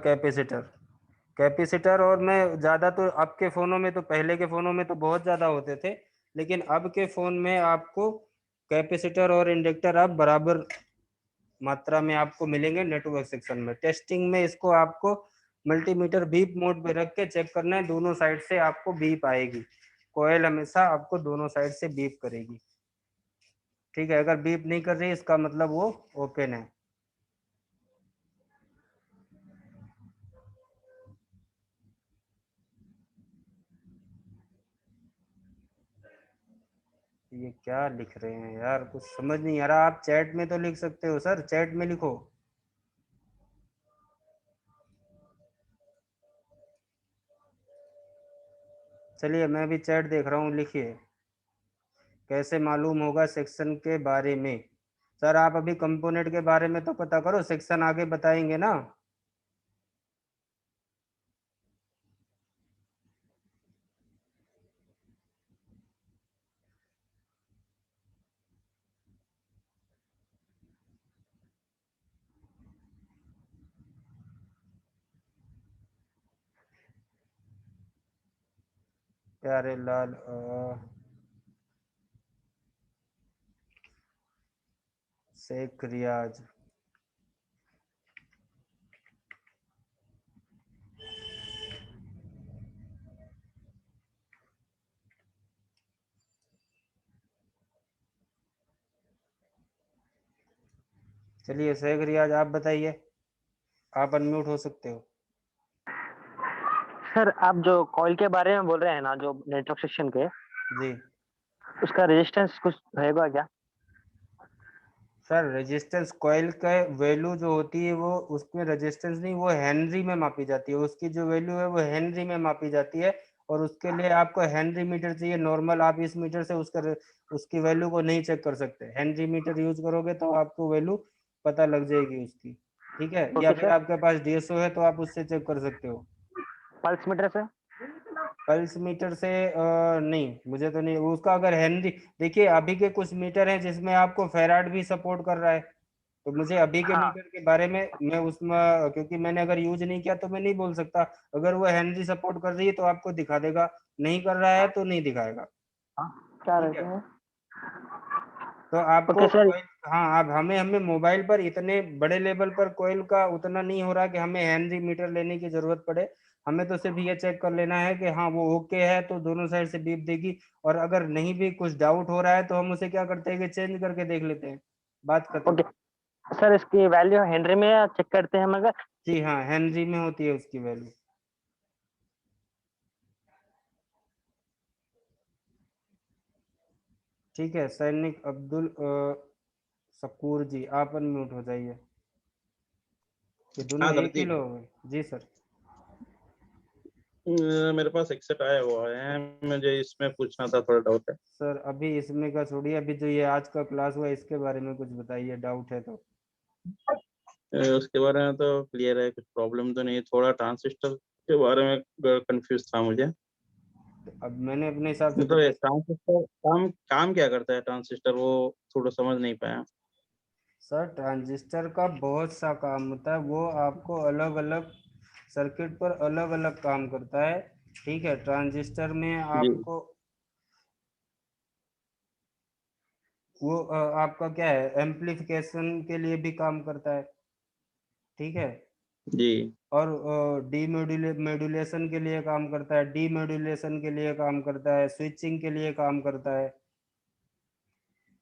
कैपेसिटर और मैं ज़्यादा तो आपके फ़ोनों में, तो पहले के फ़ोनों में तो बहुत ज़्यादा होते थे, लेकिन अब के फ़ोन में आपको कैपेसिटर और इंडक्टर आप बराबर मात्रा में आपको मिलेंगे नेटवर्क सेक्शन में। टेस्टिंग में इसको आपको मल्टीमीटर बीप मोड पे रख के चेक करना है, दोनों साइड से आपको बीप आएगी, कोयल हमेशा आपको दोनों साइड से बीप करेगी। ठीक है, अगर बीप नहीं कर रही इसका मतलब वो ओपन है। ये क्या लिख रहे हैं यार, कुछ समझ नहीं आ रहा। आप चैट में तो लिख सकते हो सर, चैट में लिखो। चलिए मैं भी चैट देख रहा हूँ, लिखिए। कैसे मालूम होगा सेक्शन के बारे में? सर आप अभी कंपोनेंट के बारे में तो पता करो, सेक्शन आगे बताएंगे ना। प्यारे लाल शेख रियाज, चलिए शेख रियाज आप बताइए, आप अनम्यूट हो सकते हो। सर आप जो कॉइल के बारे में बोल रहे हैं ना, जो नेटवर्क सेक्शन के, जी उसका रेजिस्टेंस कुछ रहेगा क्या? सर रेजिस्टेंस कॉइल का वैल्यू जो होती है वो, उसमें रेजिस्टेंस नहीं, वो हेनरी में मापी जाती है, उसकी जो वैल्यू है वो हेनरी में मापी जाती है, और उसके लिए आपको हेनरी मीटर चाहिए। नॉर्मल आप इस मीटर से उसकी वैल्यू को नहीं चेक कर सकते, हेनरी मीटर यूज करोगे तो आपको वैल्यू पता लग जाएगी उसकी। ठीक है, या फिर आपके पास डीएसओ है तो आप उससे चेक कर सकते हो। पल्स मीटर से? पल्स मीटर से नहीं, मुझे तो नहीं उसका। अगर हेनरी, देखिए अभी के कुछ मीटर हैं जिसमें आपको फेराड भी सपोर्ट कर रहा है, तो मुझे अभी के मीटर के बारे में, मैं उसमें क्योंकि मैंने अगर यूज नहीं किया तो मैं नहीं बोल सकता। अगर वो हेनरी सपोर्ट कर रही है तो आपको दिखा देगा, नहीं कर रहा है तो नहीं दिखाएगा। क्या रहते हैं? तो आपको हाँ, अब हमें मोबाइल पर इतने बड़े लेवल पर कोयल का उतना नहीं हो रहा कि हमें हेनरी मीटर लेने की जरूरत पड़े। हमें तो सिर्फ ये चेक कर लेना है कि हाँ वो ओके है तो दोनों साइड से बीप देगी, और अगर नहीं भी कुछ डाउट हो रहा है तो हम उसे क्या करते हैं कि चेंज करके देख लेते हैं, बात खत्म। सर इसकी वैल्यू हेनरी में चेक करते हैं हम अगर? जी हाँ, हेनरी में होती है उसकी वैल्यू। ठीक है, सैनिक अब्दुल शकूर जी आप अनम्यूट हो जाइए। ये दोनों हाँ, एक ही लोग हैं? जी सर। मेरे पास एक्सेट आया हुआ है, मुझे इसमें पूछना था, थोड़ा डाउट है। सर अभी इसमें का छोड़िए, अभी जो ये आज का क्लास हुआ इसके बारे में कुछ बताइए, डाउट है तो। उसके बारे में तो क्लियर है, कुछ प्रॉब्लम तो नहीं। थोड़ा ट्रांजिस्टर के बारे में कंफ्यूज था मुझे। अब मैंने अपने हिसाब से मतलब ट्रांजिस्टर काम काम क्या करता है ट्रांजिस्टर, वो थोड़ा समझ नहीं पाया। सर ट्रांजिस्टर का बहुत सा काम होता है, वो आपको अलग अलग सर्किट पर अलग अलग काम करता है। ठीक है, ट्रांजिस्टर में आपको वो आपका क्या है, एम्प्लीफिकेशन के लिए भी काम करता है। ठीक है जी, और मॉड्यूलेशन के लिए काम करता है, डीमॉड्यूलेशन के लिए काम करता है, स्विचिंग के लिए काम करता है।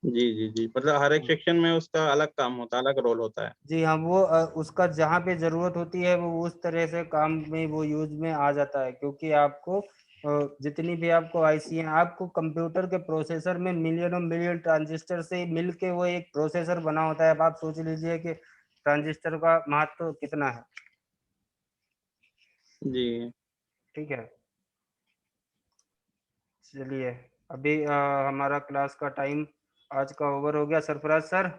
जी जी जी, मतलब हर एक सेक्शन में उसका अलग काम होता है, अलग रोल होता है। जी हाँ, वो उसका जहाँ पे जरूरत होती है वो उस तरह से काम में वो यूज में आ जाता है, क्योंकि आपको जितनी भी आपको आईसी हैं, आपको कंप्यूटर के प्रोसेसर में मिलियनों मिलियन ट्रांजिस्टर से मिलके वो एक प्रोसेसर बना होता है। अब आप सोच लीजिए कि ट्रांजिस्टर का महत्व कितना है। जी ठीक है, चलिए अभी हमारा क्लास का टाइम आज का ओवर हो गया। सरफराज सर,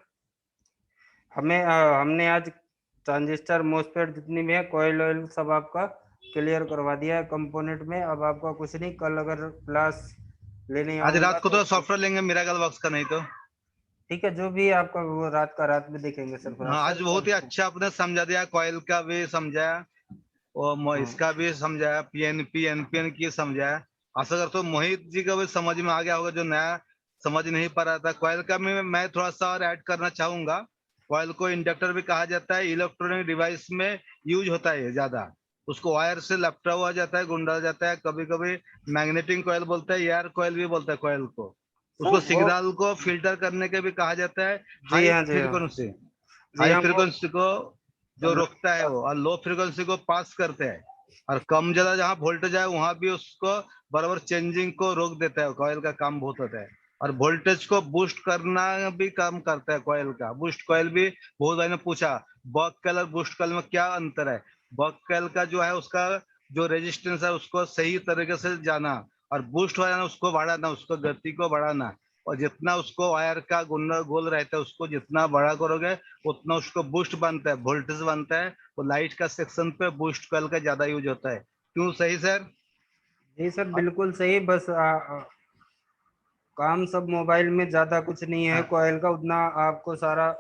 हमने आज ट्रांजिस्टर मोसफेट जितनी भी है कॉइल ऑयल सब आपका क्लियर करवा दिया है कंपोनेंट में। अब आपका कुछ नहीं, कल अगर क्लास लेने आज आऊंगा रात को तो सॉफ्टवेयर लेंगे मिराकल बॉक्स का, नहीं तो ठीक है, जो भी आपका वो रात का रात में देखेंगे सरफराज हाँ, आज सर। बहुत ही अच्छा आपने समझा दिया, कॉइल का भी समझाया और इसका भी समझाया, पीएनपी एनपीएन की समझाया। आशा करता हूँ मोहित जी का भी समझ में आ गया होगा, जो नया समझ नहीं पा रहा था। कॉइल का मैं थोड़ा सा और ऐड करना चाहूंगा। कॉइल को इंडक्टर भी कहा जाता है, इलेक्ट्रॉनिक डिवाइस में यूज होता है ज्यादा। उसको वायर से लपटा हुआ जाता है, गुंडा जाता है, कभी कभी मैग्नेटिक कॉइल बोलते हैं, एयर कॉइल भी बोलते हैं कॉइल को। उसको सिग्नल को फिल्टर करने के भी कहा जाता है। जी हाई हाँ, जी हाँ, फ्रीक्वेंसी, जी हाई हाँ, फ्रीक्वेंसी को जो रोकता है वो, और लो फ्रीक्वेंसी को पास करते हैं, और कम ज्यादा जहाँ वोल्टेज है वहां भी उसको बराबर चेंजिंग को रोक देता है। कॉइल का काम बहुत होता है। और वोल्टेज को बूस्ट करना भी काम करता है कॉइल का। बूस्ट कॉइल भी बहुत भाई ने पूछा, बक कॉइल और बूस्ट कॉइल में क्या अंतर है। बक कॉइल का जो है उसका जो रेजिस्टेंस है उसको सही तरीके से जाना, और बूस्ट वाला उसको बढ़ाना, उसको गति को बढ़ाना। और जितना उसको वायर का गुंडा गोल रहता है उसको जितना बड़ा करोगे उतना उसको बूस्ट बनता है, वोल्टेज बनता है। वो लाइट का सेक्शन पे बूस्ट कॉइल का ज्यादा यूज होता है। क्यों सही सर? जी सर बिल्कुल सही। बस काम सब मोबाइल में ज्यादा कुछ नहीं है कॉइल का, उतना आपको सारा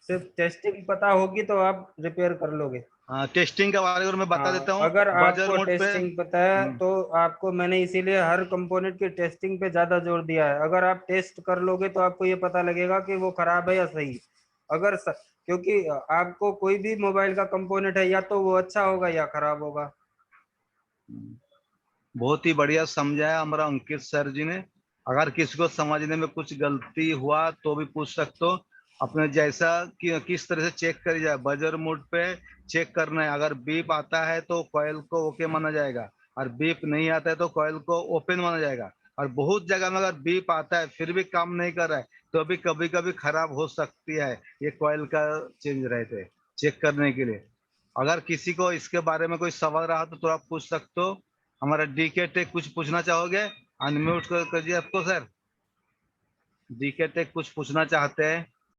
सिर्फ टेस्टिंग पता होगी तो आप रिपेयर कर लोगे। हाँ, टेस्टिंग के बारे में मैं बता देता हूँ। अगर बजर आपको मोड पे टेस्टिंग पता है तो आपको, मैंने इसीलिए हर कंपोनेंट की टेस्टिंग पे ज्यादा जोर दिया है। अगर आप टेस्ट कर लोगे तो आपको ये पता लगेगा कि वो खराब है या सही। क्योंकि आपको कोई भी मोबाइल का कंपोनेंट है, या तो वो अच्छा होगा या खराब होगा। बहुत ही बढ़िया समझाया हमारा अंकित सर जी ने। अगर किसी को समझने में कुछ गलती हुआ तो भी पूछ सकते हो। अपने जैसा कि किस तरह से चेक करी जाए, बजर मोड पे चेक करना है। अगर बीप आता है तो कॉइल को ओके माना जाएगा, और बीप नहीं आता है तो कॉइल को ओपन माना जाएगा। और बहुत जगह में अगर बीप आता है फिर भी काम नहीं कर रहा है तो भी कभी कभी खराब हो सकती है। ये कॉइल का चेंज रहते चेक करने के लिए। अगर किसी को इसके बारे में कोई सवाल रहा तो आप पूछ सकते हो। हमारा डीके टेक कुछ पूछना चाहोगे? अनम्यूट कर दीजिए आपको सर। डीके टेक कुछ पूछना चाहते हैं?